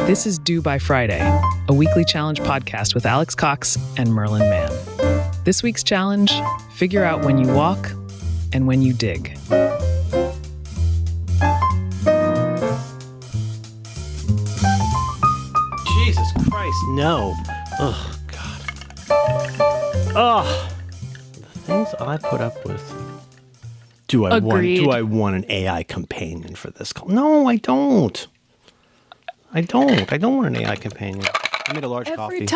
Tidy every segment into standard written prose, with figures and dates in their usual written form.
This is Due by Friday, a weekly challenge podcast with Alex Cox and Merlin Mann. This week's challenge, figure out when you walk and when you dig. Jesus Christ, no. Oh, God. Oh, the things I put up with. Do I want an AI companion for this call? No, I don't. I don't want an AI companion. I made a large coffee.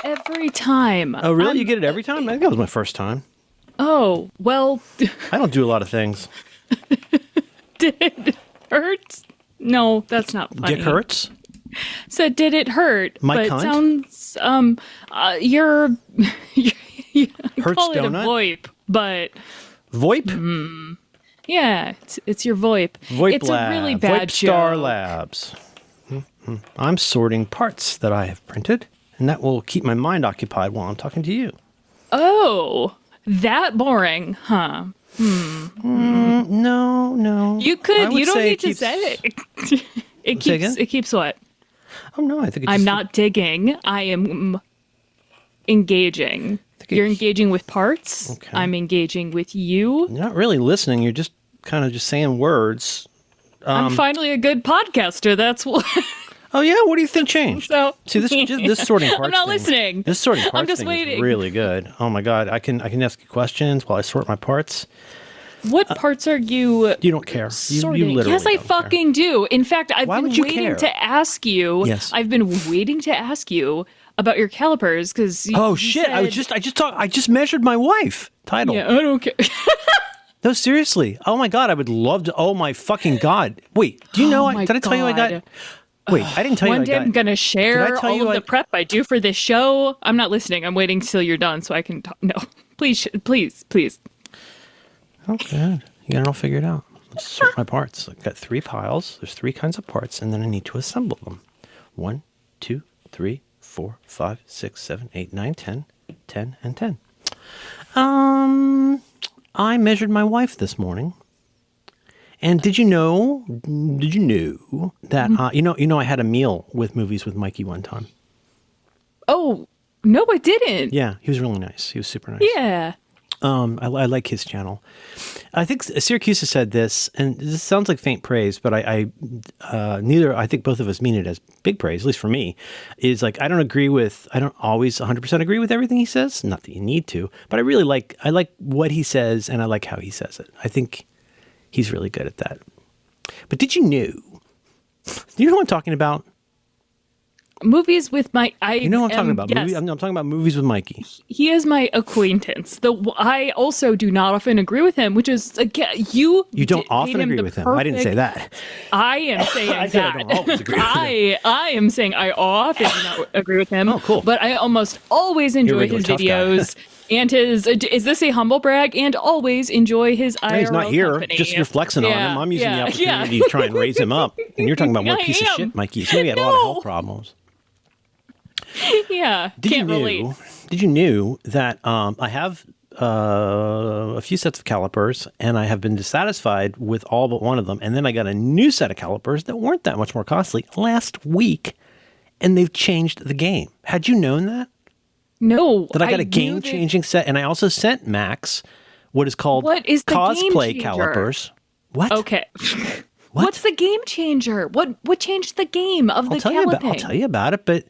Every time. Oh, really? You get it every time? I think that was my first time. Oh, well. I don't do a lot of things. Did it hurt? No, that's not funny. Dick hurts? So did it hurt? My but cunt? Sounds, you're Hurts call it donut? a VoIP, but. VoIP? Yeah, it's your VoIP. VoIP it's Lab. a really bad VoIP Star joke. Labs. I'm sorting parts that I have printed, and that will keep my mind occupied while I'm talking to you. Oh, that boring, huh? No. You don't need to say it. It keeps what? Oh, no, I think I'm not digging. I am engaging. You're engaging with parts. Okay. I'm engaging with you. You're not really listening. You're just kind of just saying words. I'm finally a good podcaster. That's what. Oh, yeah? What do you think changed? So See, this sorting parts I'm not thing, listening. This sorting parts I'm just thing waiting. is really good. Oh, my God. I can ask you questions while I sort my parts. What parts are you? You don't care. Sorting. You literally Yes, I don't fucking do. In fact, I've Why been would you waiting care? to ask you. Yes. I've been waiting to ask you about your calipers because. Oh, shit. I just measured my wife. Title. Yeah, I don't care. No, seriously. Oh, my God. I would love to. Oh, my fucking God. Wait, do you know? Oh my did I tell you I got? God. Wait, I didn't tell you I One day got. I'm going to share tell you all of the prep I do for this show. I'm not listening. I'm waiting till you're done so I can talk. No, please. Oh, good. You got it all figured out. Let's sort my parts. I've got 3 piles. There's 3 kinds of parts, and then I need to assemble them. 1, 2, 3, 4, 5, 6, 7, 8, 9, 10. 10 and 10. I measured my wife this morning. And did you know that, I had a meal with Movies with Mikey one time? Oh, no, I didn't. Yeah, he was really nice. He was super nice. Yeah. I like his channel. I think Syracuse has said this, and this sounds like faint praise, but I think both of us mean it as big praise, at least for me, is like I don't always 100% agree with everything he says. Not that you need to, but I like what he says, and I like how he says it. I think he's really good at that. But do you know what I'm talking about? Movies with my. You know what I'm talking about? Yes. I'm talking about Movies with Mikey. He is my acquaintance. I also do not often agree with him, which is you. You don't often agree with him. I didn't say that. I am saying I that. said I don't always agree with him. I am saying I often do not agree with him. Oh, cool. But I almost always enjoy his videos. And is this a humble brag? And always enjoy his IRL He's not here. company. Just you're flexing on him. I'm using the opportunity to try and raise him up. And you're talking about what piece of shit Mikey is. He had a lot of health problems. Yeah, Did can't relate. you know that I have a few sets of calipers, and I have been dissatisfied with all but one of them. And then I got a new set of calipers that weren't that much more costly last week, and they've changed the game. Had you known that? No. That I got a game-changing set, and I also sent Max what is called cosplay calipers. What? Okay. What's the game changer? What changed the game of the caliping? I'll tell you about it, but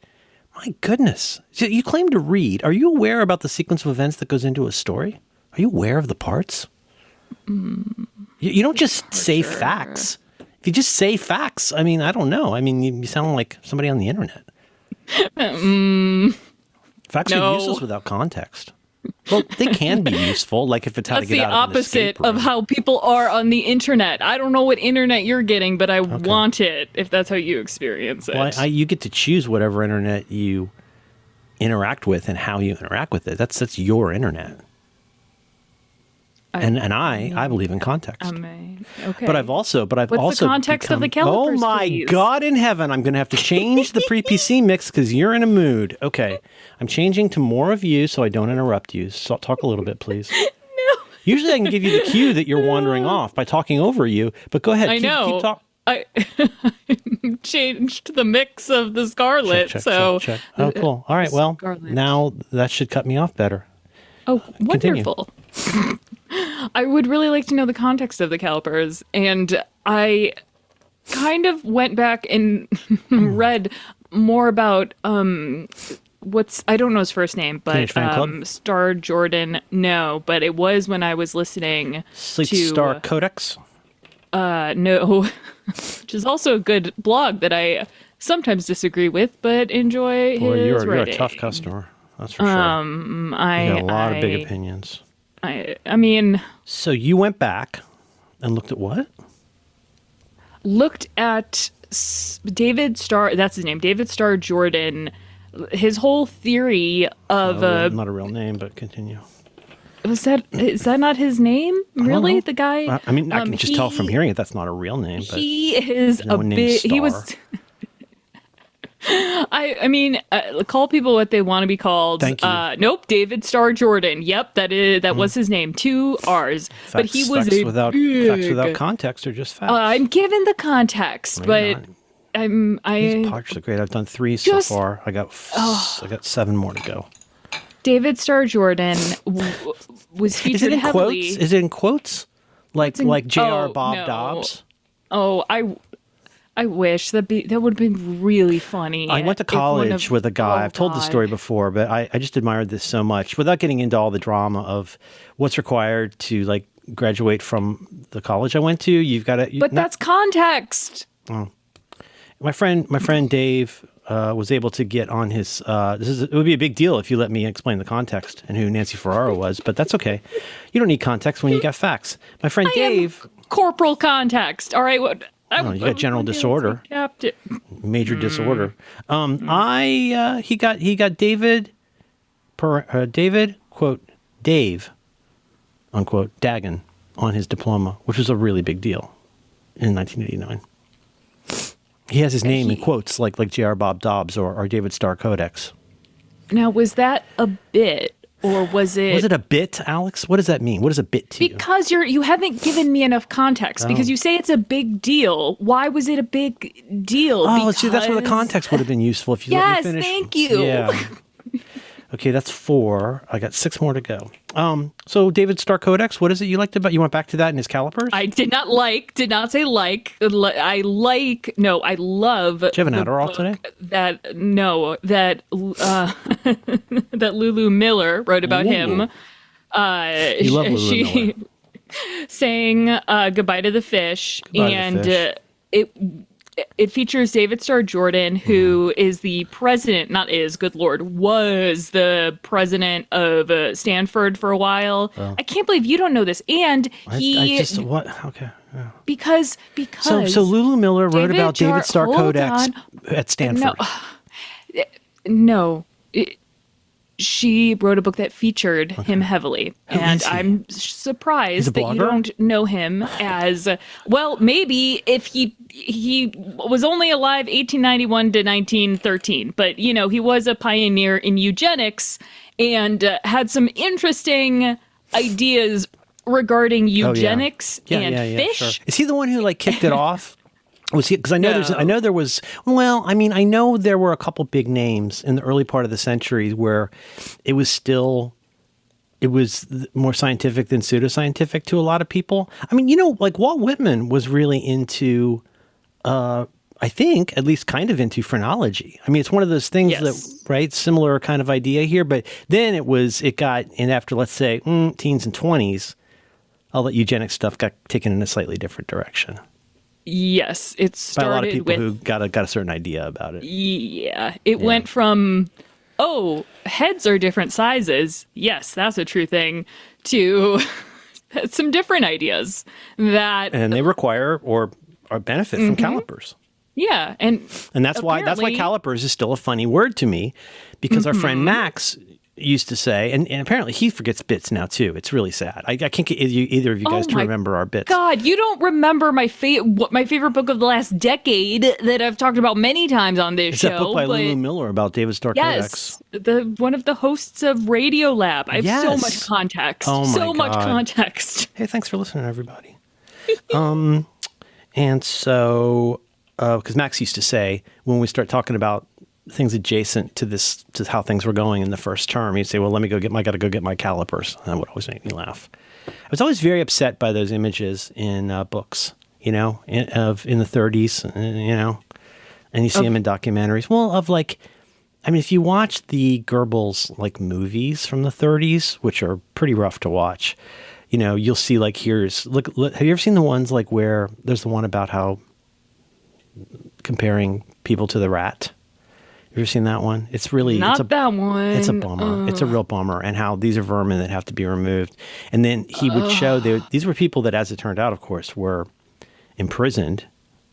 my goodness. So you claim to read. Are you aware about the sequence of events that goes into a story? Are you aware of the parts? You don't just say facts. If you just say facts, I mean, I don't know. I mean, you sound like somebody on the internet. Facts are useless without context. Well, they can be useful, like if it's how to get out of an escape room. That's the opposite of how people are on the internet. I don't know what internet you're getting, but I want it if that's how you experience it. Well, you get to choose whatever internet you interact with and how you interact with it. That's your internet. I believe in context. Okay. But I've also What's the context of the calipers, Oh my please? God in heaven! I'm going to have to change the pre-PC mix because you're in a mood. Okay, I'm changing to more of you so I don't interrupt you. So talk a little bit, please. No. Usually I can give you the cue that you're wandering off by talking over you. But go ahead. I know. Keep talking. I changed the mix of the scarlet. Check. So Oh, cool. All right. Well, Scarlet. now that should cut me off better. Oh, Continue. wonderful. I would really like to know the context of the calipers. And I kind of went back and read more about I don't know his first name, but Teenage Fan Club? Star Jordan. No, but it was when I was listening Sleep to Star Codex. No, which is also a good blog that I sometimes disagree with, but enjoy Boy, his you're writing. a tough customer. That's for sure. You got a lot of big opinions. I mean, So you went back and looked at what? looked at David Starr. That's his name, David Starr Jordan. His whole theory of Not a real name, but continue. is that not his name? Really, know. the guy? I mean, I can just tell from hearing it that's not a real name. But He is no a one named bit. He Starr. was. I mean, call people what they want to be called. Thank you. Nope, David Starr Jordan. Yep, that was his name. 2 R's. But he was facts a without big, facts without context are just facts. I'm given the context, No, but you're not. I These podcasts are great. I've done 3 so Just- far. I got 7 more to go. David Starr Jordan was Is featured it in heavily. quotes? Is it in quotes? Like J.R. Bob no. Dobbs? Oh, I wish that would have been really funny. I went to if one college of- with a guy. oh, I've told this God. story before, but I just admired this so much without getting into all the drama of what's required to like graduate from the college I went to. You've got to. But that's context. My friend Dave was able to get on his. It would be a big deal if you let me explain the context and who Nancy Ferraro was, but that's okay. You don't need context when you got facts. My friend Dave, Corporal context. All right. What? you got general disorder. Captain. Major disorder. He got David quote Dave unquote Dagon on his diploma, which was a really big deal in 1989. He has his name in quotes like J.R. Bob Dobbs or David Starr Codex. Now, was that a bit or was it? Was it a bit, Alex? What does that mean? What is a bit to you? Because you haven't given me enough context. Because you say it's a big deal. Why was it a big deal? Oh, see, that's where the context would have been useful if you let me finish. Yes, thank you. Yeah. Okay, that's 4. I got 6 more to go. So David Starr Codex, what is it you liked about? You went back to that in his calipers? I did not say like. I love. Do you have an Adderall today? That that Lulu Miller wrote about him. You love Lulu Miller. Saying goodbye to the fish, Goodbye to and the fish. it features David Starr Jordan, who is the president, was the president of Stanford for a while. Oh. I can't believe you don't know this. And Okay. Yeah. Because So Lulu Miller wrote about David Starr Codex at Stanford. No. She wrote a book that featured him heavily. And I'm surprised that you don't know him as well. Maybe if he was only alive 1891 to 1913, but he was a pioneer in eugenics and had some interesting ideas regarding eugenics and fish. Sure. Is he the one who kicked it off? Was he? Because I know there was. Well, I mean, I know there were a couple big names in the early part of the century where it was more scientific than pseudoscientific to a lot of people. I mean, Walt Whitman was really into, I think, at least kind of into phrenology. I mean, it's one of those things that, right, similar kind of idea here. But then it got, and after, let's say, teens and 20s, all that eugenics stuff got taken in a slightly different direction. Yes, it started by a lot of people with, who got a certain idea about it. Yeah, it went from, heads are different sizes. Yes, that's a true thing. To some different ideas and they require or benefit from calipers. Yeah, and that's why calipers is still a funny word to me, because our friend Max used to say, and apparently he forgets bits now too. It's really sad. I can't get either of you guys to remember our bits. God, you don't remember my favorite book of the last decade that I've talked about many times on this show. It's that book by Lulu Miller about David Starr Codex. Yes, one of the hosts of Radiolab. I have so much context. Oh my God. Much context. Hey, thanks for listening, everybody. And so, because Max used to say, when we start talking about things adjacent to this, to how things were going in the first term, he'd say, well, I got to go get my calipers. And that would always make me laugh. I was always very upset by those images in books, in the 30s, and you see them in documentaries. Well, if you watch the Goebbels movies from the 30s, which are pretty rough to watch, you'll see look, have you ever seen the ones where there's the one about how comparing people to the rat? You ever seen that one? It's really that one. It's a bummer. It's a real bummer, and how these are vermin that have to be removed. And then he would show these were people that, as it turned out, of course, were imprisoned,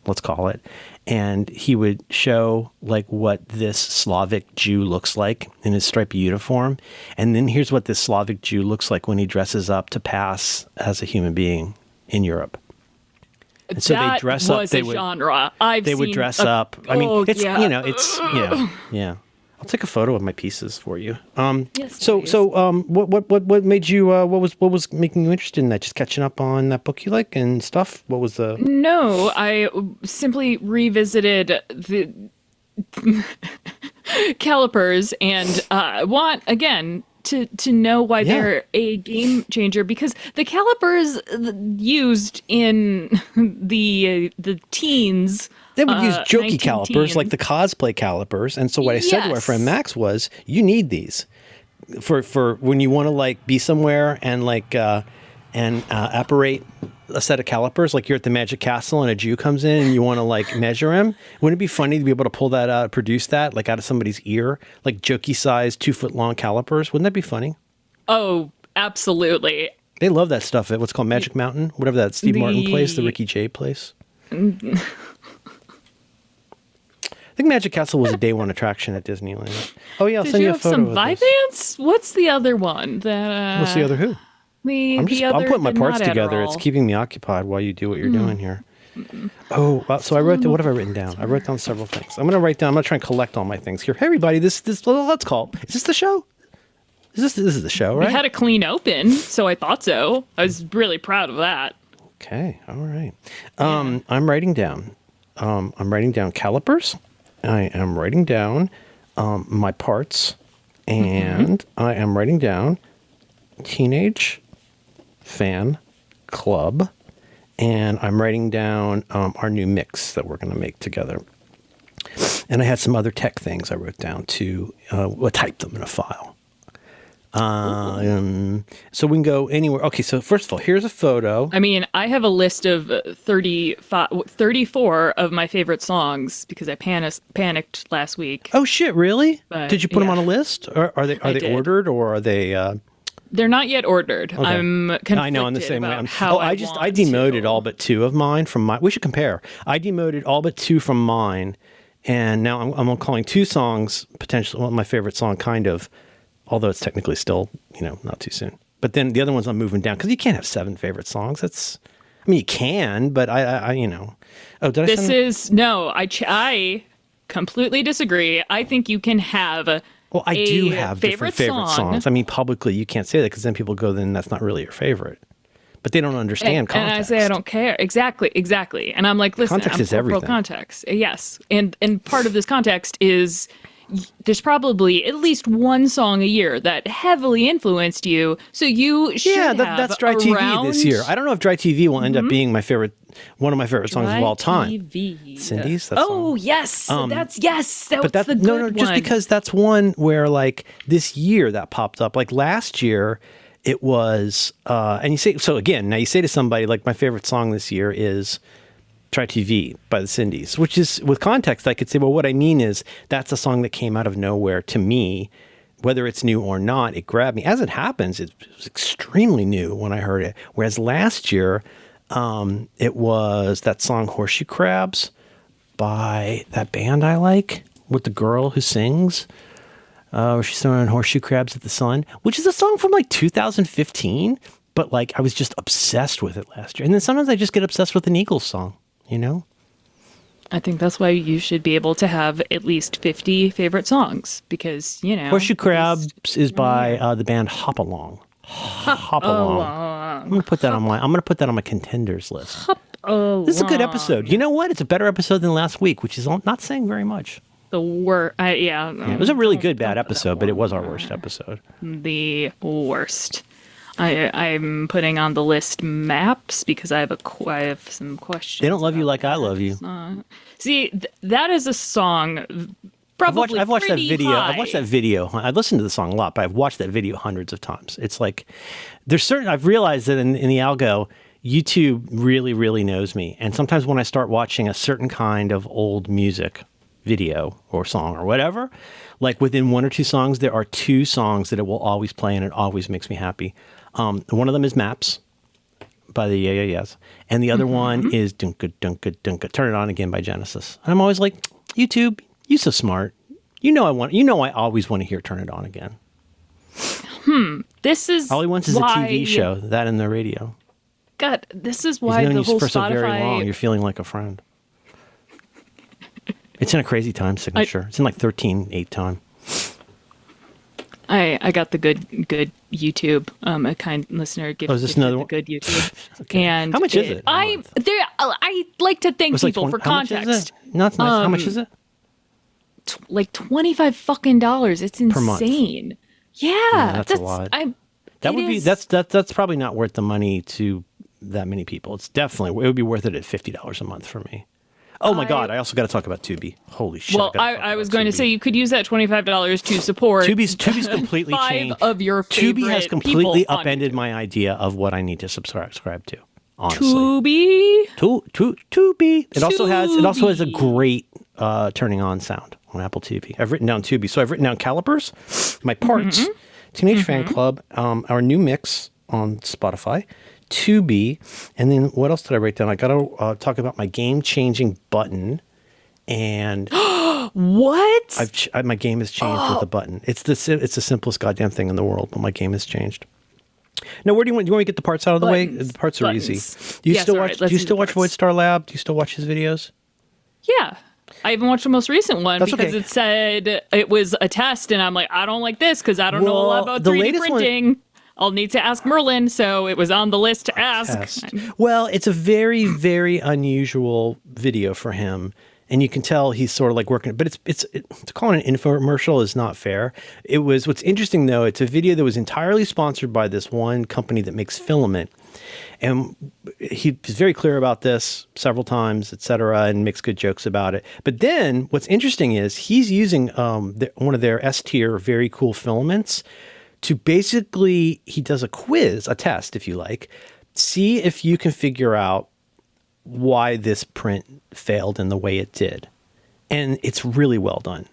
let's call it. And he would show what this Slavic Jew looks like in his striped uniform. And then here's what this Slavic Jew looks like when he dresses up to pass as a human being in Europe. And so they dress up. They would genre. They would dress up. I mean, it's yeah. I'll take a photo of my pieces for you. Yes. What made you? What was making you interested in that? Just catching up on that book you like and stuff. What was the? No, I simply revisited the calipers and want again to know why they're a game changer, because the calipers used in the teens. They would use jokey calipers, like the cosplay calipers. And so what I said to our friend Max was, you need these for when you want to be somewhere and apparate a set of calipers, like you're at the Magic Castle and a Jew comes in and you want to measure him. Wouldn't it be funny to be able to pull that out, produce that out of somebody's ear, jokey sized 2-foot long calipers? Wouldn't that be funny? Oh, absolutely. They love that stuff at what's called Magic Mountain, whatever that Steve Martin place, the Ricky Jay place. I think Magic Castle was a day one attraction at Disneyland. Oh yeah, I'll send you a photo. Did you have some Vyvanse? What's the other one? What's the other who? I'm putting my parts together. It's keeping me occupied while you do what you're doing here. Oh, so I wrote down, what have I written down? I wrote down several things. I'm going to try and collect all my things here. Hey, everybody, let's call. Is this the show? This is the show, right? We had a clean open, so I thought so. I was really proud of that. Okay, all right. I'm writing down calipers. I am writing down my parts, and I am writing down Teenage Fan Club, and I'm writing down our new mix that we're going to make together. And I had some other tech things I wrote down too. I typed them in a file. So we can go anywhere. Okay, so first of all, here's a photo. I mean, I have a list of 34 of my favorite songs because I panicked last week. Oh shit, really? Did you put them on a list? Or are they ordered, or are they They're not yet ordered. Okay. I'm conflicted. I know, in the same way. I demoted all but 2 of mine from my. We should compare. I demoted all but 2 from mine, and now I'm calling 2 songs potentially. Well, my favorite song, kind of, although it's technically still not too soon. But then the other ones I'm moving down because you can't have 7 favorite songs. You can, but I Oh, did I? I completely disagree. I think you can have. Well, I do have different favorite songs. Publicly, you can't say that because then people go, then that's not really your favorite. But they don't understand context. And I say I don't care. Exactly. And I'm like, listen, context I'm is everything. Context. Yes. And part of this context is there's probably at least one song a year that heavily influenced you. So you should have that's Dry TV this year. I don't know if Dry TV will end up being one of my favorite songs of all time. Cindy's. That song. Yes. That's the good one. Just because that's one where this year that popped up. Last year it was, and you say, so again, now you say to somebody my favorite song this year is Try TV by the Cindy's, which is, with context, I could say, well, what I mean is that's a song that came out of nowhere to me, whether it's new or not, it grabbed me. As it happens, it was extremely new when I heard it. Whereas last year, it was that song Horseshoe Crabs by that band I like with the girl who sings. She's throwing Horseshoe Crabs at the Sun, which is a song from 2015. But I was just obsessed with it last year. And then sometimes I just get obsessed with an Eagles song. I think that's why you should be able to have at least 50 favorite songs because, Horseshoe Crabs is by the band Hop Along. Hop Along. I'm going to put that on my contenders list. Hop so This is a good long. episode. You know what? It's a better episode than last week, which is not saying very much. The worst. Yeah. It was a really good bad episode, but it was our worst episode. The worst. I'm putting on the list maps because I have some questions. They don't love you like I love you. See, that is a song. Probably I've watched that video. high. I've watched that video. I've listened to the song a lot, but I've watched that video hundreds of times. It's like there's certain. I've realized that in the algo, YouTube really, really knows me. And sometimes when I start watching a certain kind of old music video or song or whatever, like within one or two songs, there are two songs that it will always play, and it always makes me happy. One of them is Maps by the Yeah Yeah Yeahs, and the other one is Dunka Dunka Dunka Turn It On Again by Genesis. And I'm always like, YouTube, you so smart. I always want to hear Turn It On Again. This is All he wants is a why, TV show, that and the radio. God, this is He's why known the you whole for so Spotify. very long. You're feeling like a friend. It's in a crazy time signature. It's in like 13/8 time. I got the good YouTube. A kind listener gifted is this another the one? good YouTube. Okay. And How much is it? I like to thank It's like people for 20 how much is context. it? No, it's nice. How much is it? Like $25 fucking dollars. It's Per month. insane. Yeah, that's a lot. That would be is- that's probably not worth the money to that many people. It would be worth it at $50 a month for me. Oh my God! I also got to talk about Tubi. Holy shit! Well, I was going to say you could use that $25 to support Tubi's completely five changed. of your favorite Tubi has completely people on upended YouTube. my idea of what I need to subscribe to. Honestly, Tubi. Tubi. It also has a Tubi. great turning on sound on Apple TV. I've written down Tubi, so I've written down Calipers, My Parts, Teenage Fan Club, our new mix on Spotify, Tubi, and then what else did I write down? I got to talk about my game-changing button, and What? my game has changed with the button. It's the simplest goddamn thing in the world, but my game has changed. Now, where do you want me to get the parts out of the way? The parts are easy. Do you Yes, still all watch? right, Do let's you do still the watch parts. Void Star Lab? Do you still watch his videos? Yeah. I even watched the most recent one That's because okay. it said it was a test, and I'm like, I don't like this because I don't know a lot Well, about the 3D latest one- printing. I'll need to ask Merlin, so it was on the list to ask. Test. Well, it's a very, very unusual video for him, and you can tell he's sort of like working. But to call it an infomercial is not fair. What's interesting though. It's a video that was entirely sponsored by this one company that makes filament, and he's very clear about this several times, et cetera, and makes good jokes about it. But then what's interesting is he's using one of their S tier very cool filaments to basically, he does a quiz, a test, if you like, see if you can figure out why this print failed in the way it did. And it's really well done.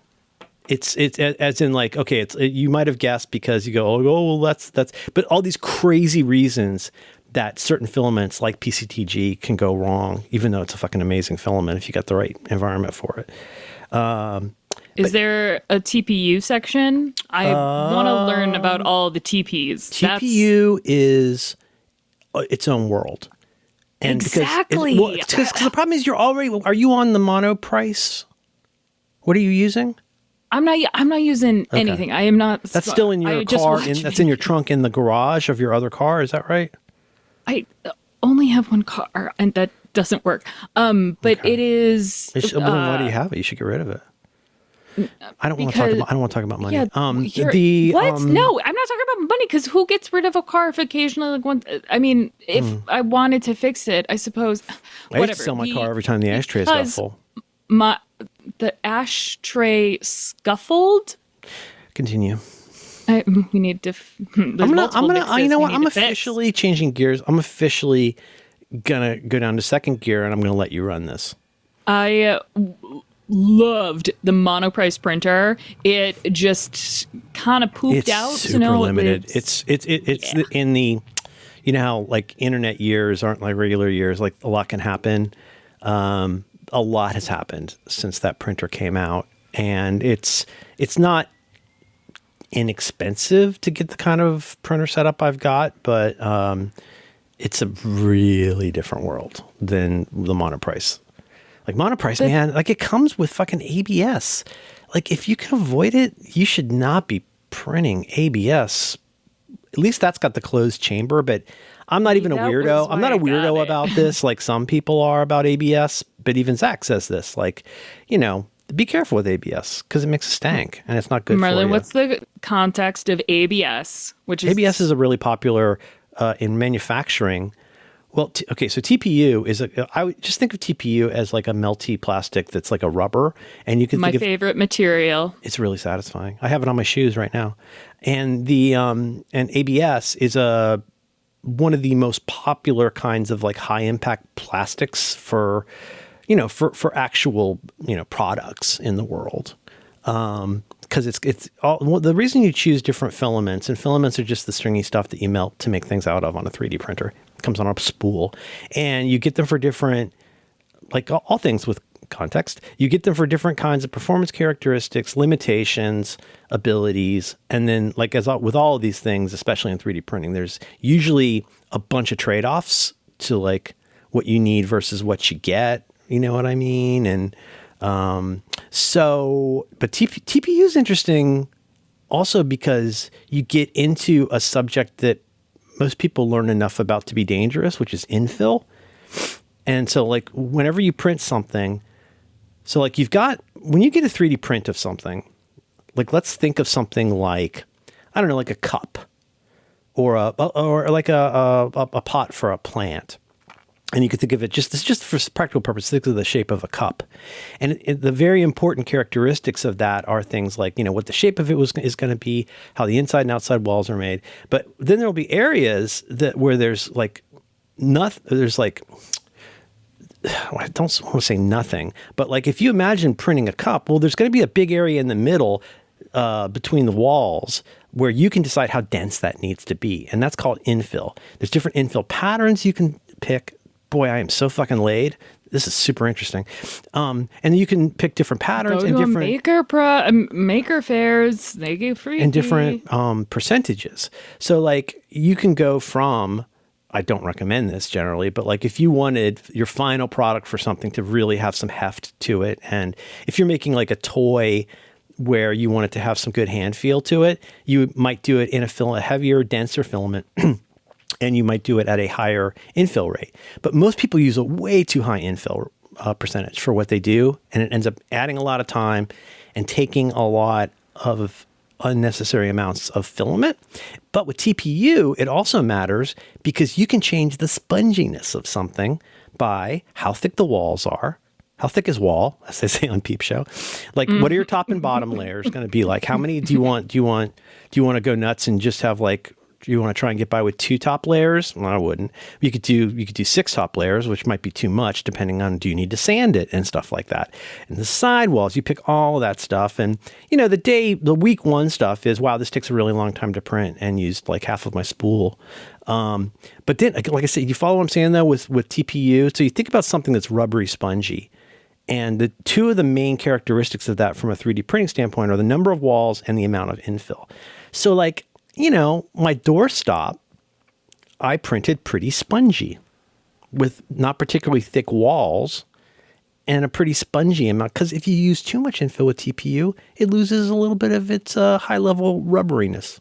It's as in like, okay, you might have guessed because you go, oh, well, that's, but all these crazy reasons that certain filaments like PCTG can go wrong, even though it's a fucking amazing filament if you got the right environment for it. Is there a TPU section? I want to learn about all the TPs. TPU is its own world. And Exactly. Because the problem is are you on the mono price? What are you using? I'm not using anything. I am not. That's still in your car. That's in your trunk in the garage of your other car. Is that right? I only have one car, and that doesn't work. But it is. Then why do you have it? You should get rid of it. I don't want to talk about money. Yeah, what? No, I'm not talking about money because who gets rid of a car if occasionally like one? I mean, if I wanted to fix it, I suppose. I used to sell my car every time the ashtrays got full. The ashtray scuffled. Continue. We need to. I'm gonna. You know what? I'm officially changing gears. I'm officially gonna go down to second gear, and I'm gonna let you run this. I loved the monoprice printer. It just kind of pooped out. Super limited. It's in the, you know how like internet years aren't like regular years. Like a lot can happen. A lot has happened since that printer came out, and it's not inexpensive to get the kind of printer setup I've got, but it's a really different world than the monoprice. Like monoprice, man, like it comes with fucking ABS. Like if you can avoid it, you should not be printing ABS. At least that's got the closed chamber, but I'm not even a weirdo. I'm not a weirdo about about this like some people are about ABS, but even Zach says this, like, be careful with ABS because it makes a stank and it's not good for you. What's the context of ABS? ABS is a really popular in manufacturing. Well, okay, so TPU is I would just think of TPU as like a melty plastic that's like a rubber, and you can my think favorite material. It's really satisfying. I have it on my shoes right now, and the and ABS is one of the most popular kinds of like high impact plastics for actual products in the world. Because it's all the reason you choose different filaments, and filaments are just the stringy stuff that you melt to make things out of on a 3D printer. It comes on a spool, and you get them for different, like all things with context, you get them for different kinds of performance characteristics, limitations, abilities, and then like with all of these things, especially in 3D printing, there's usually a bunch of trade-offs to like what you need versus what you get. You know what I mean? And but TPU is interesting also because you get into a subject that most people learn enough about to be dangerous, which is infill. And so like whenever you print something, so like when you get a 3D print of something, like let's think of something like, I don't know, like a cup or like a pot for a plant. And you could think of it just for practical purposes, think of the shape of a cup. And the very important characteristics of that are things like, what the shape of it is going to be, how the inside and outside walls are made. But then there'll be areas where there's like nothing, there's like, I don't want to say nothing, but like if you imagine printing a cup, well, there's going to be a big area in the middle between the walls where you can decide how dense that needs to be. And that's called infill. There's different infill patterns you can pick. Boy, I am so fucking laid. This is super interesting. And you can pick different patterns and different maker fairs. They get free and different percentages. So like you can go from, I don't recommend this generally, but like if you wanted your final product for something to really have some heft to it, and if you're making like a toy where you want it to have some good hand feel to it, you might do it in a heavier, denser filament. And you might do it at a higher infill rate. But most people use a way too high infill percentage for what they do. And it ends up adding a lot of time and taking a lot of unnecessary amounts of filament. But with TPU, it also matters because you can change the sponginess of something by how thick the walls are. How thick is wall, as they say on Peep Show? Like, what are your top and bottom layers going to be like? How many do you want? Do you want to go nuts and just have like, do you want to try and get by with 2 top layers? Well, I wouldn't. You could do 6 top layers, which might be too much depending on, do you need to sand it and stuff like that. And the side walls, you pick all of that stuff. And, the week 1 stuff is, wow, this takes a really long time to print and used like half of my spool. But then, like I said, you follow what I'm saying though with TPU? So you think about something that's rubbery, spongy. And the 2 of the main characteristics of that from a 3D printing standpoint are the number of walls and the amount of infill. So like, my doorstop, I printed pretty spongy with not particularly thick walls and a pretty spongy amount. Because if you use too much infill with TPU, it loses a little bit of its high-level rubberiness.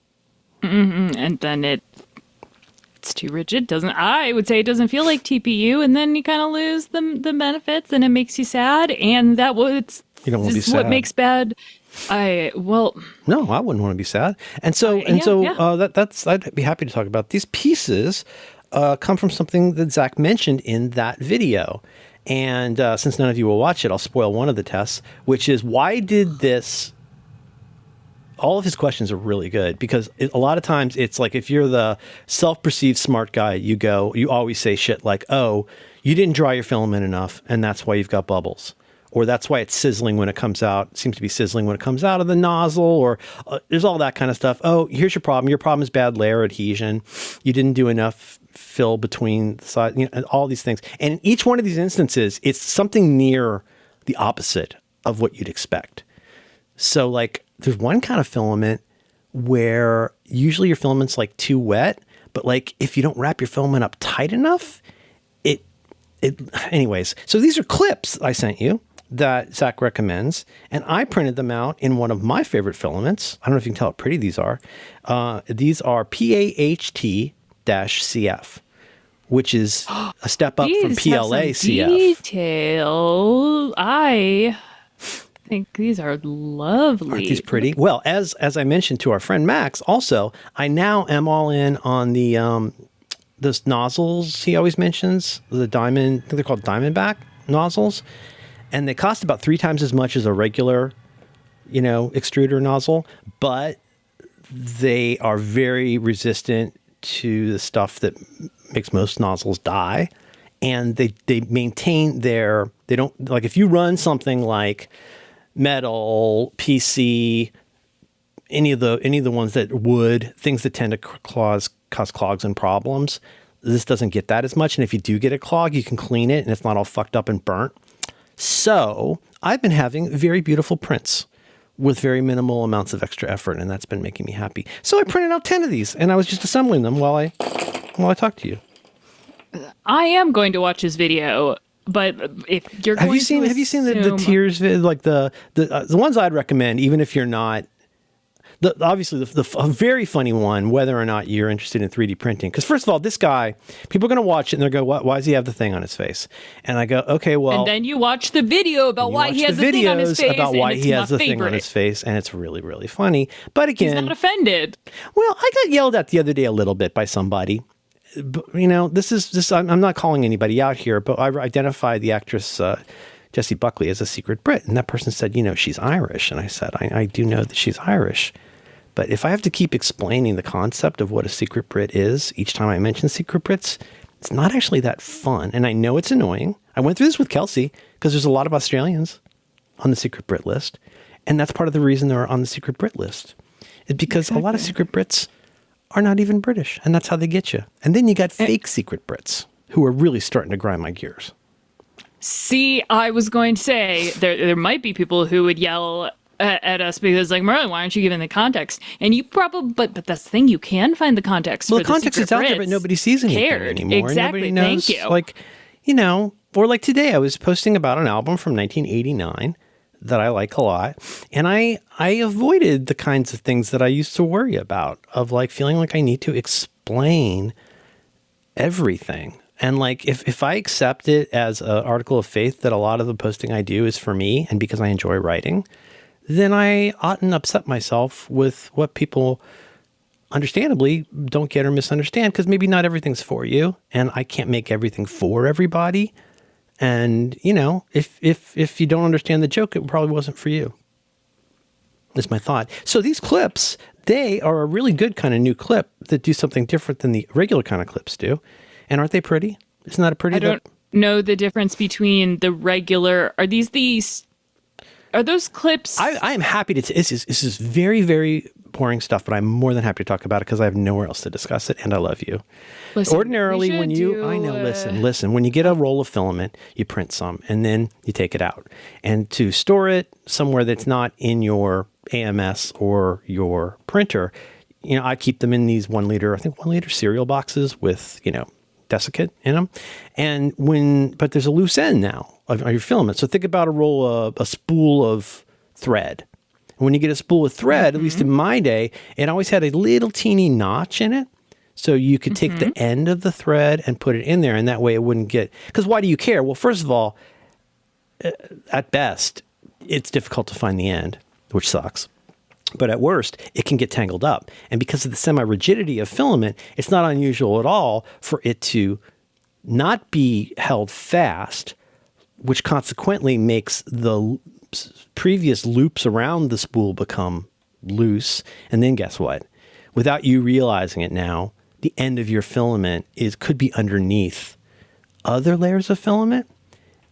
Mm-hmm. And then it's too rigid. I would say it doesn't feel like TPU, and then you kind of lose the benefits, and it makes you sad. And you don't want to be sad. What makes bad. No, I wouldn't want to be sad. And so I'd be happy to talk about these pieces. Come from something that Zach mentioned in that video. And since none of you will watch it, I'll spoil one of the tests, which is why did this? All of his questions are really good because a lot of times it's like if you're the self-perceived smart guy, you always say shit like, oh, you didn't dry your filament enough and that's why you've got bubbles. Or that's why it's sizzling when it comes out. It seems to be sizzling when it comes out of the nozzle, or there's all that kind of stuff. Oh, here's your problem. Your problem is bad layer adhesion. You didn't do enough fill between the sides, all these things. And in each one of these instances, it's something near the opposite of what you'd expect. So like there's one kind of filament where usually your filament's like too wet, but like if you don't wrap your filament up tight enough, anyways. So these are clips I sent you that Zach recommends, and I printed them out in one of my favorite filaments. I don't know if you can tell how pretty these are. These are PAHT-CF. which is a step up from These PLA have some CF. detail. I think these are lovely. Aren't these pretty? Well, as I mentioned to our friend Max, also, I now am all in on the those nozzles he always mentions, the diamond, I think they're called Diamondback nozzles, and they cost about 3 times as much as a regular, extruder nozzle, but they are very resistant to the stuff that makes most nozzles die, and they maintain they don't, like, if you run something like metal, PC, any of the ones that wood, things that tend to cause clogs and problems, this doesn't get that as much. And if you do get a clog, you can clean it and it's not all fucked up and burnt. So I've been having very beautiful prints with very minimal amounts of extra effort, and that's been making me happy. So I printed out 10 of these, and I was just assembling them while I talked to you. I am going to watch this video, but if you're going have you seen the tiers, like the ones I'd recommend, even if you're not. Obviously, a very funny one, whether or not you're interested in 3D printing. Because first of all, this guy, people are going to watch it and they're going, why does he have the thing on his face? And I go, okay, well. And then you watch the video about why he has the thing on his face. About why he has the thing on his face. And it's really, really funny. But again. He's not offended. Well, I got yelled at the other day a little bit by somebody. This I'm not calling anybody out here, but I identified the actress Jessie Buckley as a secret Brit. And that person said, she's Irish. And I said, I do know that she's Irish. But if I have to keep explaining the concept of what a secret Brit is each time I mention secret Brits, it's not actually that fun. And I know it's annoying. I went through this with Kelsey because there's a lot of Australians on the secret Brit list. And that's part of the reason they're on the secret Brit list. It's because a lot of secret Brits are not even British. And that's how they get you. And then you got fake secret Brits who are really starting to grind my gears. See, I was going to say there might be people who would yell at us because, like, Merlin, why aren't you giving the context? And you probably, but that's the thing, you can find the context. Well, for the context is out there, but nobody sees anything anymore. Exactly. Nobody knows, Thank you. like, or like today, I was posting about an album from 1989 that I like a lot, and I avoided the kinds of things that I used to worry about, of like feeling like I need to explain everything. And like, if I accept it as an article of faith that a lot of the posting I do is for me and because I enjoy writing, then I oughtn't upset myself with what people understandably don't get or misunderstand, because maybe not everything's for you, and I can't make everything for everybody. And, if you don't understand the joke, it probably wasn't for you. That's my thought. So these clips, they are a really good kind of new clip that do something different than the regular kind of clips do. And aren't they pretty? Isn't that a pretty? I don't know the difference between the regular. Are those clips? I am happy to. This is very, very boring stuff, but I'm more than happy to talk about it because I have nowhere else to discuss it, and I love you. Listen, ordinarily, when listen, when you get a roll of filament, you print some, and then you take it out. And to store it somewhere that's not in your AMS or your printer, I keep them in these 1 liter cereal boxes with, desiccant in them. But there's a loose end now of your filament. So think about a spool of thread. When you get a spool of thread, at least in my day, it always had a little teeny notch in it. So you could take the end of the thread and put it in there, and that way it wouldn't get, because why do you care? Well, first of all, at best, it's difficult to find the end, which sucks. But at worst, it can get tangled up. And because of the semi-rigidity of filament, it's not unusual at all for it to not be held fast, which consequently makes the previous loops around the spool become loose. And then guess what? Without you realizing it now, the end of your filament could be underneath other layers of filament.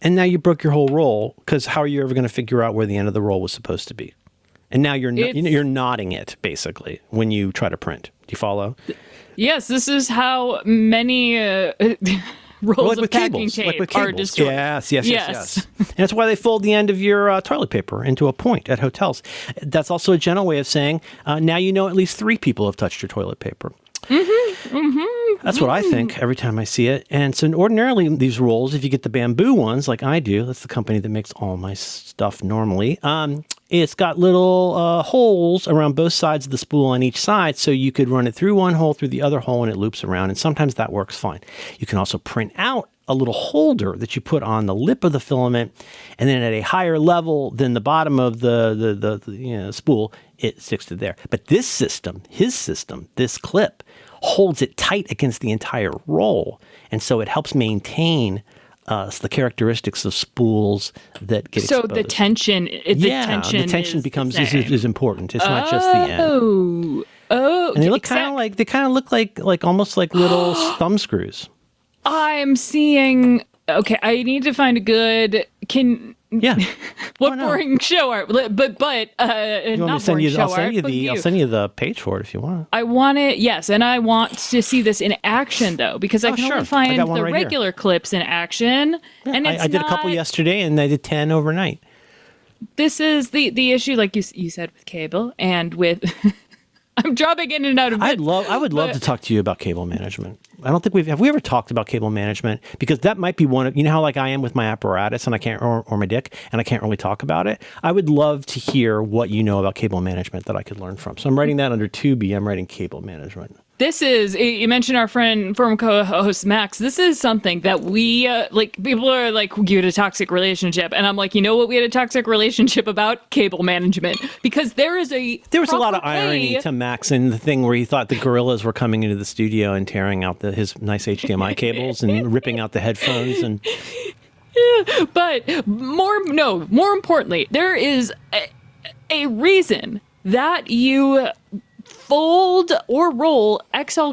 And now you broke your whole roll, because how are you ever going to figure out where the end of the roll was supposed to be? And now you're knotting it, basically, when you try to print. Do you follow? Yes, this is how many rolls of packing tape are destroyed. Yes. And that's why they fold the end of your toilet paper into a point at hotels. That's also a gentle way of saying, now you know at least 3 people have touched your toilet paper. That's what I think every time I see it. And so ordinarily these rolls, if you get the bamboo ones like I do, that's the company that makes all my stuff normally, it's got little holes around both sides of the spool on each side, so you could run it through one hole, through the other hole, and it loops around, and sometimes that works fine. You can also print out a little holder that you put on the lip of the filament, and then at a higher level than the bottom of the spool, it sticks to there. But this system, his system, this clip, holds it tight against the entire roll, and so it helps maintain the characteristics of spools that get exposed. So the tension, the tension becomes is important. It's not just the end. And they look kind of look like almost like little thumb screws. I'm seeing. Okay, I need to find a good. What boring show art? But you want not me to send boring you? show I'll send art. you I'll send you the page for it if you want. I want it, yes, and I want to see this in action though, because I can only find the regular clips in action. Yeah, and I did a couple yesterday, and I did 10 overnight. This is the issue, like you said, with cable and with. I'm dropping in and out of it. I would love to talk to you about cable management. I don't think have we ever talked about cable management? Because that might be one of, you know how like I am with my apparatus and I can't, or my dick, and I can't really talk about it. I would love to hear what you know about cable management that I could learn from. So I'm writing that under 2B. I'm writing cable management. This is, you mentioned our friend, former co-host Max. This is something that we, people are like, you had a toxic relationship. And I'm like, you know what we had a toxic relationship about? Cable management. Because there was a lot of irony to Max in the thing where he thought the gorillas were coming into the studio and tearing out his nice HDMI cables and ripping out the headphones. And but more importantly, there is a reason that you fold or roll XL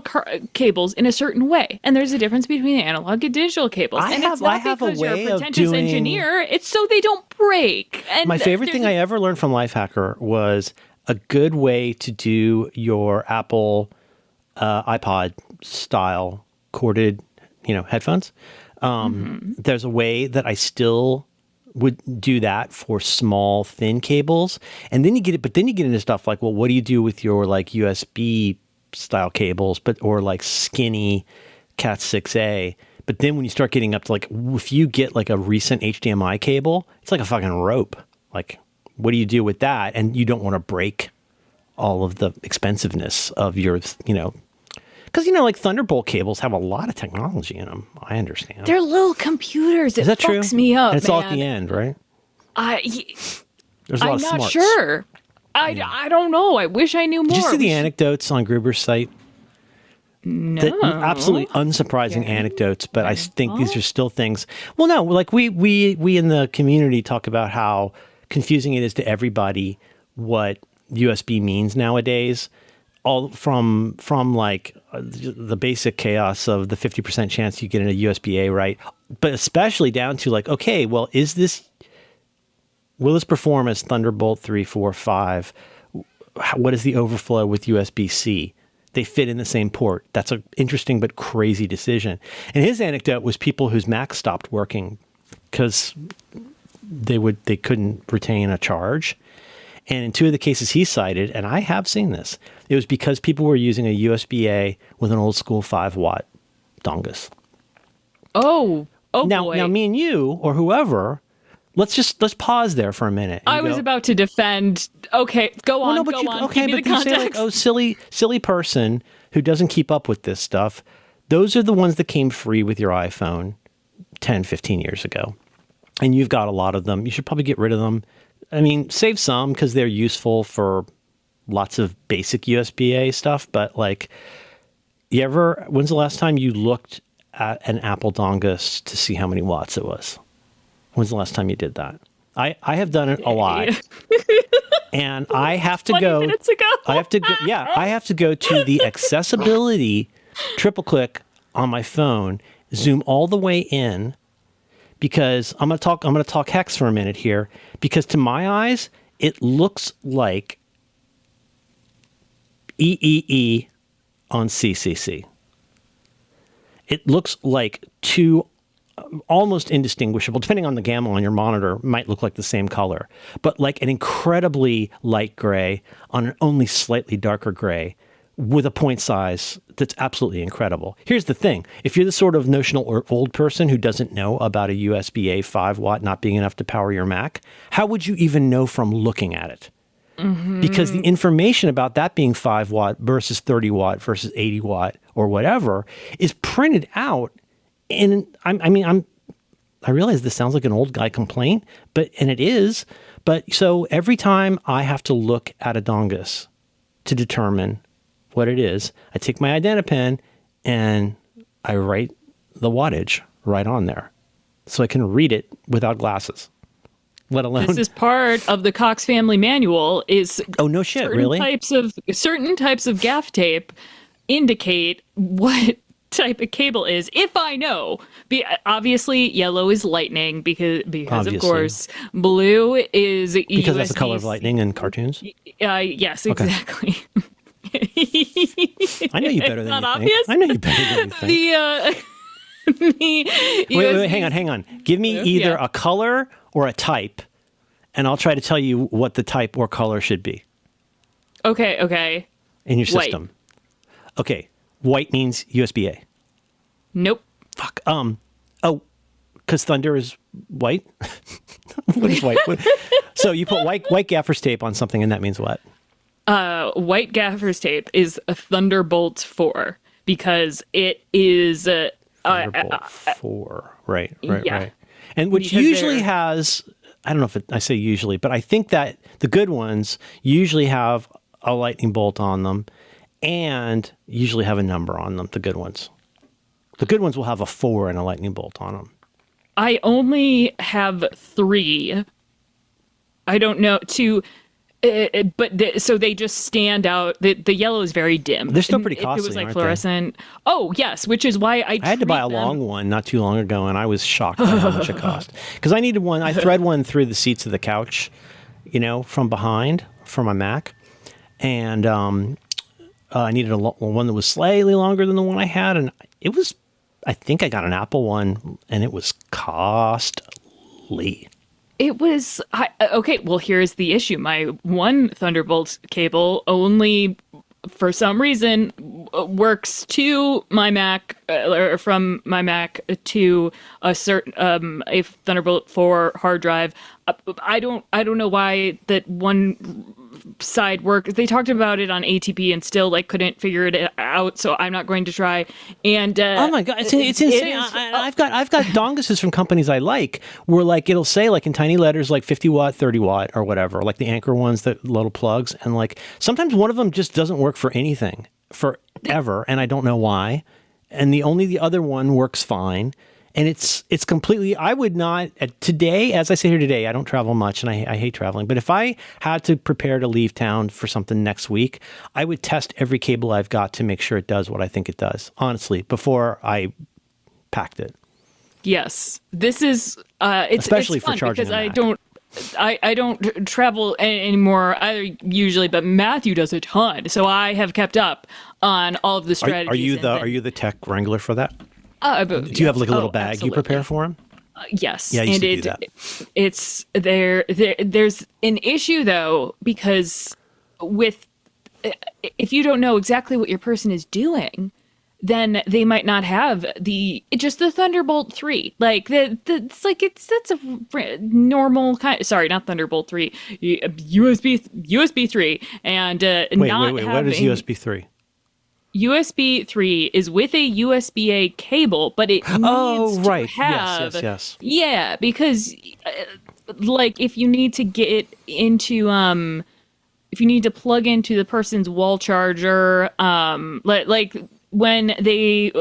cables in a certain way, and there's a difference between analog and digital cables. It's not because you're a pretentious engineer; it's so they don't break. And my favorite thing I ever learned from Lifehacker was a good way to do your Apple iPod style corded, headphones. There's a way that I still would do that for small, thin cables. And then you get into stuff like, well, what do you do with your like USB style cables, or like skinny Cat 6A? But then when you start getting up to like, if you get like a recent HDMI cable, it's like a fucking rope. Like, what do you do with that? And you don't want to break all of the expensiveness of your, because, like Thunderbolt cables have a lot of technology in them. I understand. They're little computers. Is that true? Fucks me up, and it's man. all at the end, right? There's a lot I'm of not smarts. sure. I don't know. I wish I knew more. Did you see the anecdotes on Gruber's site? No. Absolutely unsurprising anecdotes, but I think these are still things. Well, no, like we in the community talk about how confusing it is to everybody what USB means nowadays. All from like the basic chaos of the 50% chance you get in a USB-A, right? But especially down to like, okay, well, will this perform as Thunderbolt 3, 4, 5? What is the overflow with USB-C? They fit in the same port. That's an interesting but crazy decision. And his anecdote was people whose Macs stopped working because they couldn't retain a charge. And in 2 of the cases he cited, and I have seen this, it was because people were using a USB-A with an old school 5-watt dongus. Oh boy. Now, me and you or whoever, let's pause there for a minute. I was about to defend. Okay, go on. Well, no, go on. Okay, Give me but the you context. say like, oh, silly person who doesn't keep up with this stuff. Those are the ones that came free with your iPhone 10, 15 years ago. And you've got a lot of them. You should probably get rid of them. I mean, save some because they're useful for lots of basic USB-A stuff. But like, when's the last time you looked at an Apple dongus to see how many watts it was? When's the last time you did that? I have done it a lot. And I have to 20 go. minutes ago. I have to go. Yeah, I have to go to the accessibility, triple click on my phone, zoom all the way in, because I'm going to talk hex for a minute here, because to my eyes, it looks like EEE on CCC. It looks like two almost indistinguishable, depending on the gamma on your monitor, might look like the same color, but like an incredibly light gray on an only slightly darker gray with a point size that's absolutely incredible. Here's the thing. If you're the sort of notional or old person who doesn't know about a USB-A 5-watt not being enough to power your Mac, how would you even know from looking at it? Because the information about that being 5-watt versus 30-watt versus 80-watt or whatever is printed out. And I realize this sounds like an old guy complaint, and it is. But so every time I have to look at a dongus to determine what it is, I take my IdentiPen and I write the wattage right on there so I can read it without glasses. Let alone, this is part of the Cox family manual. Is oh no shit, really? Certain types of gaff tape indicate what type of cable is. If I know, obviously yellow is lightning because obviously. Of course blue is because that's the color of lightning in cartoons. Yes, exactly. I know you better than you think. I know you better than you think. Wait, hang on. Give me either a color or a type, and I'll try to tell you what the type or color should be. Okay. In your system. White. Okay. White means USB-A. Nope. Fuck. Because thunder is white? What is white? So you put white gaffer's tape on something, and that means what? White gaffer's tape is a Thunderbolt 4 because it is Thunderbolt 4. Right. Yeah. And which because usually has, I don't know if I say usually, but I think that the good ones usually have a lightning bolt on them and usually have a number on them, the good ones. The good ones will have a 4 and a lightning bolt on them. I only have 3. I don't know, 2... so they just stand out. The yellow is very dim. They're still pretty costly. It was like fluorescent. They? Oh yes, which is why I had to buy a long one not too long ago, and I was shocked by how much it cost. Because I needed one. I thread one through the seats of the couch, from behind for my Mac, and I needed one that was slightly longer than the one I had, and it was. I think I got an Apple one, and it was costly. It was, okay, well, here's the issue. My one Thunderbolt cable only, for some reason, works to my Mac, or from my Mac to a certain, a Thunderbolt 4 hard drive. I don't know why that one side worked. They talked about it on ATP and still couldn't figure it out. So I'm not going to try. And oh my god, it's insane. I've got donguses from companies I like where it'll say in tiny letters 50 watt, 30 watt or whatever, like the Anchor ones, that little plugs, and sometimes one of them just doesn't work for anything forever, and I don't know why. And the other one works fine. And it's completely, I would not, today, as I sit here today, I don't travel much and I hate traveling. But if I had to prepare to leave town for something next week, I would test every cable I've got to make sure it does what I think it does, honestly, before I packed it. Yes. This is, especially it's for fun charging because I don't travel anymore either usually, but Matthew does a ton. So I have kept up on all of the strategies. Are you the tech wrangler for that? Do you have a little bag absolutely. You prepare for him? Yes. Yeah, I used to do that. It's there's an issue though, because if you don't know exactly what your person is doing, then they might not have the Thunderbolt 3. That's a normal kind. Sorry, not Thunderbolt 3. USB 3 and wait. What is USB 3? USB 3 is with a USB-A cable, but it needs to have... Yes. Yeah, because, if you need to get into, if you need to plug into the person's wall charger, when they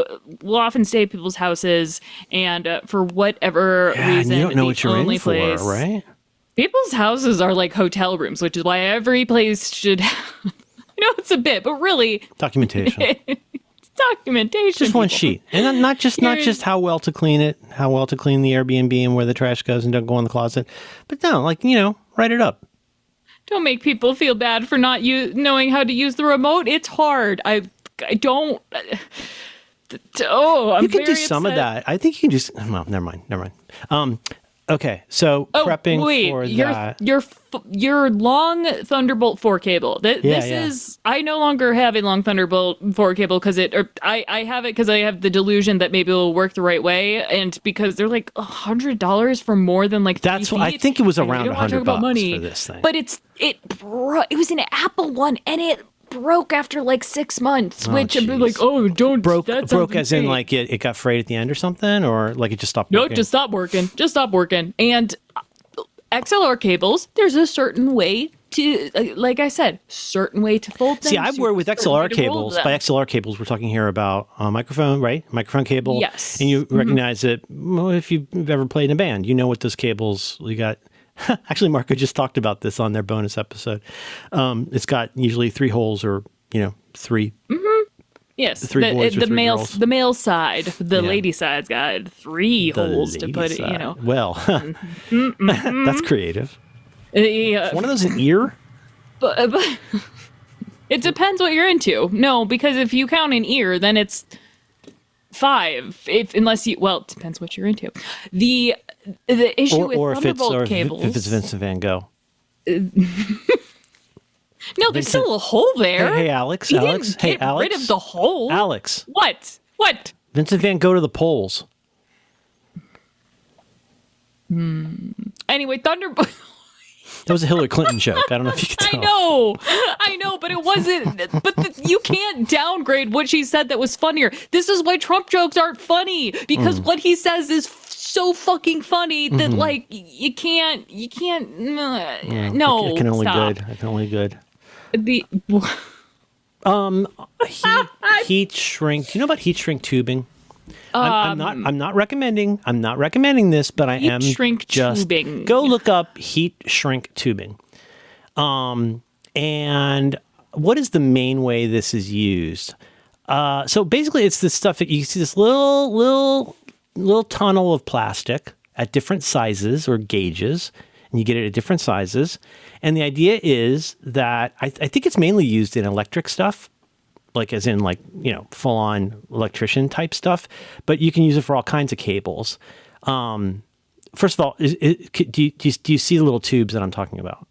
will often stay at people's houses, and for whatever reason... you don't know what you're in for, right? People's houses are like hotel rooms, which is why every place should have... I know it's a bit, but really documentation. It's documentation. Just one sheet, and not just how well to clean it, how well to clean the Airbnb and where the trash goes and don't go in the closet, but no, write it up. Don't make people feel bad for not knowing how to use the remote. It's hard. I don't. I'm you can do very some upset. of that. I think you can just. Well, never mind. Okay, so prepping for that. Your long Thunderbolt 4 cable. This is, I no longer have a long Thunderbolt 4 cable because I have it because I have the delusion that maybe it will work the right way, and because they're like $100 for more than like 3 feet. I think it was around $100 for this thing. But it was an Apple one, and it broke after like 6 months, which I'd be like, broke as in like it got frayed at the end or something, or like it just stopped working? No, just stopped working. And XLR cables, there's a certain way to, like I said, certain way to fold them. See, I work with XLR cables. By XLR cables, we're talking here about a microphone, right? Microphone cable. Yes. And you recognize it. Well, if you've ever played in a band, you know what those cables, you got. Actually, Marco just talked about this on their bonus episode. It's got usually 3 holes, or 3. Mm-hmm. Yes, 3 boys or 3 girls. The male side, the lady side's got 3 holes to put it. Well, that's creative. Is one of those an ear? But it depends what you're into. No, because if you count an ear, then it's 5. It depends what you're into. The issue with Thunderbolt cables, if it's Vincent Van Gogh. No, there's still a hole there. Hey, Alex. He didn't get rid of the hole. Alex. What? Vincent Van Gogh to the poles. Anyway, Thunderbolt. That was a Hillary Clinton joke. I don't know if you could tell. I know, but it wasn't. But you can't downgrade what she said that was funnier. This is why Trump jokes aren't funny, because what he says is so fucking funny that like you can't. No, I can only stop. good. I can only good. The heat shrink. Do you know about heat shrink tubing? I'm not recommending this, but I am shrink just tubing. Go look up heat shrink tubing. And what is the main way this is used? So basically, it's this stuff that you see, this little tunnel of plastic at different sizes or gauges, and you get it at different sizes. And the idea is that I think it's mainly used in electric stuff, like as in like, full on electrician type stuff, but you can use it for all kinds of cables. First of all, do you see the little tubes that I'm talking about?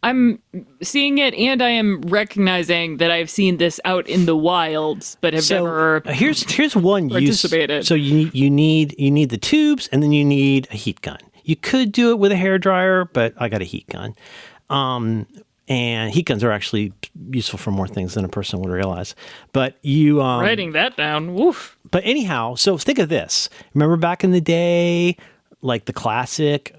I'm seeing it, and I am recognizing that I've seen this out in the wilds, but have never here's one participated. Use. So you need the tubes, and then you need a heat gun. You could do it with a hairdryer, but I got a heat gun. And heat guns are actually useful for more things than a person would realize. But you writing that down. Woof. But anyhow, so think of this. Remember back in the day, like the classic,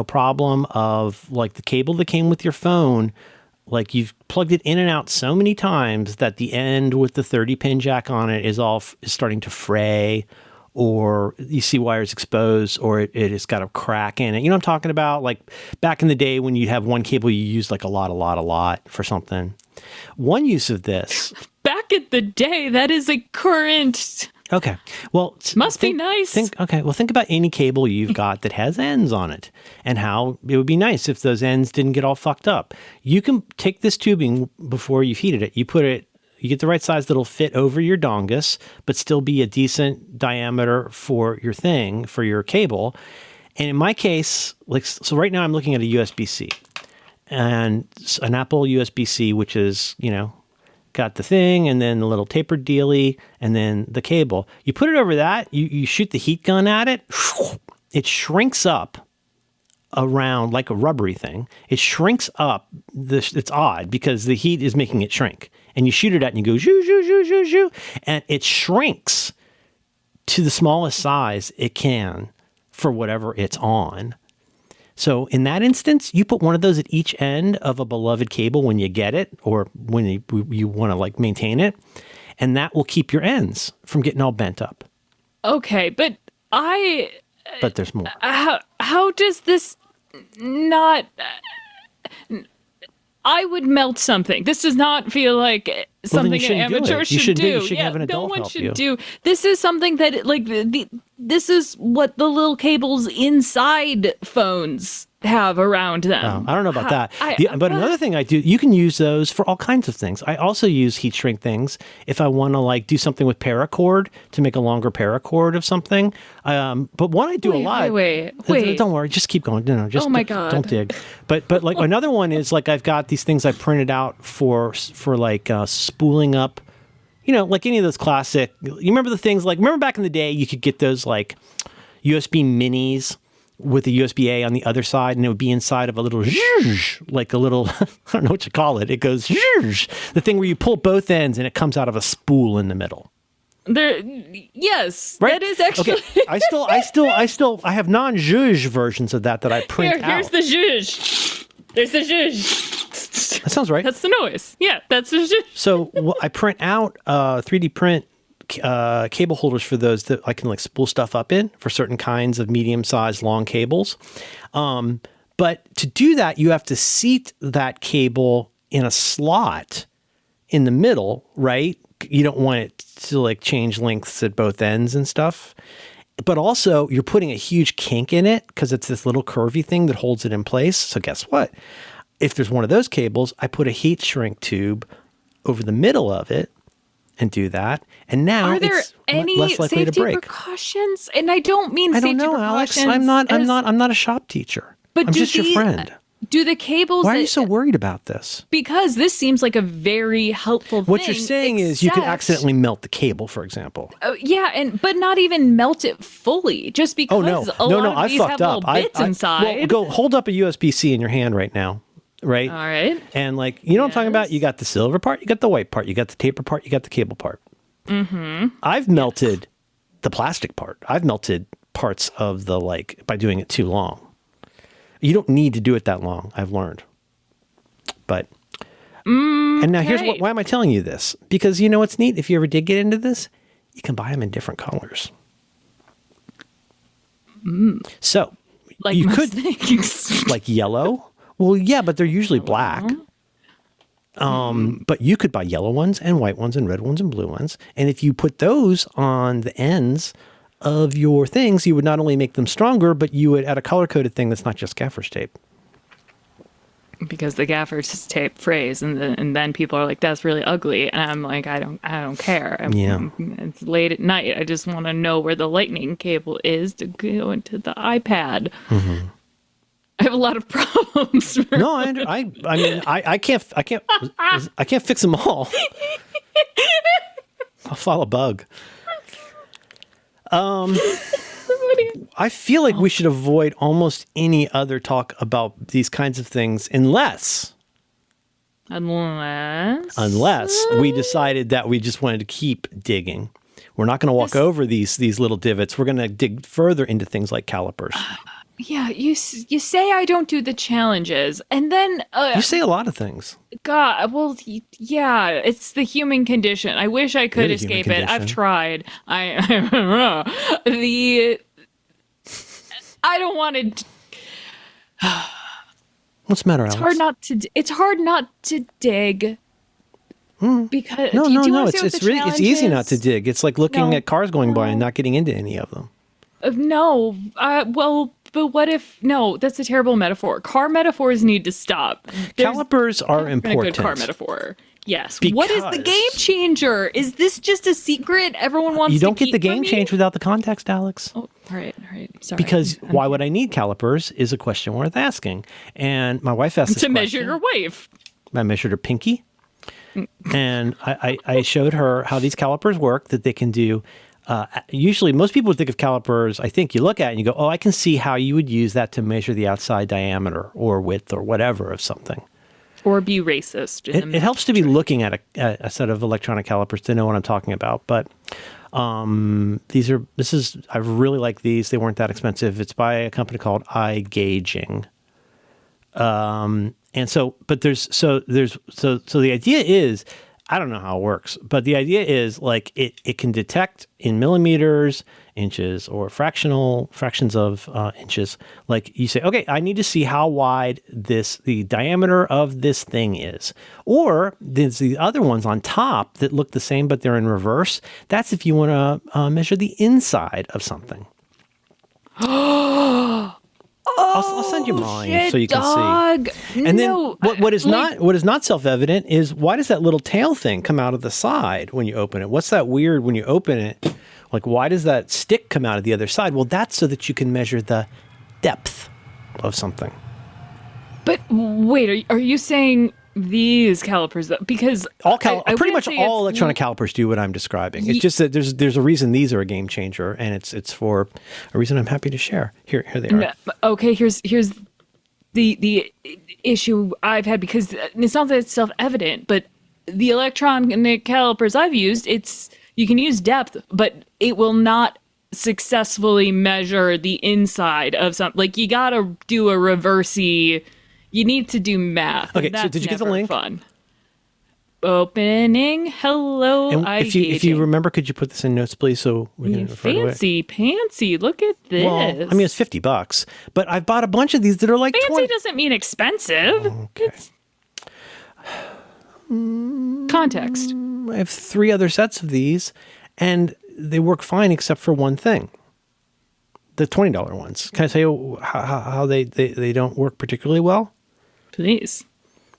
problem of like the cable that came with your phone, like you've plugged it in and out so many times that the end with the 30-pin jack on it is starting to fray, or you see wires exposed, or it has got a crack in it. You know what I'm talking about? Like back in the day when you have one cable, you used like a lot for something. One use of this. Back in the day, that is a current. Okay. Well, must be nice. Think about any cable you've got that has ends on it, and how it would be nice if those ends didn't get all fucked up. You can take this tubing before you've heated it. You get the right size that'll fit over your dongus, but still be a decent diameter for your thing, for your cable. And in my case, so right now I'm looking at a USB-C, and an Apple USB-C, which is, got the thing, and then the little tapered dealy, and then the cable. You put it over that, you shoot the heat gun at it, it shrinks up around like a rubbery thing. It shrinks up. It's odd because the heat is making it shrink. And you shoot it at and you go, shoo, shoo, shoo, shoo, shoo, and it shrinks to the smallest size it can for whatever it's on. So in that instance, you put one of those at each end of a beloved cable when you get it, or when you want to like maintain it, and that will keep your ends from getting all bent up. Okay, but there's more. How does this not? I would melt something. This does not feel like something an amateur should do. You should have an adult help you. This is something that this is what the little cables inside phones have around them. I don't know about that. But another thing I do, you can use those for all kinds of things. I also use heat shrink things if I want to like do something with paracord to make a longer paracord of something. But one I do a lot. Wait. Don't worry, just keep going. No, just oh my God. Don't dig. But like another one is like I've got these things I printed out for like spooling up. You know, like any of those classic. You remember the things like back in the day you could get those like USB minis with a USB-A on the other side, and it would be inside of a little, like a little, I don't know what you call it. It goes, the thing where you pull both ends and it comes out of a spool in the middle. Yes, right? That is actually. Okay. I have non-zhuzh versions of that I print out. Here's the zhuzh. There's the zhuzh. That sounds right. That's the noise. Yeah, that's the zhuzh. So I print out 3D print cable holders for those that I can like spool stuff up in for certain kinds of medium-sized long cables. But to do that, you have to seat that cable in a slot in the middle, right? You don't want it to like change lengths at both ends and stuff. But also you're putting a huge kink in it because it's this little curvy thing that holds it in place. So guess what? If there's one of those cables, I put a heat shrink tube over the middle of it and do that. And now are there it's any less likely to break. Precautions? And I don't mean I safety don't know, Alex. precautions. I'm not a shop teacher. But I'm just your friend. Do the cables? Why are you so worried about this? Because this seems like a very helpful thing. What you're saying is you could accidentally melt the cable, for example. Yeah, but not even melt it fully, just because a lot of these have little bits inside. Well, hold up a USB-C in your hand right now. Right? All right. And like, you know what I'm talking about? You got the silver part, you got the white part, you got the taper part, you got the cable part. Mm-hmm. I've melted the plastic part. I've melted parts of the by doing it too long. You don't need to do it that long, I've learned. But, and now here's why am I telling you this? Because you know what's neat? If you ever did get into this, you can buy them in different colors. So, like you could, things. like yellow. Well, yeah, but they're usually black. But you could buy yellow ones and white ones and red ones and blue ones. And if you put those on the ends of your things, you would not only make them stronger, but you would add a color-coded thing that's not just gaffer's tape. Because the gaffer's tape frays, and then people are like, "That's really ugly," and I'm like, "I don't care. It's late at night. I just want to know where the lightning cable is to go into the iPad." Mm-hmm. I have a lot of problems. No, I mean, I can't fix them all. I'll file a bug. I feel like we should avoid almost any other talk about these kinds of things unless we decided that we just wanted to keep digging. We're not going to walk over these little divots. We're going to dig further into things like calipers. Yeah, you say I don't do the challenges, and then you say a lot of things. God, well, yeah, it's the human condition. I wish I could escape it. I've tried. I don't want to. What's the matter, Alex? It's hard not to dig. Because no. It's easy not to dig. It's like looking at cars going by and not getting into any of them. No. But what if... No, that's a terrible metaphor. Car metaphors need to stop. Calipers are important. A good car metaphor. Yes. What is the game changer? Is this just a secret everyone wants to keep? You don't get the game change without the context, Alex. Oh, all right. Sorry. Because why would I need calipers is a question worth asking. And my wife asked this to measure your wife. I measured her pinky. And I showed her how these calipers work, that they can do... usually, most people would think of calipers, I think you look at it and you go, oh, I can see how you would use that to measure the outside diameter or width or whatever of something. Or be racist. It helps to be looking at a set of electronic calipers to know what I'm talking about. But I really like these. They weren't that expensive. It's by a company called iGaging. And so the idea is, I don't know how it works, but the idea is like it can detect in millimeters, inches, or fractions of inches. Like you say, okay, I need to see how wide the diameter of this thing is. Or there's the other ones on top that look the same, but they're in reverse. That's if you want to measure the inside of something. I'll send you mine so you can see. And then what is not self-evident is, why does that little tail thing come out of the side when you open it? What's that weird when you open it? Like, why does that stick come out of the other side? Well, that's so that you can measure the depth of something. But wait, are you saying these calipers, though? Because pretty much all electronic calipers do what I'm describing. It's just that there's a reason these are a game changer, and it's for a reason I'm happy to share. Here they are. Okay, here's the issue I've had, because it's not that it's self-evident, but the electronic calipers I've used, you can use depth, but it will not successfully measure the inside of something. Like, you gotta do a reversey. You need to do math. Okay, so did you get the link? Fun. Opening. Hello. And if you remember, could you put this in notes, please, so we can refer to it? Fancy pantsy. Look at this. Well, I mean, it's $50, but I've bought a bunch of these that are like fancy doesn't mean expensive. Okay. Context. I have 3 other sets of these, and they work fine except for one thing. The $20 ones. Can I tell you how they don't work particularly well? Please.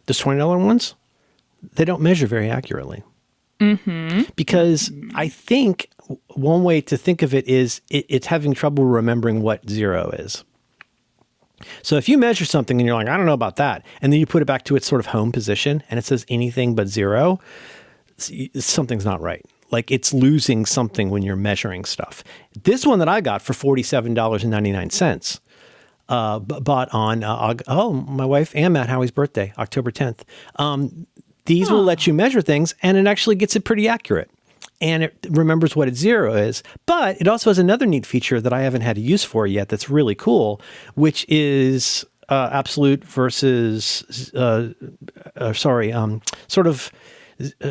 The $20 ones, they don't measure very accurately. Mm-hmm. Because I think one way to think of it is it's having trouble remembering what 0 is. So if you measure something and you're like, I don't know about that, and then you put it back to its sort of home position and it says anything but 0, something's not right. Like, it's losing something when you're measuring stuff. This one that I got for $47.99, bought on, my wife and Matt Howie's birthday, October 10th. These will let you measure things, and it actually gets it pretty accurate. And it remembers what its 0 is. But it also has another neat feature that I haven't had a use for yet that's really cool, which is absolute versus, sort of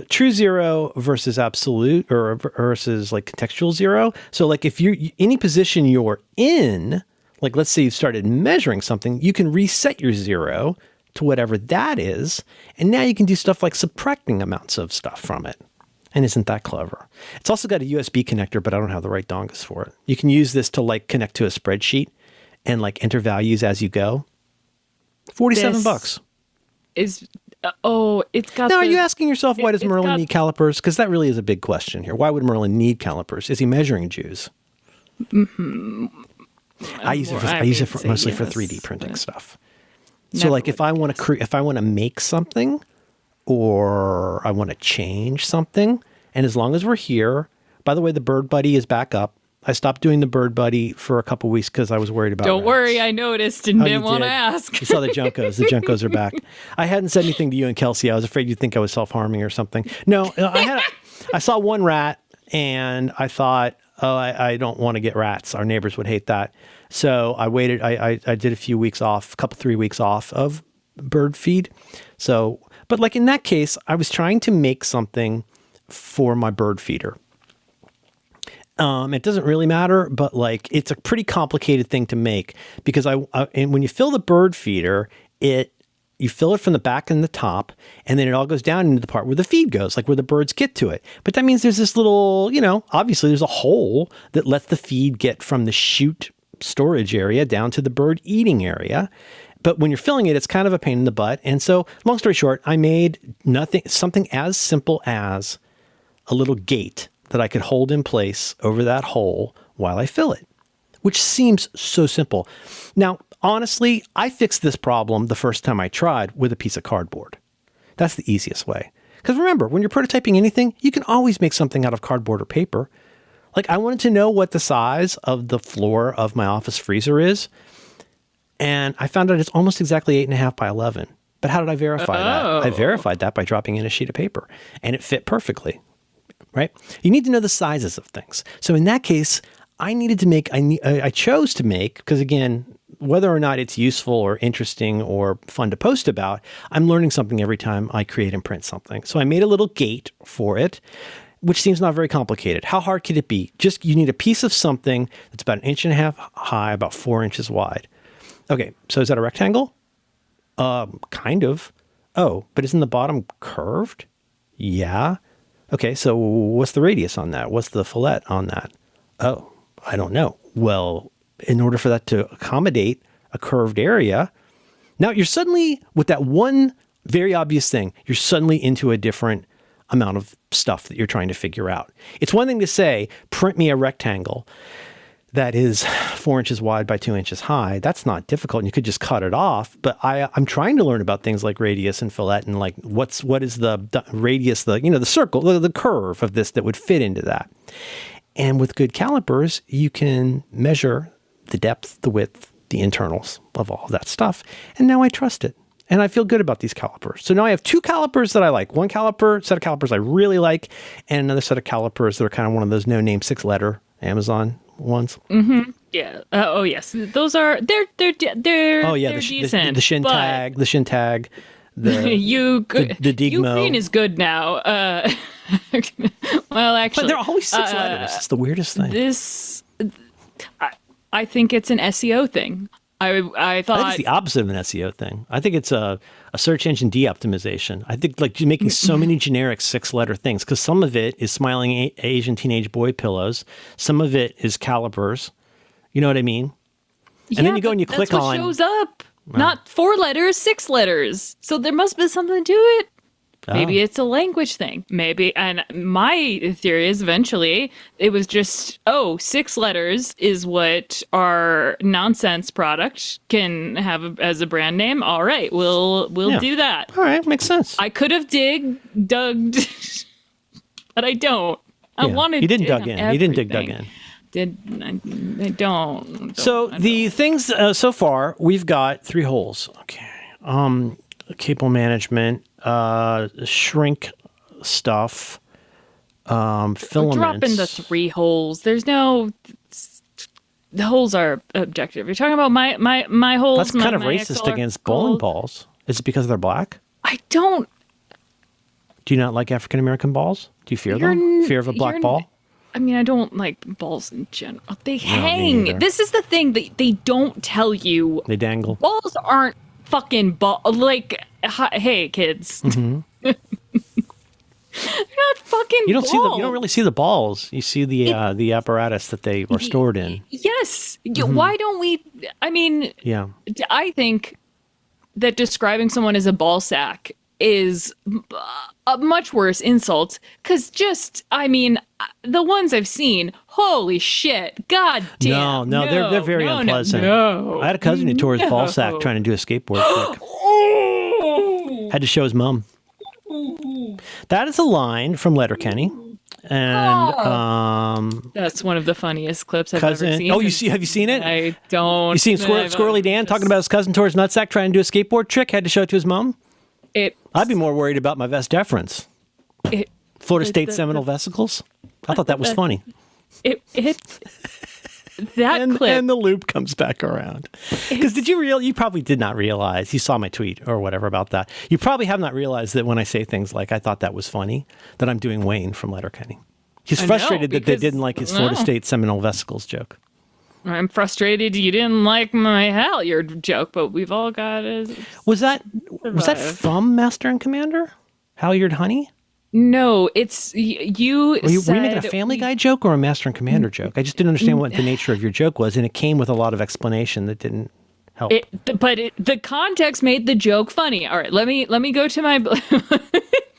true 0 versus absolute, or versus like contextual 0. So like, if you're any position you're in, like let's say you've started measuring something, you can reset your 0 to whatever that is. And now you can do stuff like subtracting amounts of stuff from it. And isn't that clever? It's also got a USB connector, but I don't have the right dongles for it. You can use this to like connect to a spreadsheet and like enter values as you go. $47. It's got. Now, are you asking yourself, why does Merlin need calipers? Because that really is a big question here. Why would Merlin need calipers? Is he measuring Jews? Mm-hmm. I use it mostly for 3D printing stuff. So, like, if I want to make something, or I want to change something, and as long as we're here, by the way, the Bird Buddy is back up. I stopped doing the Bird Buddy for a couple weeks because I was worried about Don't worry, I noticed and didn't want to ask. You saw the Junkos. The Junkos are back. I hadn't said anything to you and Kelsey. I was afraid you'd think I was self-harming or something. No, I saw one rat, and I thought, I don't want to get rats. Our neighbors would hate that. So I waited. I did a few weeks off, 3 weeks off of bird feed. So, but like in that case, I was trying to make something for my bird feeder. It doesn't really matter, but like it's a pretty complicated thing to make, because and when you fill the bird feeder, you fill it from the back and the top, and then it all goes down into the part where the feed goes, like where the birds get to it. But that means there's this little, obviously there's a hole that lets the feed get from the chute storage area down to the bird eating area. But when you're filling it, it's kind of a pain in the butt. And so, long story short, I made something as simple as a little gate that I could hold in place over that hole while I fill it, which seems so simple. Now, honestly, I fixed this problem the first time I tried with a piece of cardboard. That's the easiest way. Because remember, when you're prototyping anything, you can always make something out of cardboard or paper. Like, I wanted to know what the size of the floor of my office freezer is, and I found out it's almost exactly 8.5 by 11. But how did I verify that? I verified that by dropping in a sheet of paper, and it fit perfectly. Right? You need to know the sizes of things. So in that case, I chose to make, because again, whether or not it's useful or interesting or fun to post about, I'm learning something every time I create and print something. So I made a little gate for it, which seems not very complicated. How hard could it be? Just you need a piece of something that's about 1.5 inches high, about 4 inches wide. Okay, so is that a rectangle? Kind of. Oh, but isn't the bottom curved? Yeah. Okay, so what's the radius on that? What's the fillet on that? Oh, I don't know. Well, in order for that to accommodate a curved area, now you're suddenly, with that one very obvious thing, you're suddenly into a different amount of stuff that you're trying to figure out. It's one thing to say, print me a rectangle that is 4 inches wide by 2 inches high. That's not difficult, and you could just cut it off. But I'm trying to learn about things like radius and fillet, and like what is the radius, the circle, the curve of this that would fit into that. And with good calipers, you can measure the depth, the width, the internals of all of that stuff. And now I trust it. And I feel good about these calipers. So now I have 2 calipers that I like. One set of calipers I really like, and another set of calipers that are kind of one of those no-name 6-letter Amazon ones. Mm-hmm. Yeah. Oh yes, those are they're oh yeah, they're the decent. The Shintag. The Digmo. Ukraine is good now. Well, actually, but they're always 6 letters. It's the weirdest thing. I think it's an SEO thing. I thought it's the opposite of an SEO thing. I think it's a search engine de-optimization. I think like you're making so many generic 6-letter things, because some of it is smiling Asian teenage boy pillows. Some of it is calipers. You know what I mean? And then you go and you click that's what shows up. Not 4 letters, 6 letters. So there must be something to it. Maybe it's a language thing. Maybe. And my theory is eventually it was just, 6 letters is what our nonsense product can have as a brand name. All right, we'll do that. All right, makes sense. I could have dug, but I don't. I wanted to. You didn't dug in. You didn't dug in. I don't. So the things so far, we've got 3 holes. Okay. Cable management, shrink stuff, filaments. Drop in the 3 holes. There's no. The holes are objective. You're talking about my holes. That's kind of racist against bowling balls. Is it because they're black? I don't. Do you not like African American balls? Do you fear them? Fear of a black ball? I mean, I don't like balls in general. They hang. This is the thing that they don't tell you. They dangle. Balls aren't fucking ball. Like, hey, kids. Mm-hmm. They're not fucking you don't balls. See them. You don't really see the balls. You see the apparatus that they are stored in. Yes. Mm-hmm. Why don't we? I mean, yeah. I think that describing someone as a ball sack is a much worse insult, because the ones I've seen, holy shit, god damn. No, they're very unpleasant. No. I had a cousin who tore his ball sack trying to do a skateboard trick. Had to show his mom. That is a line from Letterkenny. And that's one of the funniest clips I've ever seen. Oh, have you seen it? I don't. You seen Squirrely Dan talking about his cousin tore his nutsack trying to do a skateboard trick? Had to show it to his mom? I'd be more worried about my vas deferens. Florida State Seminole vesicles. I thought that was funny. That clip. And the loop comes back around. Because you probably did not realize, you saw my tweet or whatever about that. You probably have not realized that when I say things like, I thought that was funny, that I'm doing Wayne from Letterkenny. He's frustrated that they didn't like his Florida State Seminole vesicles joke. I'm frustrated you didn't like my halyard joke, but we've all got it. Was that from Master and Commander? Halyard honey? No, it's you. Were you making a Family Guy joke or a Master and Commander joke? I just didn't understand what the nature of your joke was, and it came with a lot of explanation that didn't help. The context made the joke funny. All right, let me go to my.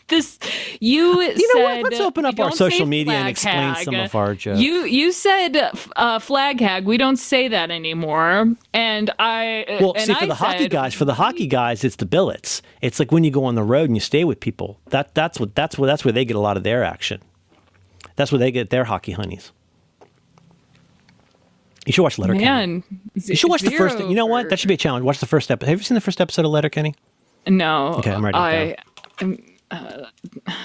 This you said. You know what? Let's open up our social media and explain some of our jokes. You said flag hag. We don't say that anymore. And for the hockey guys, it's the billets. It's like when you go on the road and you stay with people. That's where they get a lot of their action. That's where they get their hockey honeys. You should watch Letterkenny. Man, you should watch the first. You know what? That should be a challenge. Watch the first episode. Have you seen the first episode of Letterkenny? No. Okay, I'm ready.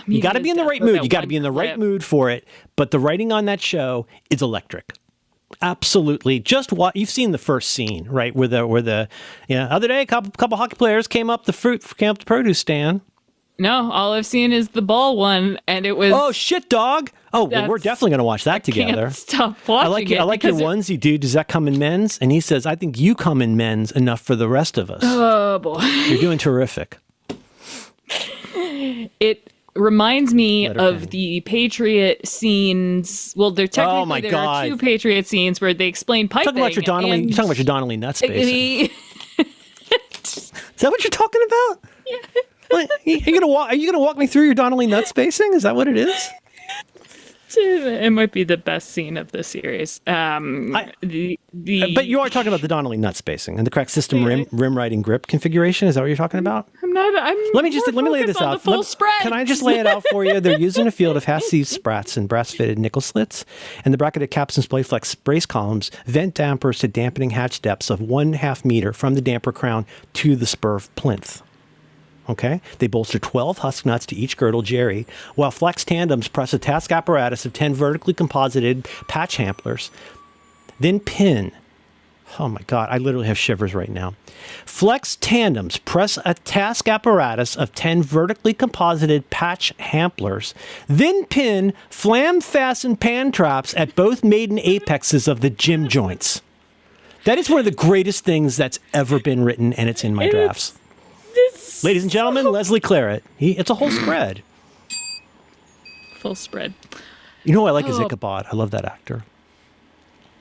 You got to be in the right mood. You got to be in the right mood for it. But the writing on that show is electric. Absolutely. Just what you've seen the first scene, right? Where the other day, a couple hockey players came up the produce stand. No, all I've seen is the ball one, and it was. Oh shit, dog! Oh, well, we're definitely gonna watch that together. Can't stop watching I like your onesie, dude. Does that come in men's? And he says, I think you come in men's enough for the rest of us. Oh boy, you're doing terrific. It reminds me of the Patriot scenes. Well, there are two Patriot scenes where they explain piping. You're talking about your Donnelly nut spacing. Is that what you're talking about? Yeah. Are you gonna walk me through your Donnelly nut spacing? Is that what it is? It might be the best scene of the series. But you are talking about the Donnelly nut spacing and the correct system rim riding grip configuration. Is that what you're talking about? Let me lay this out. Can I just lay it out for you? They're using a field of half-sieve sprats and brass-fitted nickel slits, and the bracketed caps and splay flex brace columns vent dampers to dampening hatch depths of 1/2 meter from the damper crown to the spur plinth. Okay, they bolster 12 husk nuts to each girdle jerry, while flex tandems press a task apparatus of 10 vertically composited patch hamplers. Then pin. Oh my God, I literally have shivers right now. Flex tandems press a task apparatus of 10 vertically composited patch hamplers, then pin flam-fastened pan traps at both maiden apexes of the gym joints. That is one of the greatest things that's ever been written, and it's in my drafts. Ladies and gentlemen, Leslie Claret. It's a whole spread. Full spread. You know who I like is Ichabod. I love that actor.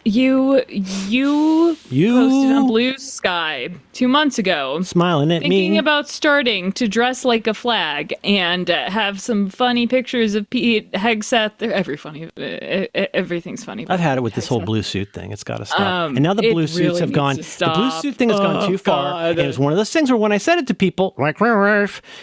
You posted on Blue Sky 2 months ago. Smiling at me. Thinking about starting to dress like a flag and have some funny pictures of Pete Hegseth. Everything's funny. I've had it with this whole blue suit thing. It's got to stop. And now the blue suits have gone. The blue suit thing has gone too far. And it was one of those things where when I said it to people, like,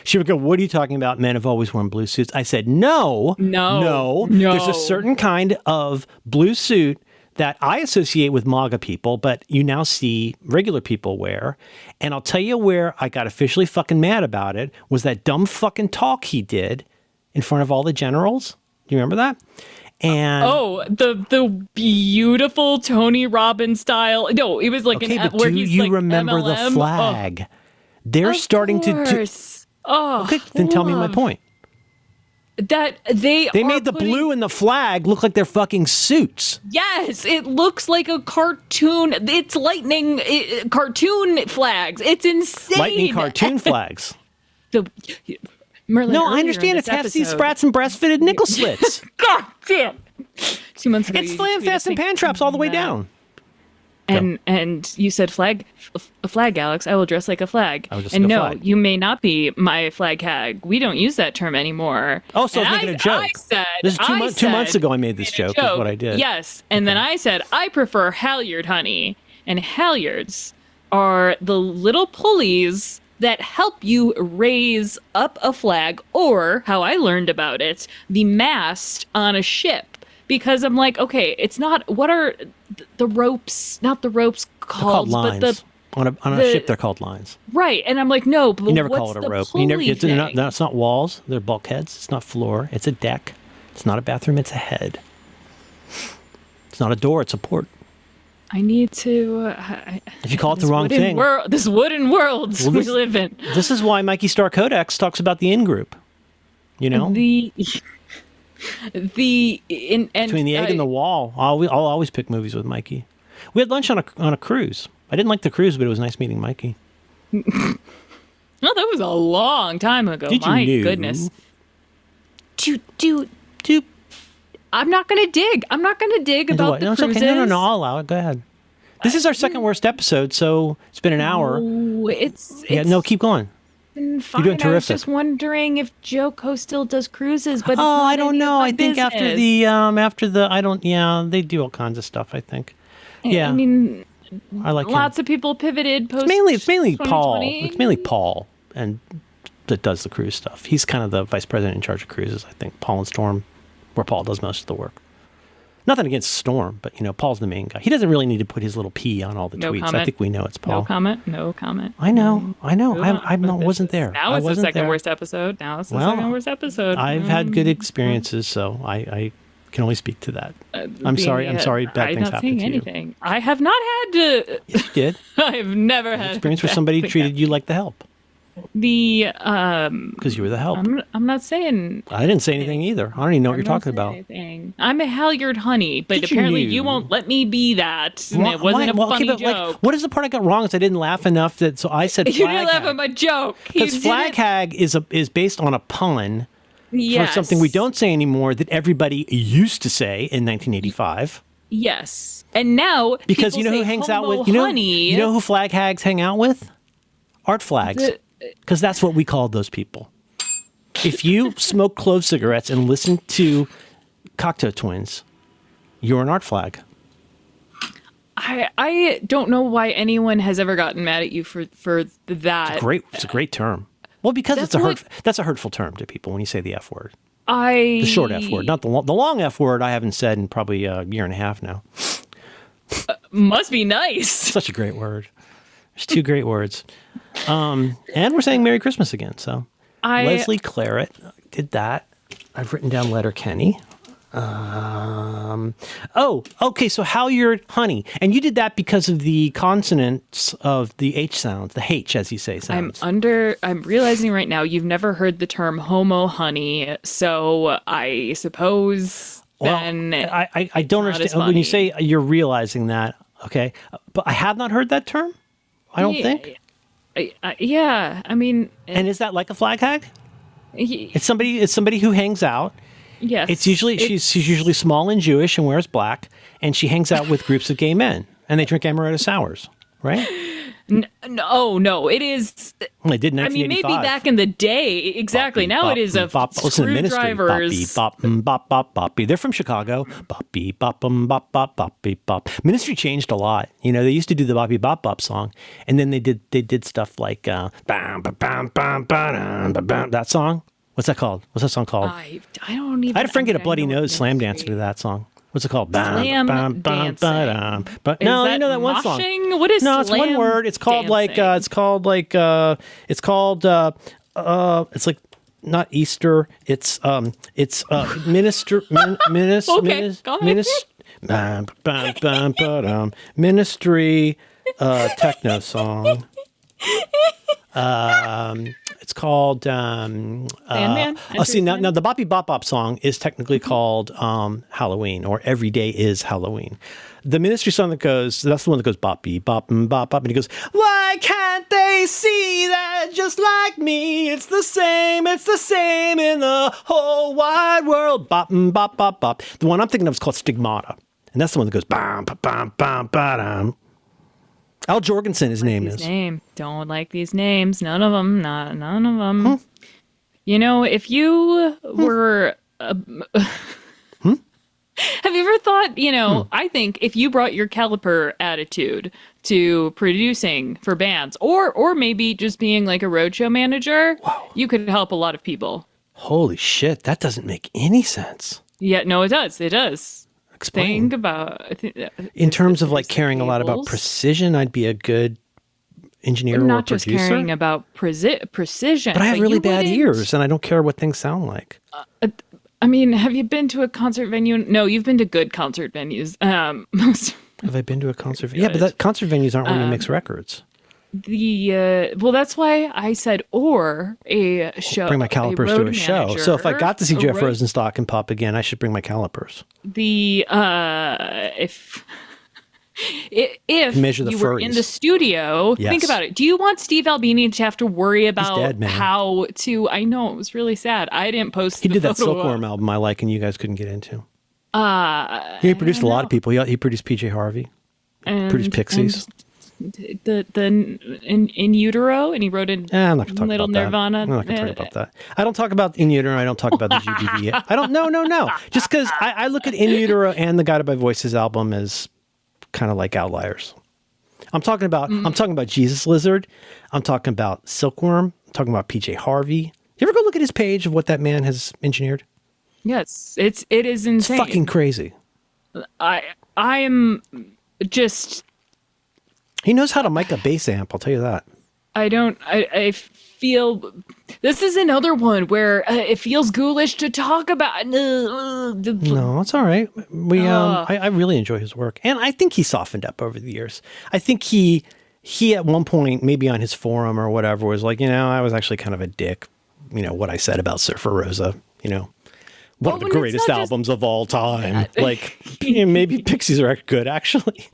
she would go, "What are you talking about? Men have always worn blue suits." I said, No. There's a certain kind of blue suit that I associate with MAGA people, but you now see regular people wear. And I'll tell you where I got officially fucking mad about it was that dumb fucking talk he did in front of all the generals. Do you remember that? And the beautiful Tony Robbins style. No, it was like where he's like, remember MLM? The flag? They're starting to do. Okay, then tell me my point. That they made the blue and the flag look like they're fucking suits. Yes, it looks like a cartoon. It's lightning cartoon flags. It's insane. Lightning cartoon flags. Merlin, I understand. It's half-sieve sprats and brass-fitted nickel slits. God damn. 2 months ago, it's flam-fastened pan traps all the way down. And you said a flag, Alex. I will dress like a flag. Flag. You may not be my flag hag. We don't use that term anymore. Oh, so I was making a joke. This is 2 months ago I made this joke, is what I did. Yes, and then I said, I prefer halyard honey. And halyards are the little pulleys that help you raise up a flag, or, how I learned about it, the mast on a ship. Because I'm like, okay, it's not, what are the ropes, not the ropes called, lines. But on a ship, they're called lines. Right. And I'm like, no, but you never what's call it a the rope. It's not walls, they're bulkheads. It's not floor, it's a deck. It's not a bathroom, it's a head. It's not a door, it's a port. I need to... if you call it the wrong thing... This wooden world we live in. This is why Mikey Star Codex talks about the in-group. You know? Between the egg and the wall, I'll always pick movies with Mikey. We had lunch on a cruise. I didn't like the cruise, but it was nice meeting Mikey. No, that was a long time ago. My goodness. I'm not gonna dig. About the cruises. Okay. No, I'll allow it. Go ahead. This is our second worst episode, so it's been an hour. Keep going. Fine. You're doing terrific. I was just wondering if Joko still does cruises, but I don't know. I think after the they do all kinds of stuff. I think. Yeah. I mean, I like lots of people pivoted post. It's mainly Paul. It's mainly Paul and that does the cruise stuff. He's kind of the vice president in charge of cruises. I think Paul and Storm, where Paul does most of the work. Nothing against Storm, but Paul's the main guy. He doesn't really need to put his little P on all the tweets. Comment. I think we know it's Paul. No comment. I know. I wasn't there. Now it's the second worst episode. I've had good experiences, so I can only speak to that. I'm sorry. Bad things happened to anything. I have not had to. Yes, you did. I've never had experience where somebody treated you like the help. Because you were the help. I'm not saying. I didn't say anything either. I don't even know what you're talking about. Anything. I'm a halyard honey, but apparently you won't let me be that. And it wasn't a funny joke. Like, what is the part I got wrong? Is I didn't laugh enough so I said flag you didn't laugh at my joke. Because flag hag is based on a pun for something we don't say anymore that everybody used to say in 1985. Yes, and now because you know who hangs out with you know who flag hags hang out with? Art flags. Because that's what we called those people. If you smoke clove cigarettes and listen to Cocteau Twins, you're an art flag. I don't know why anyone has ever gotten mad at you for that. It's a great term. Well, because that's a hurtful term to people when you say the F word. The short F word, not the long F word. I haven't said in probably a year and a half now. Must be nice. Such a great word. There's two great words. And we're saying Merry Christmas again. So Leslie Claret did that. I've written down Letterkenny. Okay. So halyard honey. And you did that because of the consonants of the H sounds, the H, as you say, sounds. I'm realizing right now you've never heard the term homo honey. So I suppose then. Well, I don't understand. When you say you're realizing that, okay. But I have not heard that term. I don't think. Yeah, I mean. And is that like a flag hag? It's somebody who hangs out. Yes. She's usually small and Jewish and wears black, and she hangs out with groups of gay men, and they drink amaretto sours, right? No, it is. Well, they did in 1985. I mean, maybe back in the day, exactly. Now it is a screwdrivers. Bop, bop, bop, bop. They're from Chicago. Boppy, bop, bop, bop, boppy, bop. Ministry changed a lot. You know, they used to do the boppy, bop, bop song, and then they did stuff like bam, bam, bam, bam, bam, bam. That song. What's that called? What's that song called? I don't even. I had a friend get a bloody nose slam dancing to that song. What's it called? Slam dancing. But no, you know that one song. What is no? It's one word. It's called dancing? It's like not Easter. It's minister. Ministry techno song. It's called Sandman. See now the Boppy Bop Bop song is technically called Halloween, or Every Day is Halloween. The Ministry song that's the one that goes boppy bop bop bop, and he goes, why can't they see that just like me? It's the same in the whole wide world. Bop bop bop bop. The one I'm thinking of is called Stigmata, and that's the one that goes bam bam bam bam. Al Jorgensen, his name is. Don't like these names. None of them. None of them. You know, if you were... Have you ever thought, I think if you brought your caliper attitude to producing for bands, or maybe just being like a roadshow manager, you could help a lot of people. Holy shit, that doesn't make any sense. Yeah, no, it does. It does. Explain. Think about in terms of like caring a lot about precision. I'd be a good engineer or producer. Not just caring about precision. But I have really bad ears, and I don't care what things sound like. I mean, have you been to a concert venue? No, you've been to good concert venues. Have I been to a concert venue? Yeah, but concert venues aren't where you mix records. Well, that's why I said or a show. Bring my calipers to a show. Manager, so if I got to see Jeff Rosenstock and Pop again, I should bring my calipers. If measure the you were in the studio, think about it. Do you want Steve Albini to have to worry about how to? I know, it was really sad. I didn't post. He did that Silkworm album I like, and you guys couldn't get into. He produced a lot of people. He produced PJ Harvey. And produced Pixies. In Utero, and he wrote in I'm not gonna Little talk about Nirvana. I'm not going to talk about that. I don't talk about In Utero. I don't talk about the GBV. I don't. No. Just because I look at In Utero and the Guided by Voices album as kind of like outliers. I'm talking about Jesus Lizard. I'm talking about Silkworm. I'm talking about PJ Harvey. You ever go look at his page of what that man has engineered? Yes, it is insane. It's fucking crazy. I am just. He knows how to mic a bass amp, I'll tell you that. I feel this is another one where it feels ghoulish to talk about. No, it's all right. I really enjoy his work, and I think he softened up over the years. I think he at one point, maybe on his forum or whatever, was like, I was actually kind of a dick. What I said about Surfer Rosa. One of the greatest albums of all time. Like, maybe Pixies are good, actually.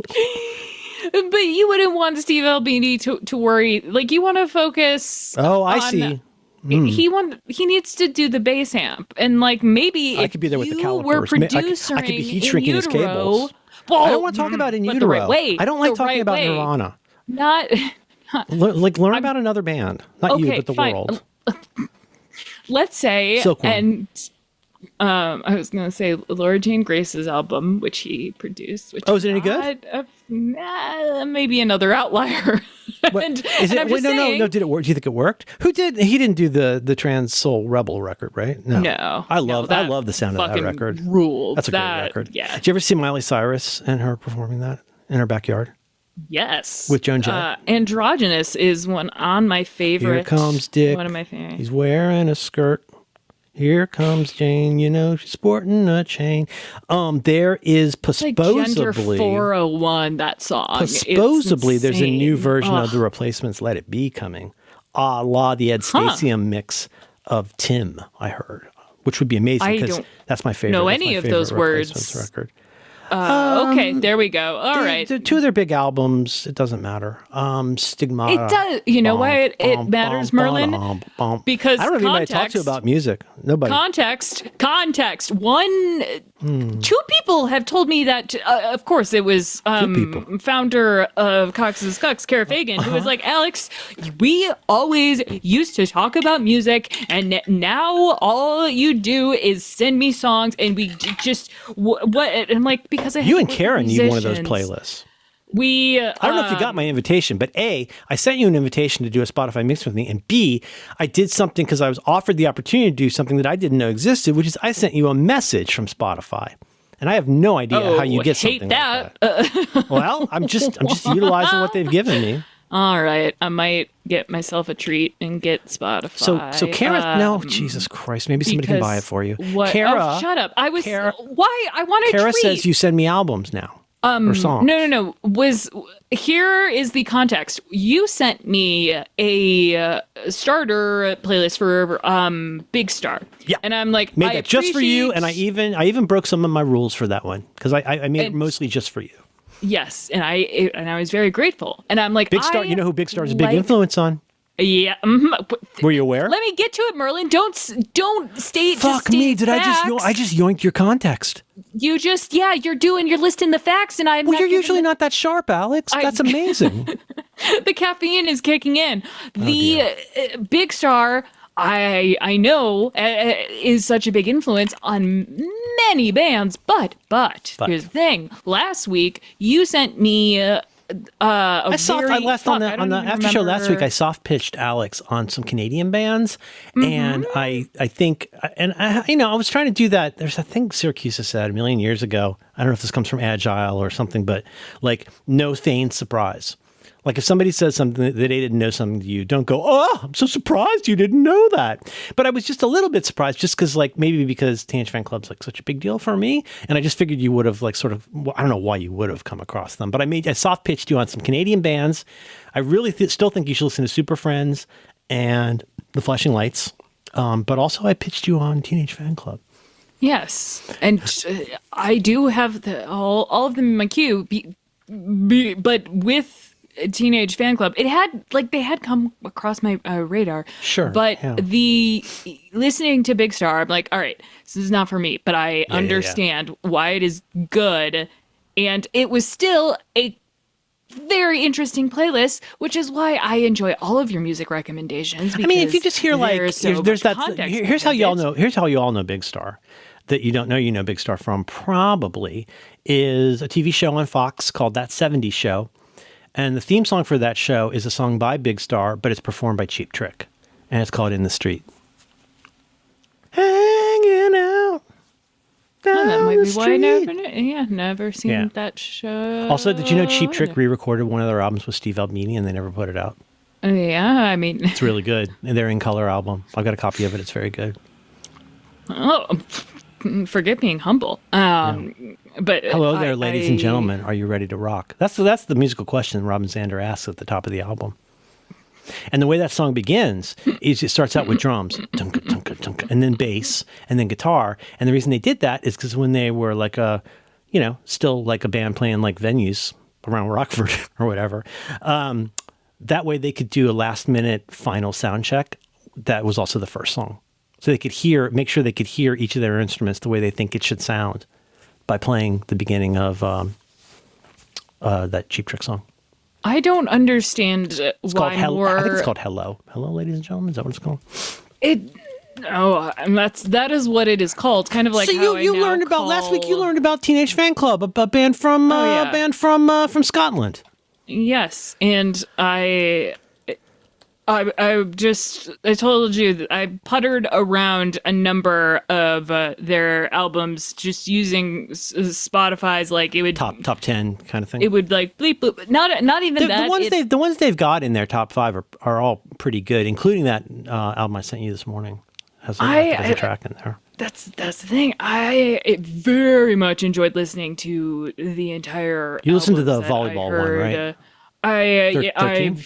But you wouldn't want Steve Albini to worry. Like, you want to focus. Oh, I see. He needs to do the bass amp, and like maybe I could be there with the calipers. Were producing I could be heat shrinking his cables. Well, I don't want to talk about In Utero. The right way. I don't like talking about Nirvana. Not learn about another band, not you, but the fine. world. Let's say, Silkworm. And I was going to say Laura Jane Grace's album, which he produced. Which is it any good? Maybe another outlier. No. Did it work? Do you think it worked? Who did? He didn't do the Trans Soul Rebel record, right? No. I love the sound of that record. Ruled. That's a great record. Yeah. Did you ever see Miley Cyrus and her performing that in her backyard? Yes. With Joan Jett. Androgynous is one on my favorite. Here comes Dick. One of my favorites. He's wearing a skirt. Here comes Jane, she's sporting a chain. There is supposedly like Gender 401, that song. Supposedly there's a new version of the Replacements' Let It Be coming. A la the Ed Stasium mix of Tim, I heard. Which would be amazing because that's my favorite. Know any of those words record. Okay, there we go. All right. Two of their big albums, it doesn't matter. Stigmata. It does. You know why it matters, Merlin? Because I don't know anybody to talk to about music. Nobody. Context. Two people have told me that, of course, it was founder of Cox's Cucks, Kara Fagan, who was like, Alex, we always used to talk about music, and now all you do is send me songs, and we just, what? And like, because you and Kara need one of those playlists. I don't know if you got my invitation, but A, I sent you an invitation to do a Spotify mix with me, and B, I did something because I was offered the opportunity to do something that I didn't know existed, which is I sent you a message from Spotify. And I have no idea how you get something like that. Well, I'm just utilizing what they've given me. All right, I might get myself a treat and get Spotify. So Kara, no, Jesus Christ, maybe somebody can buy it for you. Kara, shut up. Why? I want a treat. Kara says you send me albums now. Or songs. No. Here is the context. You sent me a starter playlist for Big Star. Yeah. And I'm like, made that just for you, and I even broke some of my rules for that one because I made it mostly just for you. Yes, and I was very grateful. And I'm like, Big Star. You know who Big Star is a big influence on? Yeah. Were you aware? Let me get to it, Merlin. Don't state. Fuck me! Did facts. I just yoinked your context? You're listing the facts, and I'm. Well, you're usually not that sharp, Alex. That's amazing. The caffeine is kicking in. Big Star, I know, is such a big influence on many bands, but here's the thing. Last week, you sent me. On the after show last week, I soft pitched Alex on some Canadian bands, and I think, and I was trying to do that. There's a thing Syracuse said a million years ago. I don't know if this comes from Agile or something, but like no feigned surprise. Like if somebody says something that they didn't know something to you, don't go, oh, I'm so surprised you didn't know that. But I was just a little bit surprised just because Teenage Fan Club's like such a big deal for me. And I just figured you would have I don't know why you would have come across them, but I soft pitched you on some Canadian bands. I really still think you should listen to Super Friends and The Flashing Lights. But also I pitched you on Teenage Fan Club. Yes. And I do have all of them in my queue, but with Teenage Fan Club, they had come across my radar. Sure. But the listening to Big Star, I'm like, all right, this is not for me, but I understand why it is good. And it was still a very interesting playlist, which is why I enjoy all of your music recommendations. I mean, if you just hear here's how you all know Big Star. That you don't know, you know Big Star from probably is a TV show on Fox called That 70s Show. And the theme song for that show is a song by Big Star, but it's performed by Cheap Trick. And it's called In the Street. Hanging out. That might be why I never seen that show. Also, did you know Cheap Trick re-recorded one of their albums with Steve Albini and they never put it out? Yeah, I mean, It's really good. And their In Color album. I've got a copy of it. It's very good. oh, forget being humble. But hello there, ladies and gentlemen. Are you ready to rock? That's the musical question Robin Zander asks at the top of the album. And the way that song begins is it starts out with drums, tunk, tunk, tunk, and then bass, and then guitar. And the reason they did that is because when they were like still like a band playing like venues around Rockford or whatever, that way they could do a last minute final sound check. That was also the first song. So they could make sure they could hear each of their instruments the way they think it should sound by playing the beginning of that Cheap Trick song. I don't understand why more. I think it's called Hello. Hello, ladies and gentlemen. Is that what it's called? That is what it is called. Kind of like so how you learned about last week. You learned about Teenage Fan Club, a band from from Scotland. Yes, and I told you that I puttered around a number of their albums just using Spotify's, like, it would top 10 kind of thing. It would like bleep bloop. Not even that. The ones they've got in their top 5 are all pretty good, including that album I sent you this morning. Has a track in there. That's the thing. I very much enjoyed listening to the entire. You listened to the volleyball one, right? 13?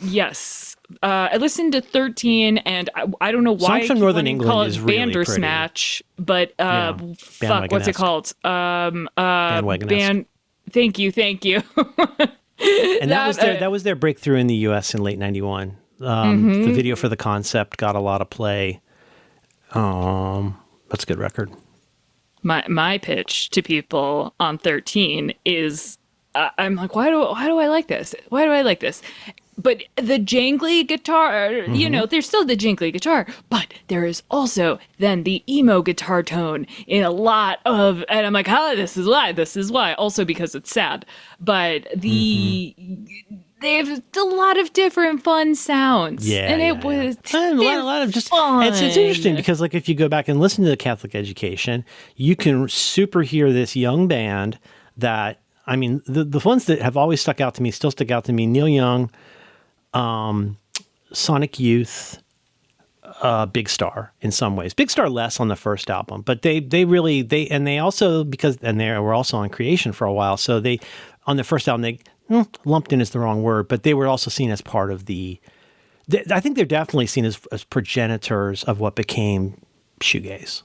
Yes. I listened to 13, and I don't know why. Songs from Northern England is really Bandersnatch, but fuck, what's it called? Bandwagon-esque. Thank you. And that was their breakthrough in the U.S. in late '91. The video for The Concept got a lot of play. That's a good record. My pitch to people on 13 is, I'm like, why do I like this? Why do I like this? But the jangly guitar, there's still the jangly guitar, but there is also then the emo guitar tone in a lot of, and I'm like, this is why. Also because it's sad, but they have a lot of different fun sounds. Yeah, and it was a lot of just fun. It's interesting because, like, if you go back and listen to the Catholic Education, you can super hear this young band that, I mean, the ones that have always still stick out to me, Neil Young, Sonic Youth, Big Star in some ways. Big Star less on the first album, but they also, they were also on Creation for a while, so they, on the first album, they lumped in is the wrong word, but they were also seen as part of I think they're definitely seen as progenitors of what became shoegaze,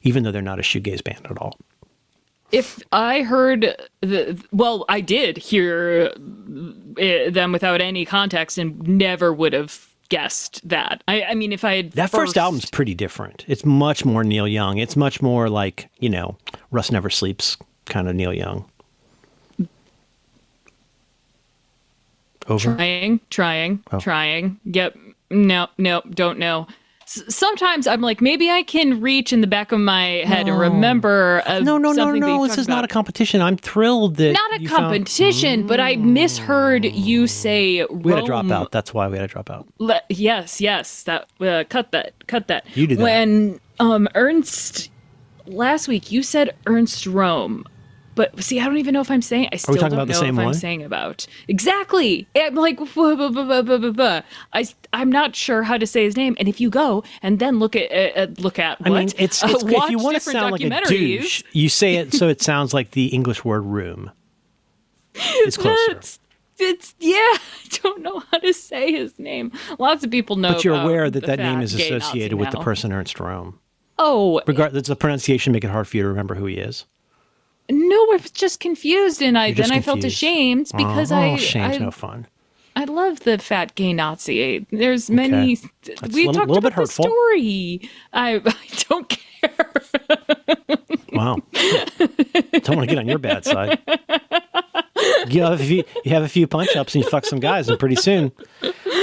even though they're not a shoegaze band at all. If I heard I did hear them without any context and never would have guessed that. I mean, if I had that first album's pretty different. It's much more Neil Young. It's much more like, Russ Never Sleeps kind of Neil Young. Over? Trying. Yep. No, don't know. Sometimes I'm like, maybe I can reach in the back of my head and remember No. This is not a competition. I'm thrilled that not a competition, but I misheard you say Rome. We had to drop out. That's why we had to drop out. Yes. That cut that. You do that. When Ernst last week, you said Ernst Rome. But see, I don't even know if I'm saying. I still don't know if I'm saying about exactly. I'm like, I'm not sure how to say his name. And if you go and then look at what, I mean, it's if you want to sound like a douche, you say it so it sounds like the English word room. It's closer. I don't know how to say his name. Lots of people know. But you're aware that name is associated with the person Ernst Rome. Oh, regardless, the pronunciation make it hard for you to remember who he is. No, I was just confused, and I felt ashamed because shame's no fun. I love the fat gay Nazi. There's many. That's we talked about the story. I don't care. Wow, don't want to get on your bad side. You have a few punch ups and you fuck some guys, and pretty soon,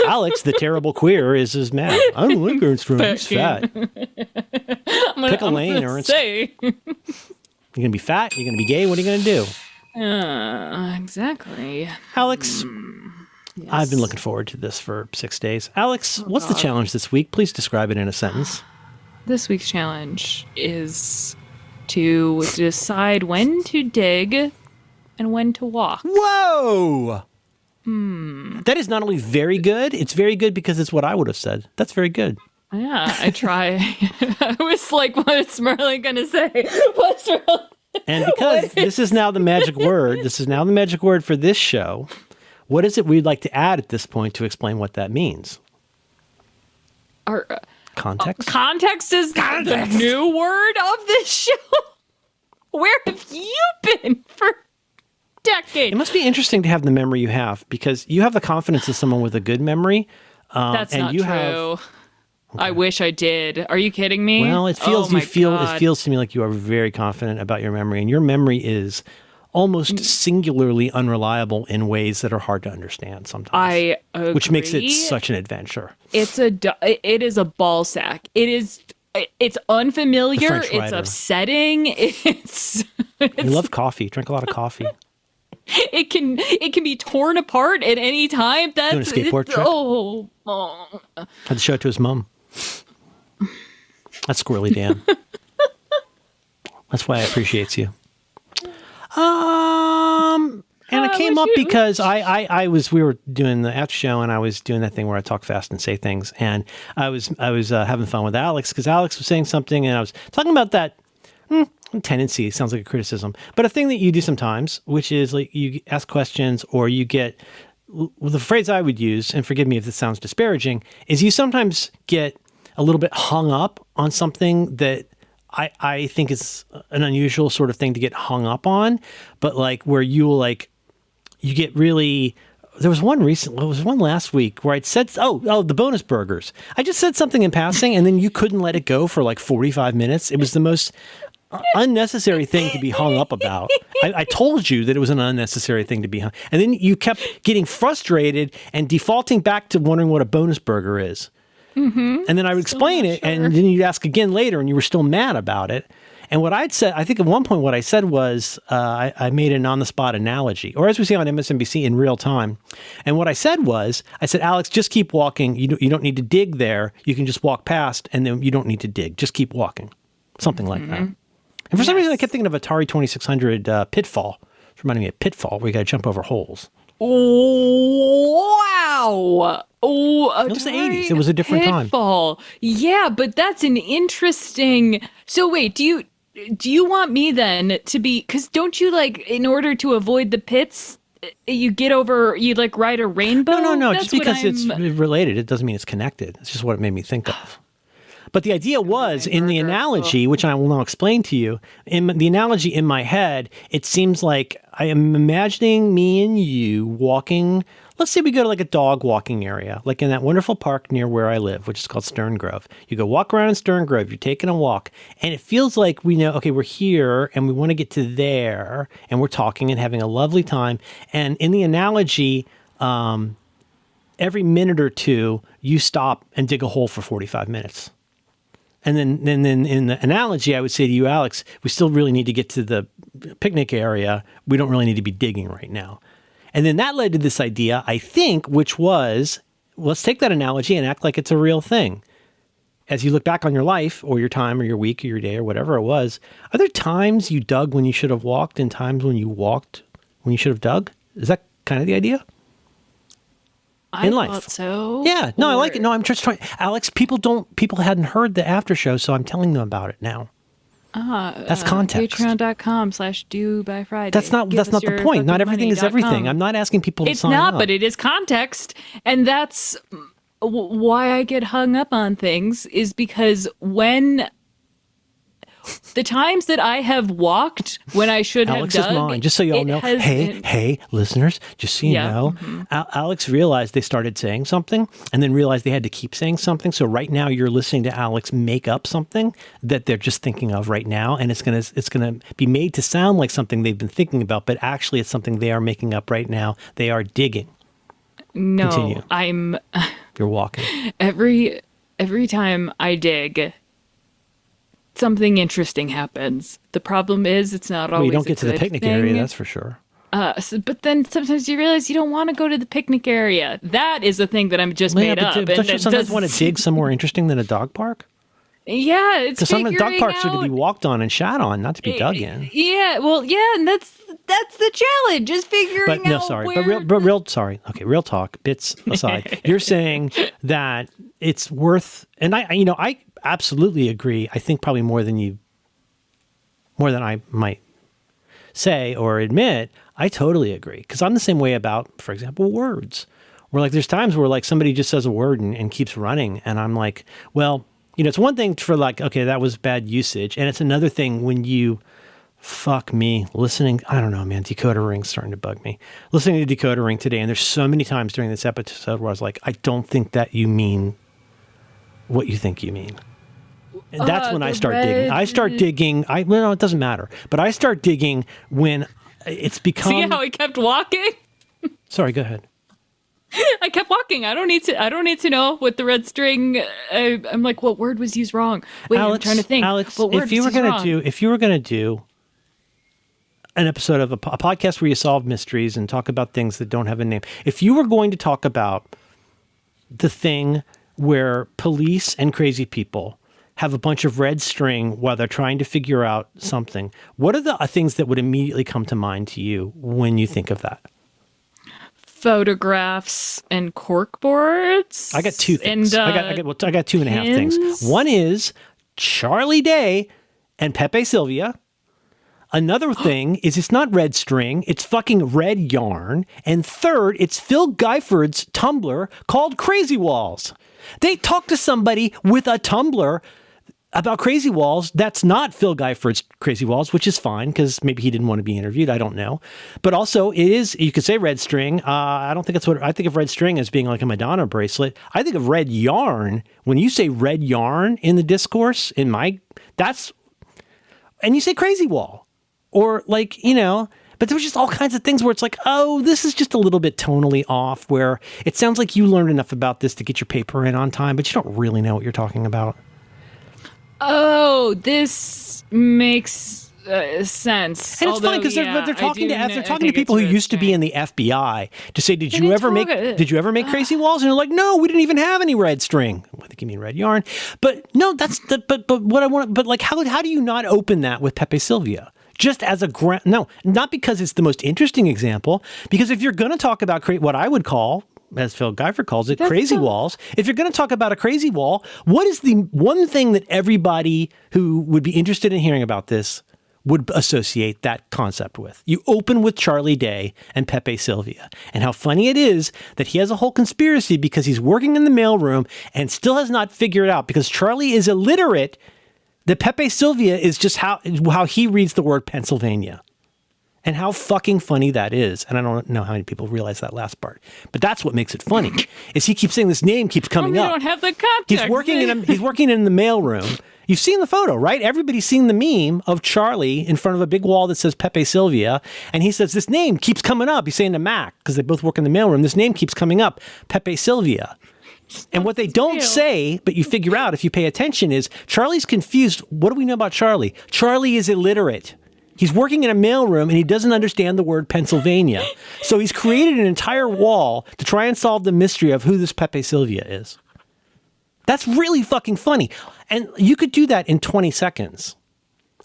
Alex, the terrible queer, is mad. I don't like Ernst Rome. He's fat. Pick a lane, Ernst. You're going to be fat? You're going to be gay? What are you going to do? Exactly. Alex, yes. I've been looking forward to this for 6 days. Alex, what's the challenge this week? Please describe it in a sentence. This week's challenge is to decide when to dig and when to walk. Whoa! That is not only very good, it's very good because it's what I would have said. That's very good. Yeah, I try. I was like, what's Merlin going to say? What's Merlin? And because this is now the magic word, for this show, what is it we'd like to add at this point to explain what that means? Context? Context is the new word of this show. Where have you been for decades? It must be interesting to have the memory you have, because you have the confidence of someone with a good memory. That's not true. I wish I did. Are you kidding me? Well, it feels it feels to me like you are very confident about your memory, and your memory is almost singularly unreliable in ways that are hard to understand sometimes. I agree. Which makes it such an adventure. It is a ball sack. It's unfamiliar. It's upsetting. You love coffee. Drink a lot of coffee. It can be torn apart at any time. That's doing a skateboard trick. Oh. Had to show it to his mom. That's Squirrely Dan. That's why I appreciate you. And it came up because we were doing the after show, and I was doing that thing where I talk fast and say things, and I was having fun with Alex because Alex was saying something, and I was talking about that tendency. It sounds like a criticism, but a thing that you do sometimes, which is like you ask questions, or you get, well, the phrase I would use, and forgive me if this sounds disparaging, is you sometimes get a little bit hung up on something that I think is an unusual sort of thing to get hung up on, but like where you get really. There was one last week where I'd said, oh, the bonus burgers. I just said something in passing, and then you couldn't let it go for like 45 minutes. It was the most unnecessary thing to be hung up about. I told you that it was an unnecessary thing to be hung. And then you kept getting frustrated and defaulting back to wondering what a bonus burger is. Mm-hmm. And then I would explain it, and then you'd ask again later, and you were still mad about it. And what I'd said, I think at one point what I said was, I made an on-the-spot analogy, or as we say on MSNBC, in real time. And what I said was, Alex, just keep walking. You don't need to dig there. You can just walk past, and then you don't need to dig. Just keep walking. Something like that. And for some reason, I kept thinking of Atari 2600 Pitfall. It's reminding me of Pitfall, where you got to jump over holes. Oh, wow. Oh, it was the 80s. It was a different Pitfall. Yeah, but that's an interesting... So wait, do you want me then to be... Because don't you, like, in order to avoid the pits, you like ride a rainbow? No. Just because it's related, it doesn't mean it's connected. It's just what it made me think of. But the idea was, in the analogy, which I will now explain to you, in the analogy in my head, it seems like I am imagining me and you walking. Let's say we go to like a dog walking area, like in that wonderful park near where I live, which is called Stern Grove. You go walk around in Stern Grove, you're taking a walk, and it feels like we know, okay, we're here and we want to get to there, and we're talking and having a lovely time. And in the analogy, every minute or two, you stop and dig a hole for 45 minutes. And then in the analogy, I would say to you, Alex, we still really need to get to the picnic area. We don't really need to be digging right now. And then that led to this idea, I think, which was, let's take that analogy and act like it's a real thing. As you look back on your life or your time or your week or your day or whatever it was, are there times you dug when you should have walked and times when you walked when you should have dug? Is that kind of the idea? I thought so. Yeah. No, I like it. No, I'm just trying. Alex, people hadn't heard the after show, so I'm telling them about it now. That's context. Patreon.com/do by Friday. That's not the point. Not everything is everything. I'm not asking people to sign up. It's not, but it is context. And that's why I get hung up on things, is because when the times that I have walked when I should have dug. Alex is mine, just so you all know. Hey, listeners, just so you know, Alex realized they started saying something and then realized they had to keep saying something. So right now you're listening to Alex make up something that they're just thinking of right now, and it's gonna be made to sound like something they've been thinking about, but actually it's something they are making up right now. They are digging. No, continue. You're walking. Every time I dig, something interesting happens. The problem is it's not always. Well, you don't get to the picnic area, that's for sure. But then sometimes you realize you don't want to go to the picnic area. That is the thing that I'm just made up. Don't you sometimes want to dig somewhere interesting than a dog park? Yeah, it's because some figuring dog parks are to be out- walked on and shat on, not to be dug in. Yeah, well, yeah, and that's the challenge, just figuring But no, out sorry, where but real, sorry. Okay, real talk. Bits aside, you're saying that it's worth, and I absolutely agree. I think probably more than I might say or admit. I totally agree because I'm the same way about, for example, words. Where like there's times where like somebody just says a word and keeps running, and I'm like, well, it's one thing for like, okay, that was bad usage, and it's another thing when you. Fuck me. Listening, I don't know, man. Decoder Ring's starting to bug me. Listening to Decoder Ring today, and there's so many times during this episode where I was like, I don't think that you mean what you think you mean. And that's when I start digging. I start digging. Well, it doesn't matter. But I start digging when it's become. See how he kept walking? Sorry, go ahead. I kept walking. I don't need to know what the red string. I'm like, what word was used wrong? Wait, I'm trying to think. Alex, what word if you were going to do an episode of a podcast where you solve mysteries and talk about things that don't have a name. If you were going to talk about the thing where police and crazy people have a bunch of red string while they're trying to figure out something, what are the things that would immediately come to mind to you when you think of that? Photographs and corkboards. I got two things. And, I got two and a half things. One is Charlie Day and Pepe Sylvia. Another thing is it's not red string, it's fucking red yarn. And third, it's Phil Geiffert's Tumblr called Crazy Walls. They talk to somebody with a Tumblr about Crazy Walls. That's not Phil Geiffert's Crazy Walls, which is fine because maybe he didn't want to be interviewed. I don't know. But also it is, you could say red string. I don't think that's what, I think of red string as being like a Madonna bracelet. I think of red yarn. When you say red yarn in the discourse, and you say Crazy Wall. Or like, but there was just all kinds of things where it's like, oh, this is just a little bit tonally off, where it sounds like you learned enough about this to get your paper in on time, but you don't really know what you're talking about. Oh, this makes sense. And it's fine because they're talking to people who used to be in the FBI to say, did you ever make Crazy Walls? And they're like, no, we didn't even have any red string. I think you mean red yarn. But no, but what I want, but like, how do you not open that with Pepe Sylvia? Just as no, not because it's the most interesting example, because if you're going to talk about what I would call, as Phil Geifer calls it, crazy walls, if you're going to talk about a crazy wall, what is the one thing that everybody who would be interested in hearing about this would associate that concept with? You open with Charlie Day and Pepe Sylvia, and how funny it is that he has a whole conspiracy because he's working in the mailroom and still has not figured out, because Charlie is illiterate, that Pepe Sylvia is just how he reads the word Pennsylvania. And how fucking funny that is. And I don't know how many people realize that last part. But that's what makes it funny, is he keeps saying this name keeps coming up. You don't have the context. He's working in the mailroom. You've seen the photo, right? Everybody's seen the meme of Charlie in front of a big wall that says Pepe Sylvia. And he says, this name keeps coming up. He's saying to Mac, because they both work in the mailroom, this name keeps coming up, Pepe Sylvia. And what they don't say, but you figure out if you pay attention, is Charlie's confused. What do we know about Charlie? Charlie is illiterate. He's working in a mailroom and he doesn't understand the word Pennsylvania. So he's created an entire wall to try and solve the mystery of who this Pepe Sylvia is. That's really fucking funny. And you could do that in 20 seconds.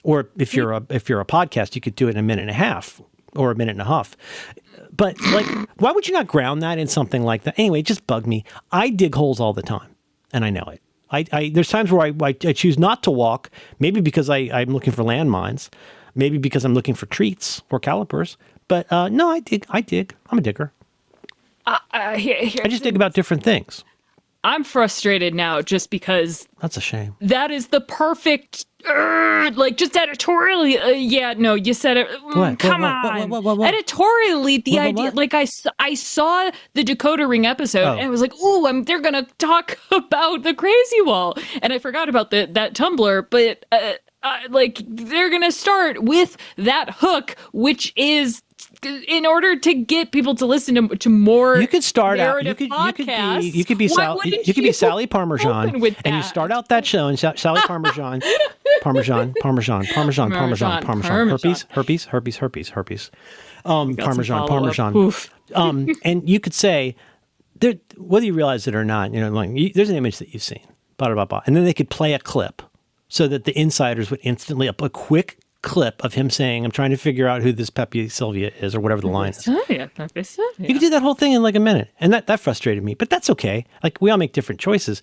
Or if you're a podcast, you could do it in a minute and a half or a minute and a half. But like, why would you not ground that in something like that? Anyway, it just bugged me. I dig holes all the time, and I know it. There's times where I choose not to walk, maybe because I'm looking for landmines, maybe because I'm looking for treats or calipers. But no, I dig. I'm a digger. I just dig about different things. I'm frustrated now just because... That's a shame. That is the perfect... like, just editorially... yeah, no, you said it... come on. Editorially, the idea... Like, I saw the Decoder Ring episode, and I was like, ooh, they're going to talk about the Crazy Wall. And I forgot about that Tumblr, but... like, they're going to start with that hook, which is... in order to get people to listen to more, you could start out. You could be Sally Parmesan, and you start out that show and Sally Parmesan, Parmesan, herpes, Parmesan. And you could say, whether you realize it or not, like there's an image that you've seen, blah blah blah, and then they could play a clip so that the insiders would instantly up a quick clip of him saying, I'm trying to figure out who this Pepe Sylvia is, or whatever the line is. Pepe Sylvia. You could do that whole thing in like a minute. And that frustrated me, but that's okay. Like, we all make different choices.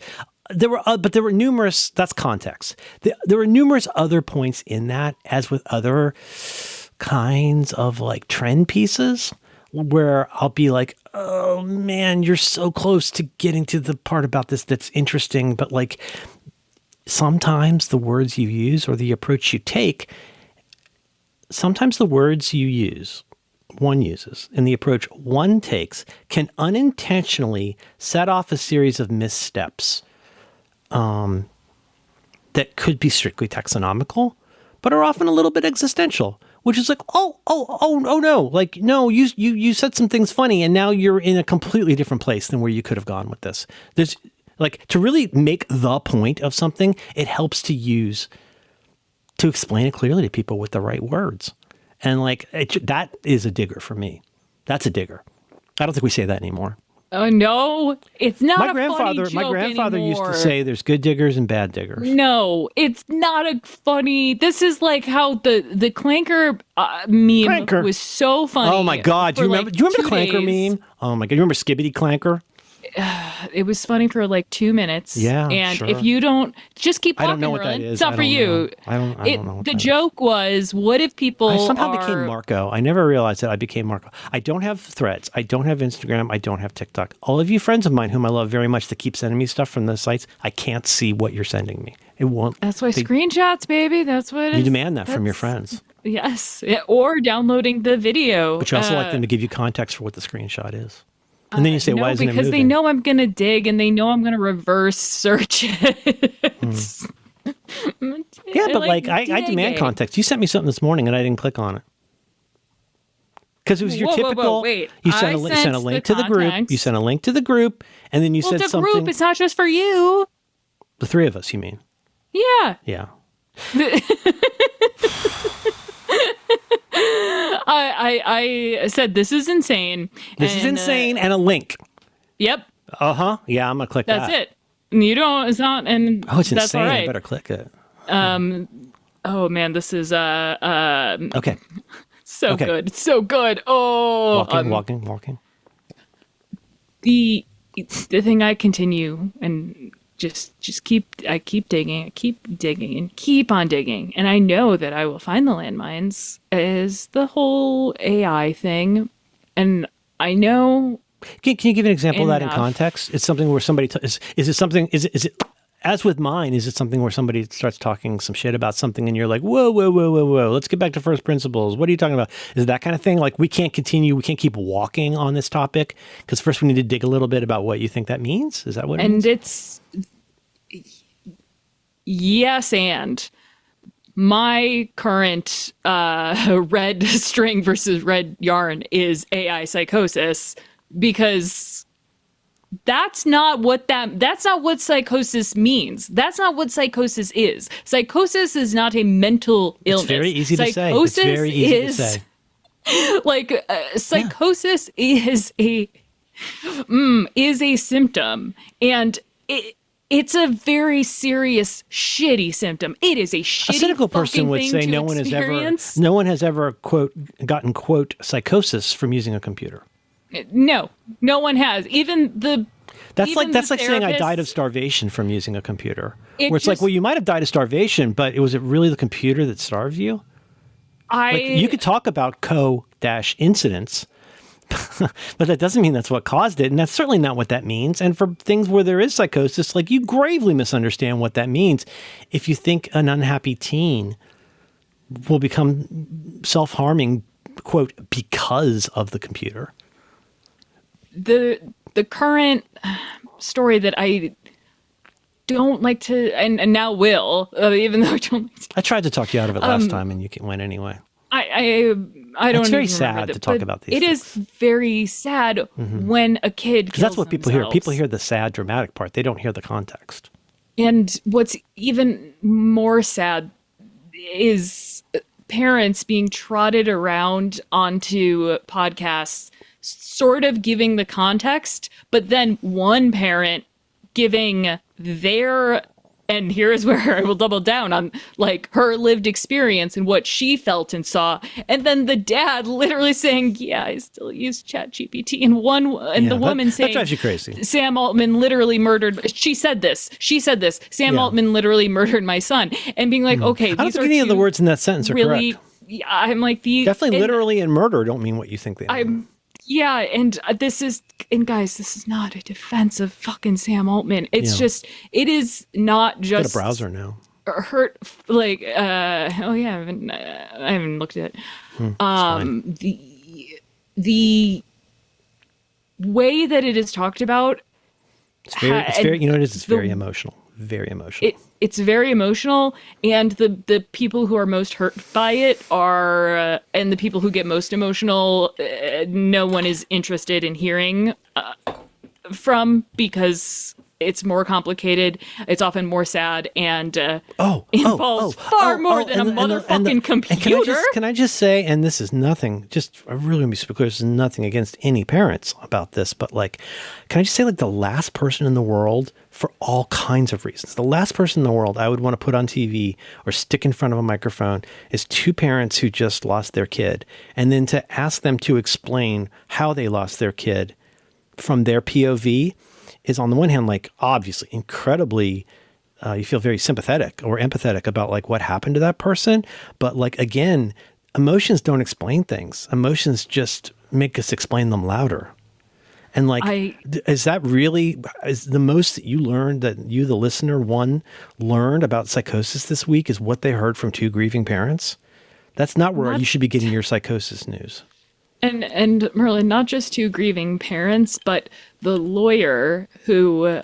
But there were numerous, that's context. There were numerous other points in that, as with other kinds of like trend pieces, where I'll be like, oh man, you're so close to getting to the part about this that's interesting. But like, sometimes the words you use or the approach you take, sometimes the words one uses and the approach one takes can unintentionally set off a series of missteps that could be strictly taxonomical, but are often a little bit existential, which is like, oh no, like, no, you said some things funny and now you're in a completely different place than where you could have gone with this. There's like, to really make the point of something, it helps to explain it clearly to people with the right words. And like, that is a digger for me. That's a digger. I don't think we say that anymore. Oh no, it's not my grandfather anymore. Used to say there's good diggers and bad diggers. No, it's not a funny. This is like how the Clanker meme was so funny. Oh my God, do you remember the Clanker meme? Oh my God, you remember Skibbity Clanker? It was funny for like 2 minutes. Yeah, and sure. if you don't, just keep talking. I don't know what that is. It's not for you. I don't know. What the joke was, what if people? I somehow became Marco. I never realized that I became Marco. I don't have Threads. I don't have Instagram. I don't have TikTok. All of you friends of mine, whom I love very much, that keep sending me stuff from those sites, I can't see what you're sending me. It won't. That's why screenshots, baby. That's what you demand that from your friends. Yes, or downloading the video. But you also like them to give you context for what the screenshot is. And then you say, why isn't it moving? Because they know I'm going to dig and they know I'm going to reverse search it. Yeah, but I demand context. You sent me something this morning and I didn't click on it. Because it was your typical. Wait. You sent a link to the group. You sent a link to the group, and then you said something. The group, it's not just for you. The three of us, you mean? Yeah. Yeah. I said, this is insane. This is insane, and a link. Yep. Yeah, I'm going to click that. That's it. You don't, it's not, and it's that's insane. All right. I better click it. Oh man, this is, okay. So good. It's so good. Oh. Walking. The thing I continue and just keep digging and keep on digging. And I know that I will find the landmines is the whole AI thing. And I know. Can you give an example of that in context? It's something where somebody, is it, as with mine, is it something where somebody starts talking some shit about something and you're like, whoa, let's get back to first principles. What are you talking about? Is it that kind of thing? Like, we can't keep walking on this topic because first we need to dig a little bit about what you think that means? Is that what it means? And it's, yes, and my current red string versus red yarn is AI psychosis, because that's not what psychosis means. That's not what psychosis is. Psychosis is not a mental illness. It's very easy to say. It's very easy to say. Like psychosis is a symptom, and it's a very serious, shitty symptom. It is a shitty. A cynical person would say no one has ever quote gotten quote psychosis from using a computer. No one has. That's like saying I died of starvation from using a computer. Like, well, you might have died of starvation, but was it really the computer that starved you? You could talk about incidents, but that doesn't mean that's what caused it, and that's certainly not what that means. And for things where there is psychosis, like, you gravely misunderstand what that means if you think an unhappy teen will become self-harming, quote, because of the computer. The current story that I don't like to, and now will, even though I don't like to. I tried to talk you out of it last time, and you went anyway. I don't. It's very sad to talk about these. It is very sad when a kid. Because that's what people hear. People hear the sad, dramatic part. They don't hear the context. And what's even more sad is parents being trotted around onto podcasts, sort of giving the context, but then one parent giving their and here is where I will double down on like her lived experience and what she felt and saw. And then the dad literally saying, yeah, I still use ChatGPT. And the woman saying, that drives you crazy. Sam Altman literally murdered. She said this. Sam Altman literally murdered my son. And being like, okay, I don't think any of the words in that sentence are really correct. I'm like Definitely literally and murder don't mean what you think they are. Yeah, and guys, this is not a defense of fucking Sam Altman. It's just, it is not just got a browser now. Hurt like I haven't looked at it. The way that it is talked about, it's very you know, it's very emotional. Very emotional. It's very emotional, and the people who are most hurt by it are, and the people who get most emotional, no one is interested in hearing from, because it's more complicated. It's often more sad, and involves far more than a motherfucking computer. Can I just say, and this is nothing, I really want to be super clear, this is nothing against any parents about this, but like, can I just say, like, the last person in the world, for all kinds of reasons, the last person in the world I would want to put on TV or stick in front of a microphone is two parents who just lost their kid, and then to ask them to explain how they lost their kid from their POV is, on the one hand, like, obviously incredibly, you feel very sympathetic or empathetic about like what happened to that person. But like, again, emotions don't explain things. Emotions just make us explain them louder. And like, is the most that you learned, that you, the listener, learned about psychosis this week is what they heard from two grieving parents? That's not where you should be getting your psychosis news. And Merlin, not just two grieving parents, but the lawyer who,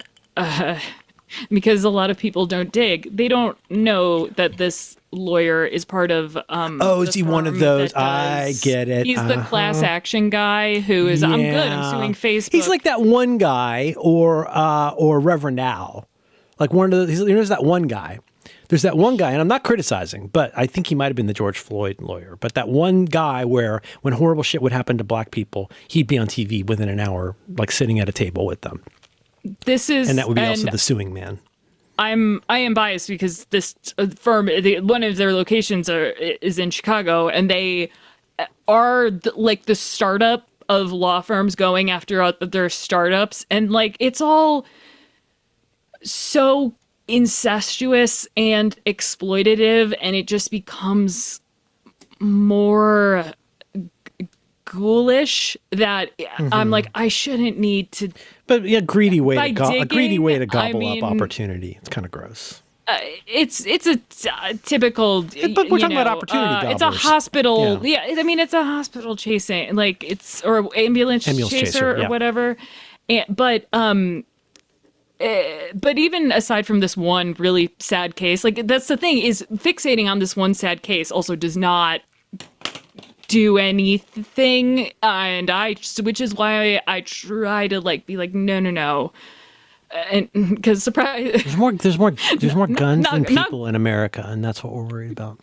because a lot of people don't dig, they don't know that this lawyer is part of. Is he one of those? I get it. He's the class action guy who is, I'm good, I'm suing Facebook. He's like that one guy, or Reverend Al, like one of the. There's that one guy. There's that one guy, and I'm not criticizing, but I think he might have been the George Floyd lawyer. But that one guy where when horrible shit would happen to black people, he'd be on TV within an hour, like sitting at a table with them. And that would be also the suing man. I am biased because this firm, one of their locations is in Chicago, and they are like the startup of law firms going after their startups, and like it's all so incestuous and exploitative, and it just becomes more ghoulish that I'm like, I shouldn't need to. But yeah, greedy way to gobble up opportunity. It's kind of gross. It's a typical. But we're talking about opportunity gobblers. It's a hospital. Yeah. I mean, it's a hospital chasing, like or ambulance chaser or whatever. But even aside from this one really sad case, like that's the thing, is fixating on this one sad case also does not do anything, and which is why I try to like be like no, and because surprise, there's more guns than people in America, and that's what we're worried about.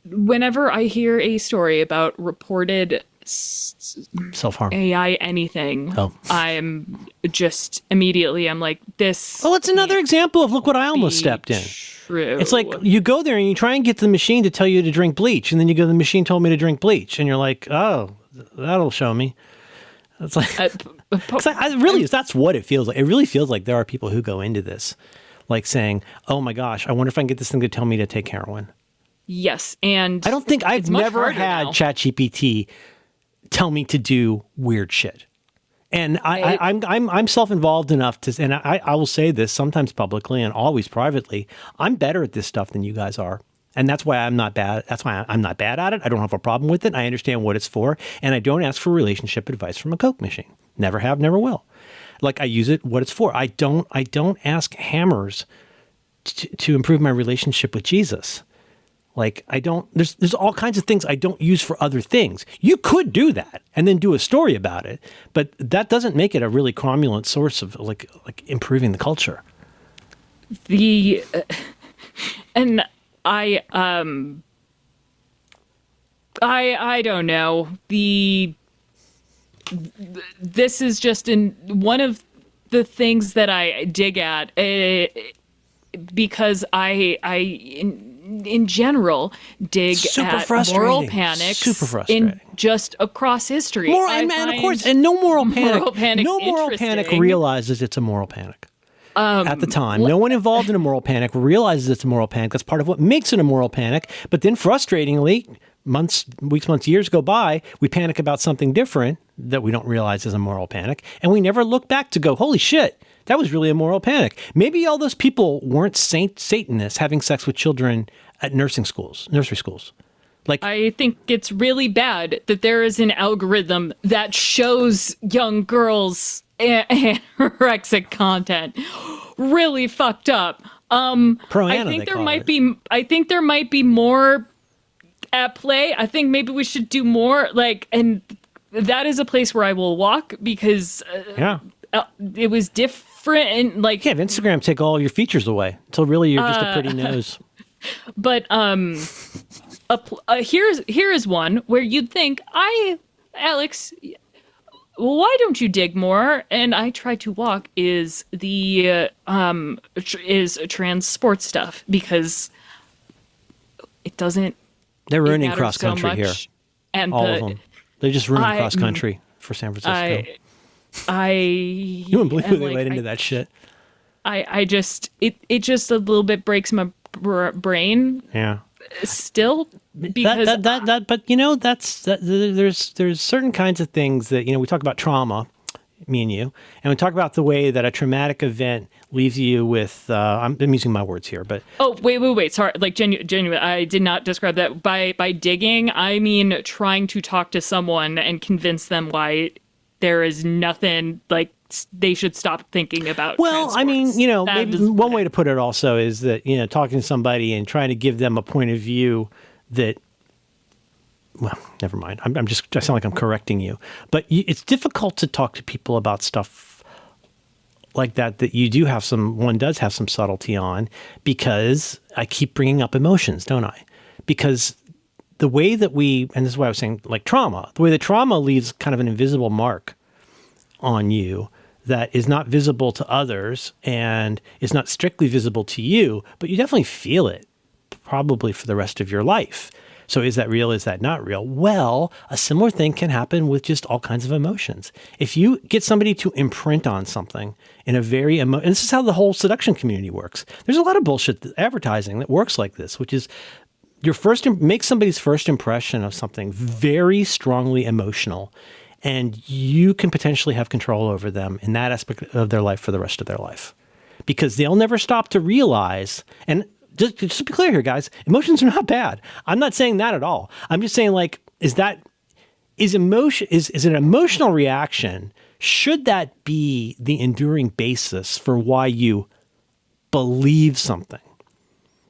Whenever I hear a story about reported self-harm, AI, anything, I'm just immediately, I'm like, this. Well, it's another example of look what I almost stepped in. True. It's like you go there and you try and get the machine to tell you to drink bleach, and then you go, the machine told me to drink bleach, and you're like, oh, that'll show me. It's like, that's what it feels like. It really feels like there are people who go into this like saying, oh my gosh, I wonder if I can get this thing to tell me to take heroin. Yes, and I don't think I've never had ChatGPT tell me to do weird shit. And I'm self-involved enough to, and I will say this sometimes publicly and always privately, I'm better at this stuff than you guys are. And that's why I'm not bad. That's why I'm not bad at it. I don't have a problem with it. I understand what it's for. And I don't ask for relationship advice from a Coke machine. Never have, never will. Like, I use it what it's for. I don't ask hammers to improve my relationship with Jesus. Like, there's all kinds of things I don't use for other things. You could do that and then do a story about it, but that doesn't make it a really cromulent source of like improving the culture. And I don't know. This is just one of the things that I dig at, because I in general dig at moral panics in just across history. And of course, and no moral panic realizes it's a moral panic. At the time, no one involved in a moral panic realizes it's a moral panic. That's part of what makes it a moral panic. But then frustratingly, weeks, months, years go by, we panic about something different that we don't realize is a moral panic. And we never look back to go, holy shit, that was really a moral panic. Maybe all those people weren't Satanists having sex with children at nursery schools. Like, I think it's really bad that there is an algorithm that shows young girls anorexic content. Really fucked up. I think there might be more at play. I think maybe we should do more, and that is a place where I will walk, because it was different, and have Instagram take all your features away until really you're just a pretty nose. But here is one where you'd think, Alex, why don't you dig more? And I try to walk is the is trans sports stuff, because it doesn't. They're ruining cross country here. And all of them. They just ruined cross country for San Francisco. You wouldn't believe they went into that shit. I just it just a little bit breaks my brain. Yeah. Still, because but there's certain kinds of things that we talk about trauma, me and you, and we talk about the way that a traumatic event leaves you with. I'm using my words here, but wait, sorry, genuine. I did not describe that by digging. I mean trying to talk to someone and convince them why there is nothing they should stop thinking about. Well, I mean, maybe one way to put it also is that, talking to somebody and trying to give them a point of view that, well, never mind. I sound like I'm correcting you, but it's difficult to talk to people about stuff like that one does have some subtlety on, because I keep bringing up emotions, don't I? Because the way that and this is why I was saying, trauma, the way that trauma leaves kind of an invisible mark on you that is not visible to others and is not strictly visible to you, but you definitely feel it probably for the rest of your life. So is that real? Is that not real? Well, a similar thing can happen with just all kinds of emotions. If you get somebody to imprint on something in a very and this is how the whole seduction community works. There's a lot of bullshit advertising that works like this, which is make somebody's first impression of something very strongly emotional, and you can potentially have control over them in that aspect of their life for the rest of their life, because they'll never stop to realize. And just to be clear here, guys, emotions are not bad. I'm not saying that at all. I'm just saying, is an emotional reaction? Should that be the enduring basis for why you believe something?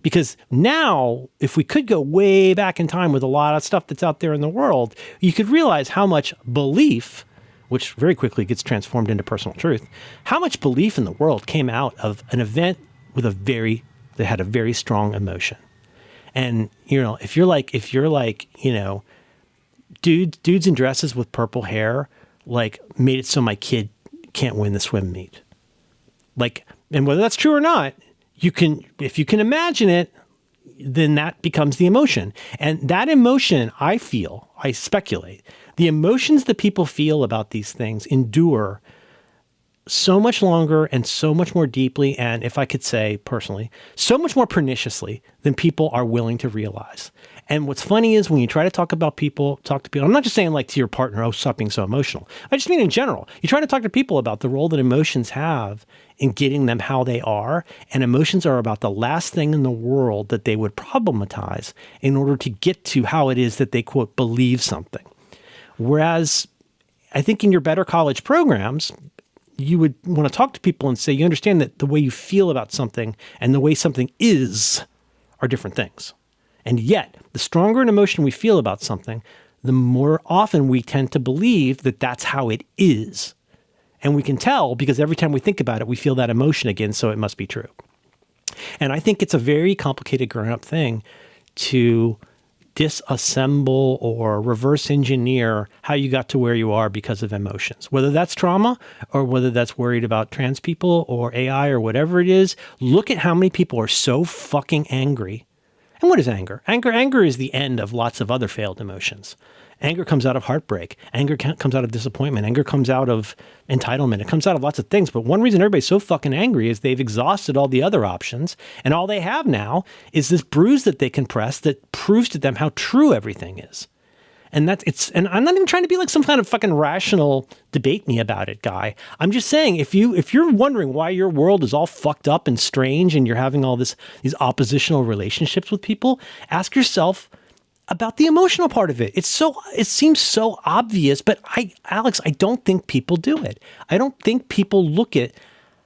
Because now, if we could go way back in time with a lot of stuff that's out there in the world, you could realize how much belief, which very quickly gets transformed into personal truth, how much belief in the world came out of an event that had a very strong emotion. And, if you're like, dudes in dresses with purple hair, made it so my kid can't win the swim meet. And whether that's true or not, if you can imagine it, then that becomes the emotion. And that emotion, I speculate, the emotions that people feel about these things endure so much longer and so much more deeply, and if I could say personally, so much more perniciously than people are willing to realize. And what's funny is when you try to talk to people, I'm not just saying to your partner, oh, stop being so emotional. I just mean in general. You try to talk to people about the role that emotions have in getting them how they are, and emotions are about the last thing in the world that they would problematize in order to get to how it is that they, quote, believe something. Whereas I think in your better college programs, you would want to talk to people and say, you understand that the way you feel about something and the way something is are different things. And yet, the stronger an emotion we feel about something, the more often we tend to believe that that's how it is. And we can tell because every time we think about it, we feel that emotion again, so it must be true. And I think it's a very complicated grown-up thing to disassemble or reverse engineer how you got to where you are because of emotions, whether that's trauma or whether that's worried about trans people or AI or whatever it is. Look at how many people are so fucking angry. And what is anger? Anger is the end of lots of other failed emotions. Anger comes out of heartbreak. Anger comes out of disappointment. Anger comes out of entitlement. It comes out of lots of things. But one reason everybody's so fucking angry is they've exhausted all the other options. And all they have now is this bruise that they can press that proves to them how true everything is. And and I'm not even trying to be like some kind of fucking rational debate me about it guy. I'm just saying, if you're wondering why your world is all fucked up and strange and you're having all these oppositional relationships with people, ask yourself about the emotional part of it. It seems so obvious, but Alex, I don't think people do it. I don't think people look at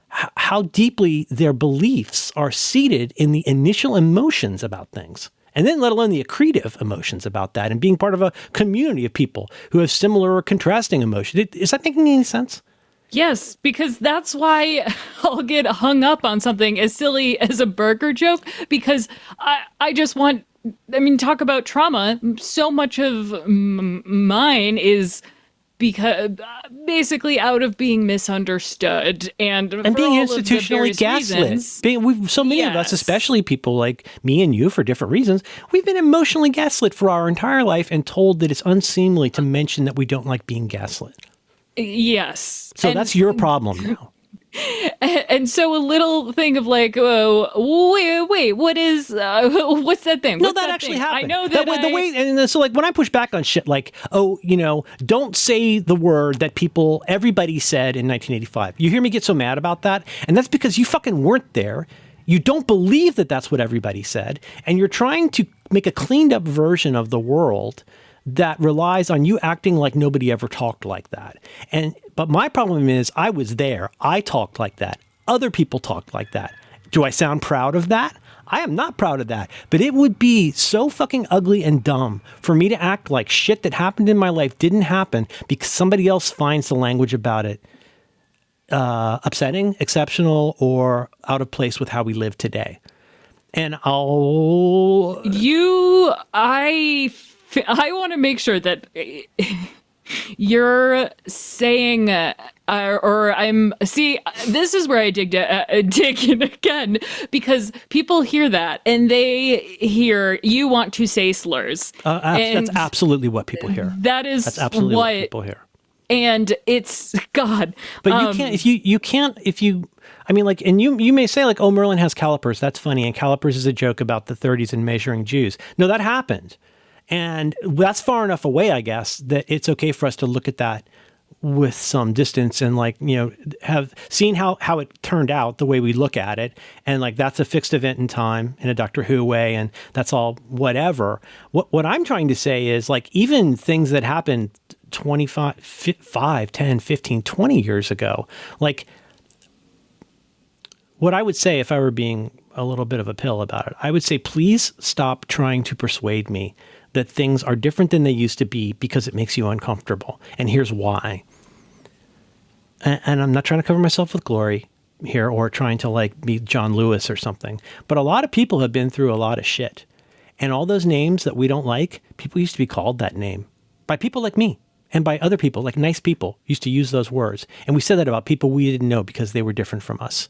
how deeply their beliefs are seated in the initial emotions about things. And then let alone the accretive emotions about that and being part of a community of people who have similar or contrasting emotions. Is that making any sense? Yes, because that's why I'll get hung up on something as silly as a burger joke, because I just want, talk about trauma. So much of mine is because basically out of being misunderstood and being institutionally gaslit. So many of us, especially people like me and you for different reasons, we've been emotionally gaslit for our entire life and told that it's unseemly to mention that we don't like being gaslit. Yes. So that's your problem now. And so a little thing of like, wait, what's that thing? No, that actually happened. I know that the way, and so like when I push back on shit like, don't say the word that everybody said in 1985. You hear me get so mad about that? And that's because you fucking weren't there. You don't believe that that's what everybody said. And you're trying to make a cleaned up version of the world that relies on you acting like nobody ever talked like that. But my problem is I was there. I talked like that. Other people talked like that. Do I sound proud of that? I am not proud of that. But it would be so fucking ugly and dumb for me to act like shit that happened in my life didn't happen because somebody else finds the language about it upsetting, exceptional, or out of place with how we live today. And I want to make sure that you're saying, this is where I dig in again, because people hear that and they hear you want to say slurs. That's absolutely what people hear. That's absolutely what people hear. And it's God. But you can't, and you may say like, oh, Merlin has calipers. That's funny. And calipers is a joke about the 30s and measuring Jews. No, that happened. And that's far enough away, I guess, that it's okay for us to look at that with some distance and have seen how it turned out the way we look at it. And like, that's a fixed event in time in a Doctor Who way. And that's all whatever. What I'm trying to say is like, even things that happened 5, 10, 15, 20 years ago, like what I would say if I were being a little bit of a pill about it, I would say, please stop trying to persuade me that things are different than they used to be because it makes you uncomfortable. And here's why. And I'm not trying to cover myself with glory here or trying to like be John Lewis or something. But a lot of people have been through a lot of shit. And all those names that we don't like, people used to be called that name by people like me and by other people, like nice people used to use those words. And we said that about people we didn't know because they were different from us.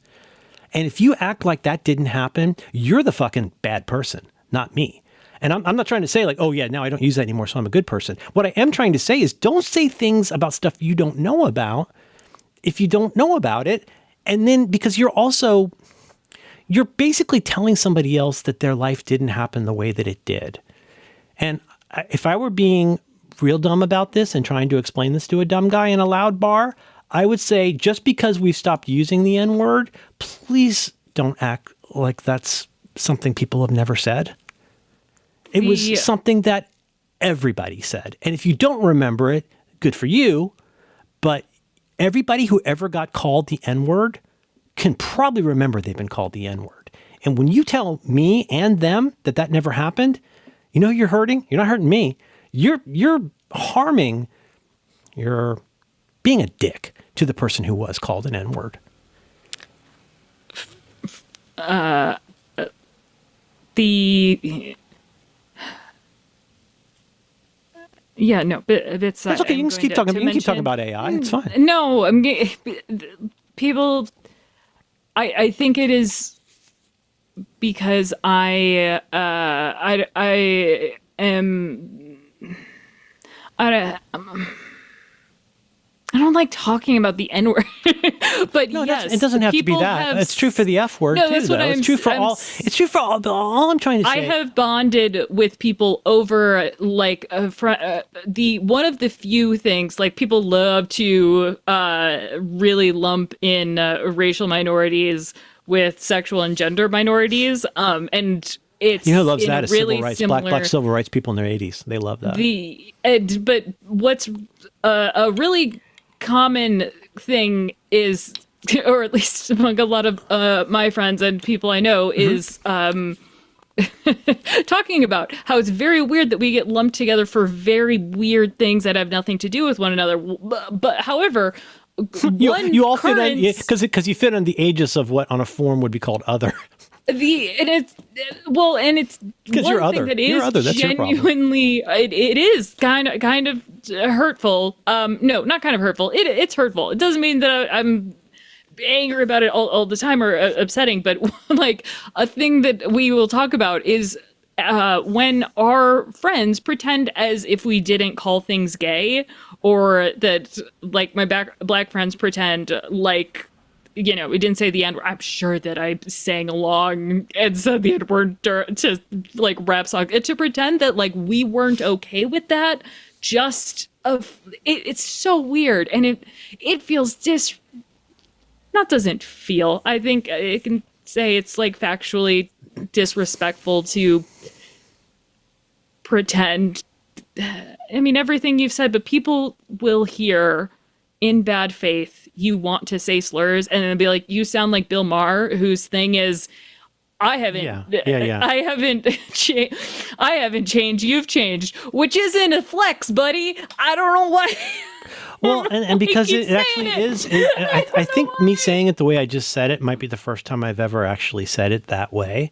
And if you act like that didn't happen, you're the fucking bad person, not me. And I'm not trying to say like, oh yeah, now I don't use that anymore, so I'm a good person. What I am trying to say is don't say things about stuff you don't know about if you don't know about it. And then because you're basically telling somebody else that their life didn't happen the way that it did. And if I were being real dumb about this and trying to explain this to a dumb guy in a loud bar, I would say just because we've stopped using the N-word, please don't act like that's something people have never said. It was something that everybody said. And if you don't remember it, good for you. But everybody who ever got called the N-word can probably remember they've been called the N-word. And when you tell me and them that never happened, you know who you're hurting? You're not hurting me. You're harming, you're being a dick to the person who was called an N-word. Yeah, no, but it's That's okay. You can just keep talking. You can keep talking about AI. It's fine. No, people. I think it is because I am. I don't like talking about the N word, but no, yes, it doesn't have to be that. It's true for the F word no, too. That's though. What It's true for all. It's true for all. All I'm trying to say. I have bonded with people over like the one of the few things like people love to really lump in racial minorities with sexual and gender minorities, and. It's who loves that is really civil rights. Similar, black civil rights people in their 80s. They love that. But what's a really common thing is, or at least among a lot of my friends and people I know, is talking about how it's very weird that we get lumped together for very weird things that have nothing to do with one another. But however, you all fit on because you fit on the aegis of what on a form would be called other. It's because you're other. That is you're other. That's genuinely your problem. It is kind of hurtful. No, not kind of hurtful. It's hurtful. It doesn't mean that I'm angry about it all the time or upsetting, but like a thing that we will talk about is when our friends pretend as if we didn't call things gay, or that like my black friends pretend like. We didn't say the N-word. I'm sure that I sang along and said the N-word to like rap song to pretend that like we weren't okay with that. It's so weird, and it feels doesn't feel. I think I can say it's like factually disrespectful to pretend. I mean, everything you've said, but people will hear in bad faith. You want to say slurs and then be like, you sound like Bill Maher, whose thing is, I haven't changed. You've changed, which isn't a flex, buddy. I don't know why. Well, and because it actually is, I think me saying it the way I just said it might be the first time I've ever actually said it that way.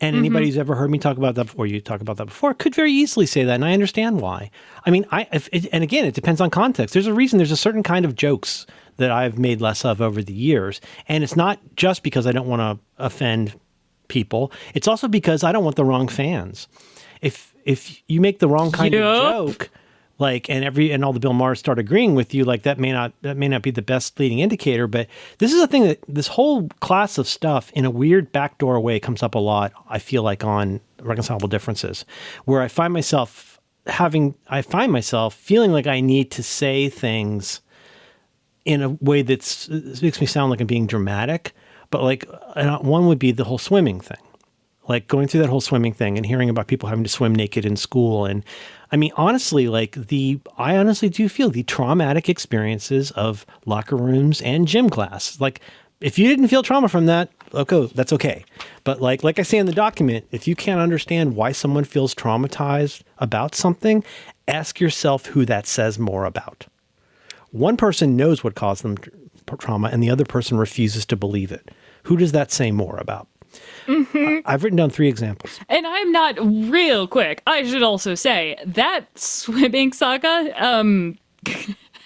And anybody who's ever heard me talk about that before, you talk about that before, could very easily say that, and I understand why. I mean, and again, it depends on context. There's a reason. There's a certain kind of jokes that I've made less of over the years, and it's not just because I don't want to offend people. It's also because I don't want the wrong fans. If you make the wrong kind of joke, like and all the Bill Mahers start agreeing with you, like that may not be the best leading indicator. But this is a thing that this whole class of stuff in a weird backdoor way comes up a lot. I feel like on Reconcilable Differences, where I find myself feeling like I need to say things in a way that makes me sound like I'm being dramatic. But like one would be the whole swimming thing. Like going through that whole swimming thing and hearing about people having to swim naked in school. And I mean, honestly, I honestly do feel the traumatic experiences of locker rooms and gym class. Like if you didn't feel trauma from that, okay, that's okay. But like I say in the document, if you can't understand why someone feels traumatized about something, ask yourself who that says more about. One person knows what caused them trauma and the other person refuses to believe it. Who does that say more about? I've written down 3 examples. And I'm not real quick. I should also say that swimming saga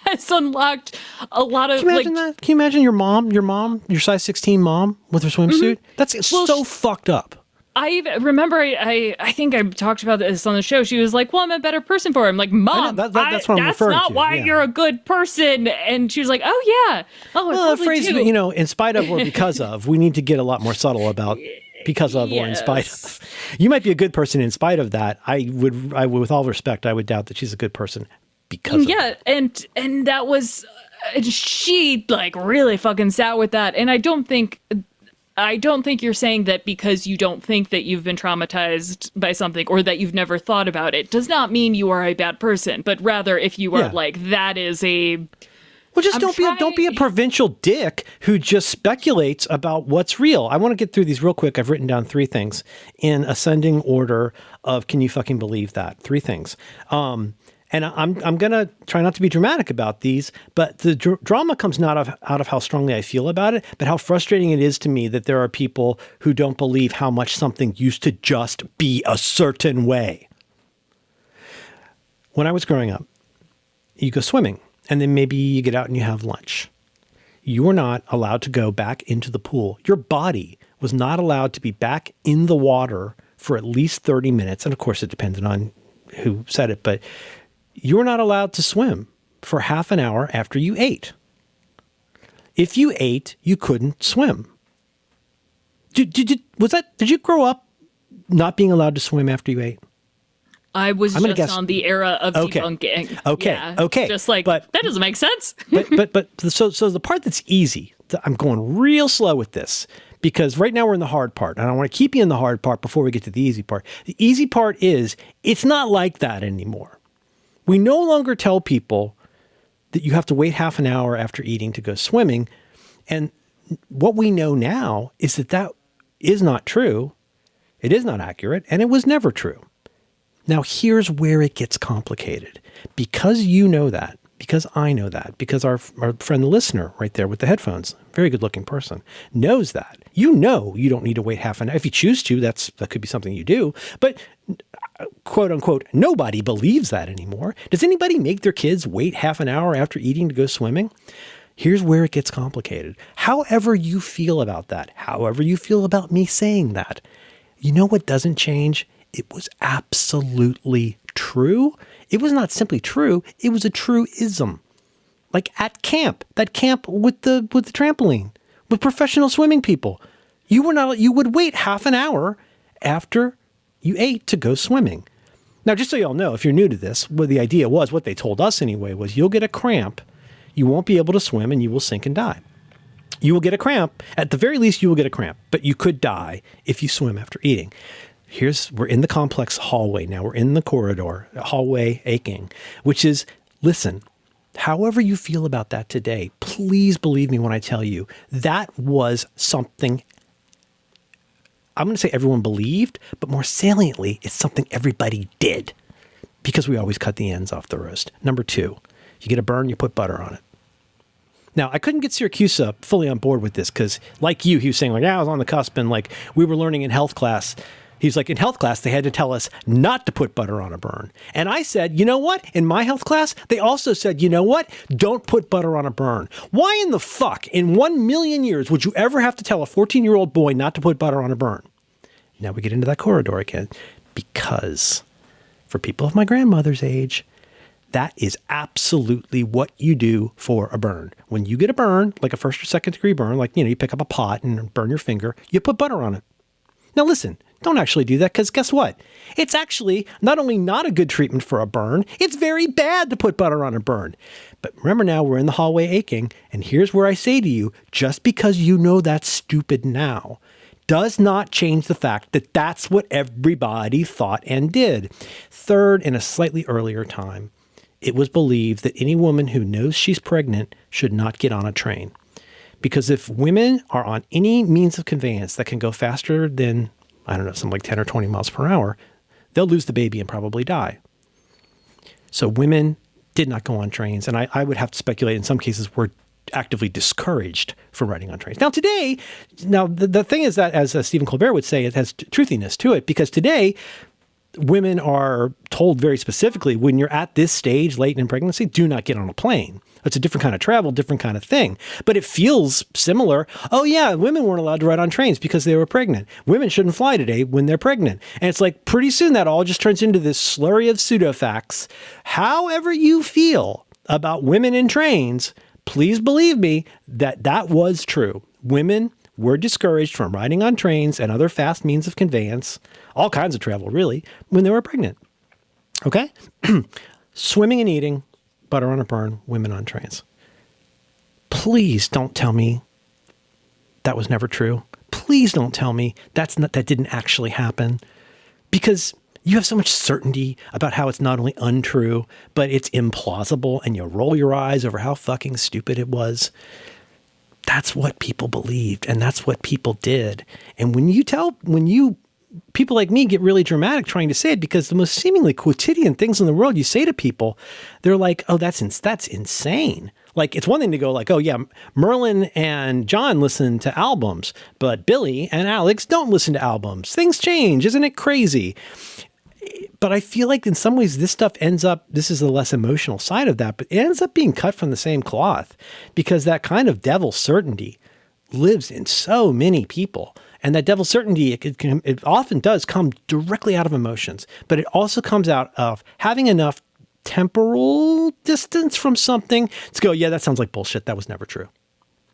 has unlocked a lot of. Can you imagine that? Can you imagine your size 16 mom with her swimsuit? That's so fucked up. I remember I think I talked about this on the show. She was like, well, I'm a better person for him. Like, Mom, that's what I'm referring to. That's not why you're a good person. And she was like, oh, yeah. Oh, well, the phrase, in spite of or because of, we need to get a lot more subtle about because of or in spite of. You might be a good person in spite of that. I would with all respect, I would doubt that she's a good person because of that. And that was, she like really fucking sat with that. And I don't think you're saying that because you don't think that you've been traumatized by something or that you've never thought about it does not mean you are a bad person, but rather if you are like, that is a... Well, just don't be a provincial dick who just speculates about what's real. I want to get through these real quick. I've written down 3 things in ascending order of can you fucking believe that? 3 things. And I'm going to try not to be dramatic about these, but the drama comes not out of how strongly I feel about it, but how frustrating it is to me that there are people who don't believe how much something used to just be a certain way. when I was growing up, you go swimming and then maybe you get out and you have lunch. You were not allowed to go back into the pool. Your body was not allowed to be back in the water for at least 30 minutes. And of course, it depended on who said it, but you were not allowed to swim for half an hour after you ate. If you ate, you couldn't swim. Did you grow up not being allowed to swim after you ate? I was just on the era of debunking. Okay. Yeah, okay. Just like, but that doesn't make sense. So the part that's easy, I'm going real slow with this because right now we're in the hard part. And I want to keep you in the hard part before we get to the easy part. The easy part is it's not like that anymore. We no longer tell people that you have to wait half an hour after eating to go swimming. And what we know now is that is not true. It is not accurate. And it was never true. Now, here's where it gets complicated. Because you know that, because I know that, because our friend the listener right there with the headphones, very good looking person, knows that. You know you don't need to wait half an hour. If you choose to, that could be something you do. But quote unquote, nobody believes that anymore. Does anybody make their kids wait half an hour after eating to go swimming? Here's where it gets complicated. However you feel about that, however you feel about me saying that, you know what doesn't change? It was absolutely true. It was not simply true. It was a truism. Like at camp, that camp with the trampoline, with professional swimming people. You would wait half an hour after you ate to go swimming. Now, just so y'all know, if you're new to this, what the idea was, what they told us anyway, was you'll get a cramp, you won't be able to swim, and you will sink and die. You will get a cramp. At the very least, you will get a cramp, but you could die if you swim after eating. We're in the complex hallway now. We're in the corridor, hallway aching, which is, listen, however you feel about that today, please believe me when I tell you that was something, I'm going to say everyone believed, but more saliently, it's something everybody did because we always cut the ends off the roast. Number 2, you get a burn, you put butter on it. Now, I couldn't get Syracuse fully on board with this because like you, he was saying like, I was on the cusp and like we were learning in health class. He's like, in health class, they had to tell us not to put butter on a burn. And I said, you know what? In my health class, they also said, you know what? Don't put butter on a burn. Why in the fuck, in 1 million years, would you ever have to tell a 14-year-old boy not to put butter on a burn? Now we get into that corridor again. Because for people of my grandmother's age, that is absolutely what you do for a burn. When you get a burn, like a first or second degree burn, like, you pick up a pot and burn your finger, you put butter on it. Now listen, don't actually do that because guess what? It's actually not only not a good treatment for a burn, it's very bad to put butter on a burn. But remember now, we're in the hallway aching, and here's where I say to you, just because you know that's stupid now, does not change the fact that that's what everybody thought and did. Third, in a slightly earlier time, it was believed that any woman who knows she's pregnant should not get on a train. Because if women are on any means of conveyance that can go faster than, I don't know, something like 10 or 20 miles per hour, they'll lose the baby and probably die. So women did not go on trains. And I would have to speculate in some cases were actively discouraged from riding on trains. Now today, the thing is that, as Stephen Colbert would say, it has truthiness to it because today, women are told very specifically, when you're at this stage late in pregnancy, do not get on a plane. It's a different kind of travel, different kind of thing. But it feels similar. Oh, yeah, women weren't allowed to ride on trains because they were pregnant. Women shouldn't fly today when they're pregnant. And it's like pretty soon that all just turns into this slurry of pseudo-facts. However you feel about women in trains, please believe me that was true. Women were discouraged from riding on trains and other fast means of conveyance, all kinds of travel, really, when they were pregnant. Okay? Swimming and eating, butter on a burn, women on trains. Please don't tell me that was never true. Please don't tell me that didn't actually happen. Because you have so much certainty about how it's not only untrue, but it's implausible, and you roll your eyes over how fucking stupid it was. That's what people believed, and that's what people did. And people like me get really dramatic trying to say it because the most seemingly quotidian things in the world you say to people, they're like, oh, that's insane. Like, it's one thing to go like, oh, yeah, Merlin and John listen to albums, but Billy and Alex don't listen to albums. Things change. Isn't it crazy? But I feel like in some ways this stuff ends up, this is the less emotional side of that, but it ends up being cut from the same cloth because that kind of devil certainty lives in so many people. And that devil certainty, it often does come directly out of emotions, but it also comes out of having enough temporal distance from something to go, yeah, that sounds like bullshit. That was never true.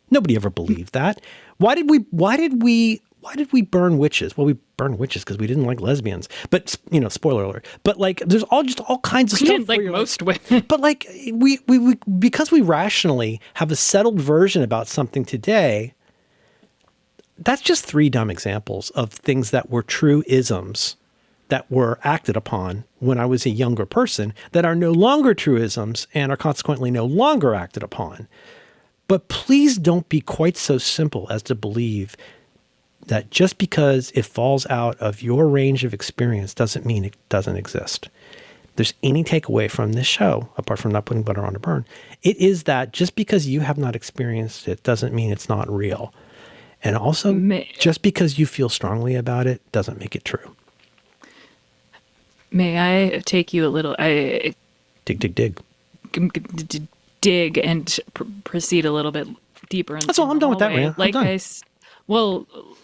Nobody ever believed that. Why did we burn witches? Well, we burned witches because we didn't like lesbians. But, spoiler alert. But like, there's all kinds of we stuff. Didn't like most women. But like, we because we rationally have a settled version about something today. That's just 3 dumb examples of things that were true isms that were acted upon when I was a younger person that are no longer truisms and are consequently no longer acted upon. But please don't be quite so simple as to believe that just because it falls out of your range of experience doesn't mean it doesn't exist. If there's any takeaway from this show, apart from not putting butter on a burn, it is that just because you have not experienced it doesn't mean it's not real. And also, just because you feel strongly about it doesn't make it true. May I take you a little... Dig. Dig and proceed a little bit deeper. That's all. I'm done with that, Rhea.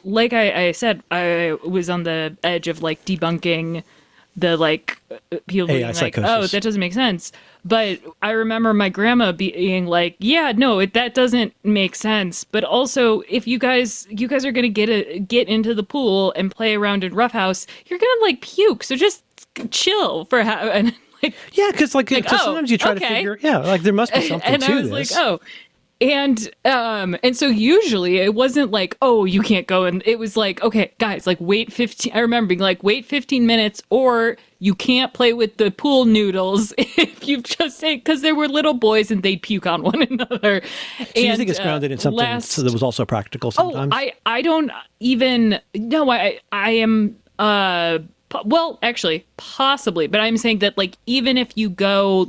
Like I said, I was on the edge of like debunking the people being like, psychosis. oh, that doesn't make sense. But I remember my grandma being like, yeah, no, that doesn't make sense. But also, if you guys are gonna get into the pool and play around in Roughhouse, you're gonna like puke. So just chill for and like, yeah, because sometimes you try to figure, there must be something and to I was this. like, oh. And so usually it wasn't like, oh, you can't go. And it was like, okay, guys, like wait 15. I remember being like, wait 15 minutes or you can't play with the pool noodles if you've just say, because there were little boys and they'd puke on one another. So you think it's grounded in something so that was also practical sometimes? I don't even, no, I am, well, actually, possibly. But I'm saying that like, even if you go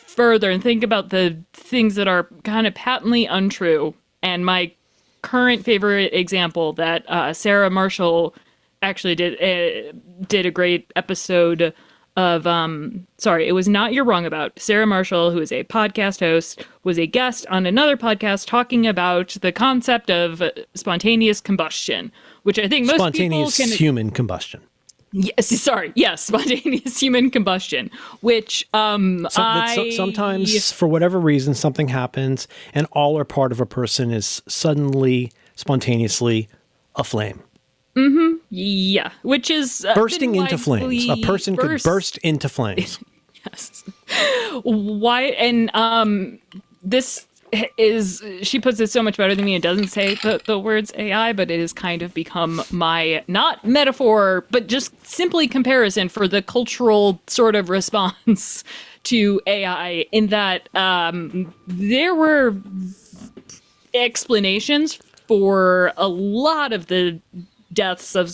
further and think about the things that are kind of patently untrue. And my current favorite example that Sarah Marshall actually did a great episode of, it was Not You're Wrong About. Sarah Marshall, who is a podcast host, was a guest on another podcast talking about the concept of spontaneous combustion, which I think most spontaneous people can... human combustion. Yes, spontaneous human combustion, which sometimes for whatever reason something happens and all or part of a person is suddenly spontaneously aflame. Mm-hmm. Yeah, which is bursting into flames. A person could burst into flames. Yes. Why? And this is, she puts it so much better than me. It doesn't say the words AI, but it has kind of become my, not metaphor, but just simply comparison for the cultural sort of response to AI, in that there were explanations for a lot of the deaths of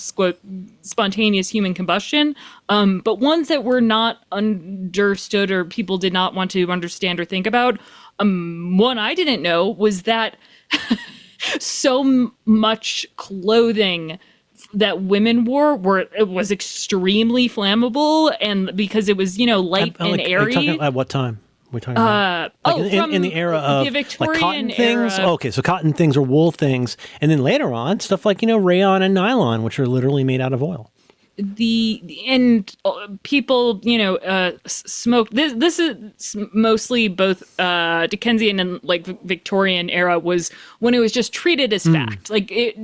spontaneous human combustion, but ones that were not understood or people did not want to understand or think about. One I didn't know was that so much clothing that women wore was extremely flammable, and because it was, light and airy. At what time? We're talking about in the era of the Victorian like cotton things. era. Okay, so cotton things or wool things, and then later on stuff like rayon and nylon, which are literally made out of oil. People, smoke. This is mostly both Dickensian and like Victorian era was when it was just treated as fact. Like it.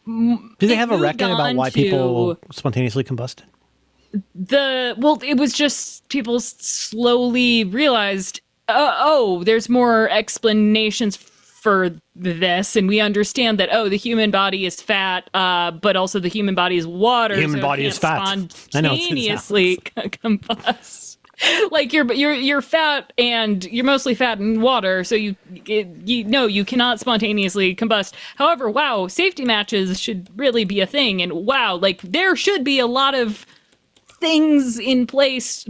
Do they have a reckon about why people spontaneously combusted? It was just people slowly realized, there's more explanations for this, and we understand that the human body is fat, but also the human body is water. The human body is fat. Spontaneously combust. Like you're fat, and you're mostly fat in water, so you cannot spontaneously combust. However, safety matches should really be a thing, and there should be a lot of things in place,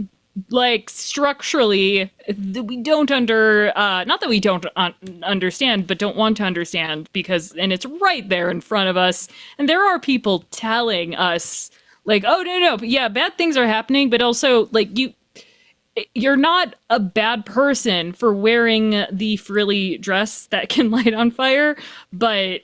like structurally, that we don't not that we don't understand, but don't want to understand, and it's right there in front of us. And there are people telling us, Like, oh, no, yeah, bad things are happening, but also, like, you're not a bad person for wearing the frilly dress that can light on fire, but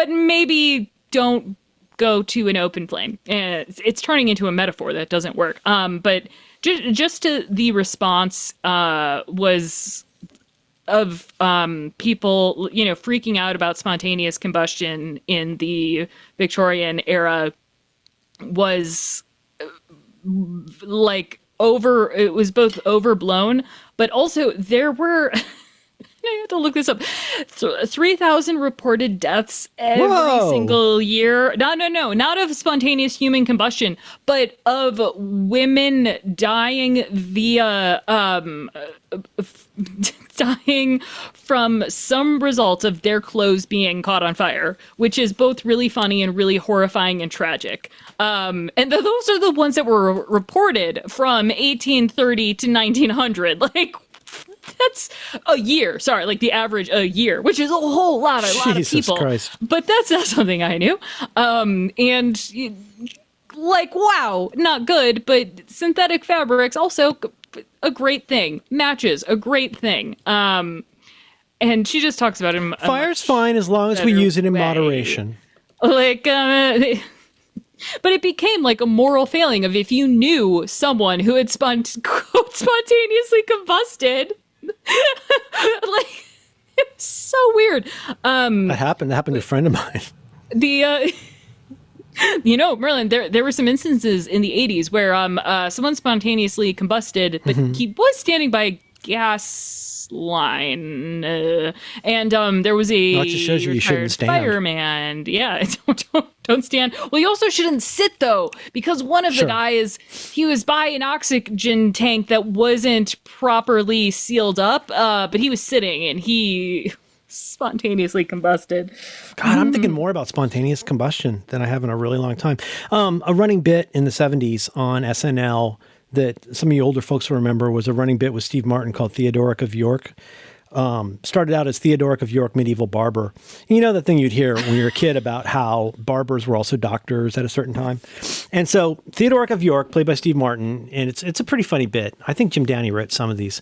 maybe don't go to an open flame. And it's turning into a metaphor that doesn't work. But just to the response was of people, freaking out about spontaneous combustion in the Victorian era was like it was both overblown, but also there were I have to look this up. 3,000 reported deaths every single year. No, not of spontaneous human combustion, but of women dying via dying from some result of their clothes being caught on fire, which is both really funny and really horrifying and tragic. And those are the ones that were reported from 1830 to 1900. Like, that's a year. Sorry, like the average a year, which is a whole lot of people. Christ. But that's not something I knew. And like, wow, not good. But synthetic fabrics also a great thing. Matches, a great thing. And she just talks about him. Fire's fine as long as we use it in moderation. Like, but it became like a moral failing of if you knew someone who had spontaneously combusted. Like, it was so weird. That happened to a friend of mine. Merlin, there were some instances in the 80s where someone spontaneously combusted, but he was standing by a gas line, and there was a that just shows you shouldn't stand. Fireman. Yeah, don't stand. Well, you also shouldn't sit though, because one of the guys, he was by an oxygen tank that wasn't properly sealed up, but he was sitting and he spontaneously combusted. God, I'm thinking more about spontaneous combustion than I have in a really long time. A running bit in the 70s on SNL that some of you older folks will remember was a running bit with Steve Martin called Theodoric of York. Started out as Theodoric of York, medieval barber. You know, the thing you'd hear when you were a kid about how barbers were also doctors at a certain time. And so Theodoric of York, played by Steve Martin, and it's a pretty funny bit. I think Jim Downey wrote some of these.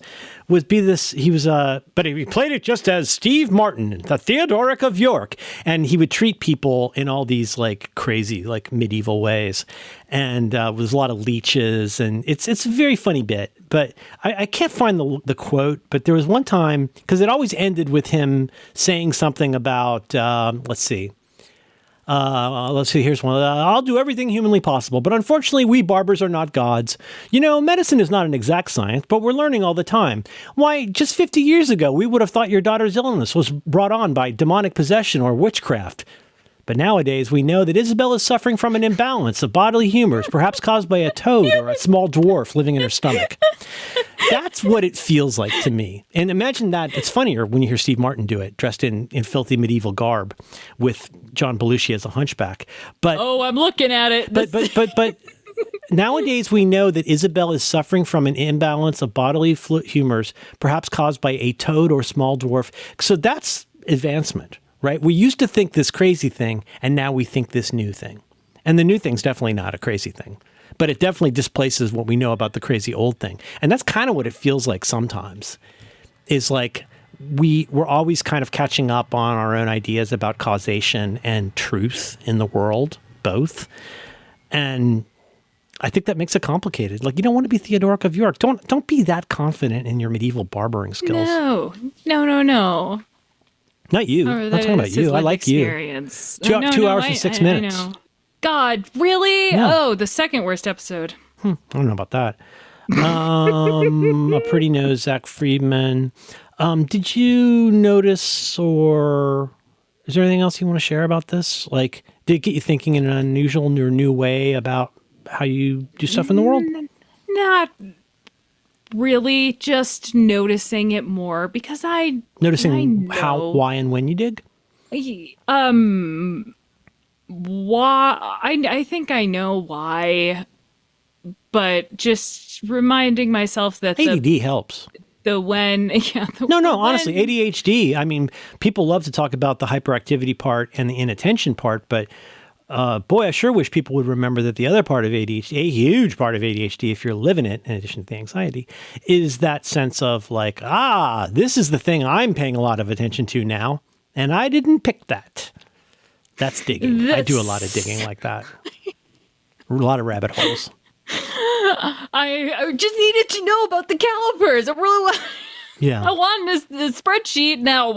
But he played it just as Steve Martin, the Theodoric of York. And he would treat people in all these like crazy, like medieval ways. And there's a lot of leeches, and it's a very funny bit. But I can't find the quote, but there was one time, because it always ended with him saying something about, let's see, here's one. I'll do everything humanly possible, but unfortunately, we barbers are not gods. You know, medicine is not an exact science, but we're learning all the time. Why, just 50 years ago, we would have thought your daughter's illness was brought on by demonic possession or witchcraft. But nowadays, we know that Isabel is suffering from an imbalance of bodily humors, perhaps caused by a toad or a small dwarf living in her stomach. That's what it feels like to me. And imagine that. It's funnier when you hear Steve Martin do it, dressed in filthy medieval garb with John Belushi as a hunchback. But I'm looking at it. But nowadays, we know that Isabel is suffering from an imbalance of bodily humors, perhaps caused by a toad or small dwarf. So that's advancement. Right? We used to think this crazy thing, and now we think this new thing. And the new thing's definitely not a crazy thing, but it definitely displaces what we know about the crazy old thing. And that's kind of what it feels like sometimes, is like we're always kind of catching up on our own ideas about causation and truth in the world, both. And I think that makes it complicated. Like, you don't want to be Theodoric of York. Don't be that confident in your medieval barbering skills. No. Not you. I'm not talking about you. I like experience. You. 2 hours and 6 minutes. I know. God, really? Yeah. Oh, the second worst episode. I don't know about that. A Pretty Nose, Zach Friedman. Did you notice, or is there anything else you want to share about this? Like, did it get you thinking in an unusual or new way about how you do stuff in the world? Not really, just noticing it more because noticing how, why, and when you dig. Why? I think I know why, but just reminding myself that ADD helps. Honestly, ADHD. I mean, people love to talk about the hyperactivity part and the inattention part, but boy, I sure wish people would remember that the other part of ADHD, a huge part of ADHD, if you're living it, in addition to the anxiety, is that sense of like, this is the thing I'm paying a lot of attention to now, and I didn't pick that. That's digging. I do a lot of digging like that. A lot of rabbit holes. I just needed to know about the calipers. I really Yeah. I want this spreadsheet now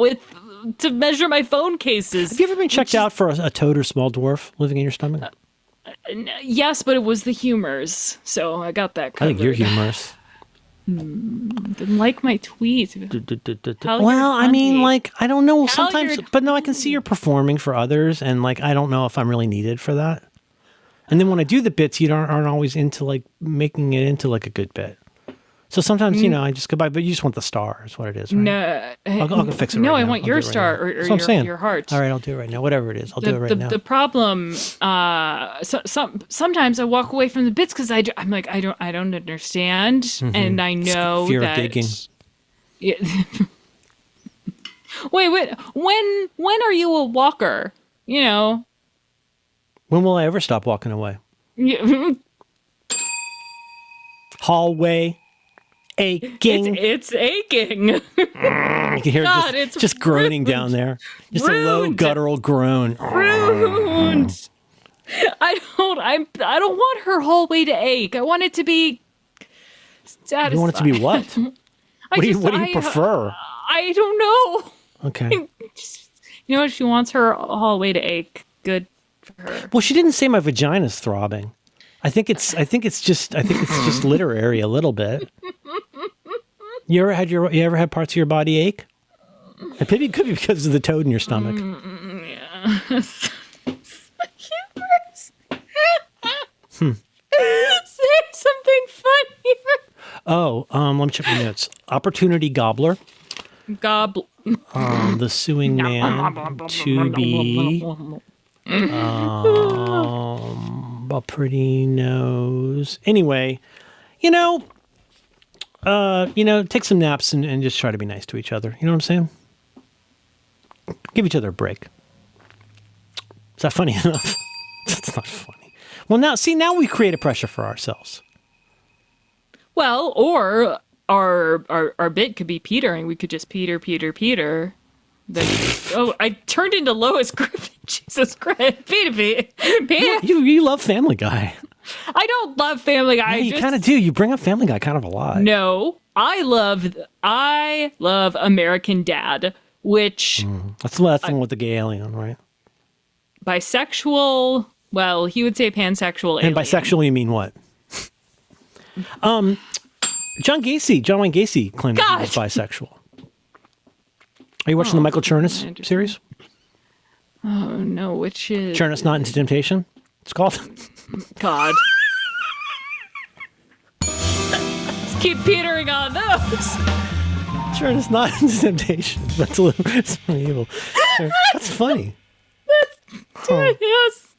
to measure my phone cases. Have you ever been checked out for a toad or small dwarf living in your stomach? Yes, but it was the humors, so I got that covered. I think you're humorous. Didn't like my tweet. Well, I mean, like, I don't know. Sometimes, but no, I can see you're performing for others, and like, I don't know if I'm really needed for that. And then when I do the bits, you aren't always into like making it into like a good bit. So sometimes, I just go by, but you just want the star is what it is, right? No, I'll go fix it right now. No, I want your star or your heart. All right, I'll do it right now. Whatever it is, I'll do it right now. The problem, sometimes I walk away from the bits because I'm like, I don't understand. Mm-hmm. And I know fear that. Of digging. Yeah. Wait, when are you a walker? When will I ever stop walking away? Hallway. Aching. It's aching. You can hear just groaning down there. Just rude. A low guttural groan. Rude. I don't want her hallway to ache. I want it to be satisfied. You want it to be what? What do you prefer? I don't know. Okay. She wants her hallway to ache. Good for her. Well, she didn't say my vagina's throbbing. I think it's just literary a little bit. You ever had parts of your body ache? It could be because of the toad in your stomach. Yeah. Say something funny. Oh, let me check my notes. Opportunity Gobbler. Gobbler. The suing man to be. A pretty nose. Anyway, take some naps and just try to be nice to each other. You know what I'm saying? Give each other a break. Is that funny enough? That's not funny. Well, now we create a pressure for ourselves. Well, or our bit could be petering. We could just Peter. I turned into Lois Griffin. Jesus Christ. Peter. You love Family Guy. I don't love Family Guy. Yeah, you kind of do. You bring up Family Guy kind of a lot. No, I love American Dad, which... That's the last one with the gay alien, right? Bisexual... Well, he would say pansexual alien. And bisexual, you mean what? John Wayne Gacy claimed that he was bisexual. Are you watching the Michael Chernus series? Oh, no, which is... Chernus Not Into Temptation, it's called. God. Just keep petering on those. Chernus Not Into Temptation. That's a little it's evil. That's funny. Yes.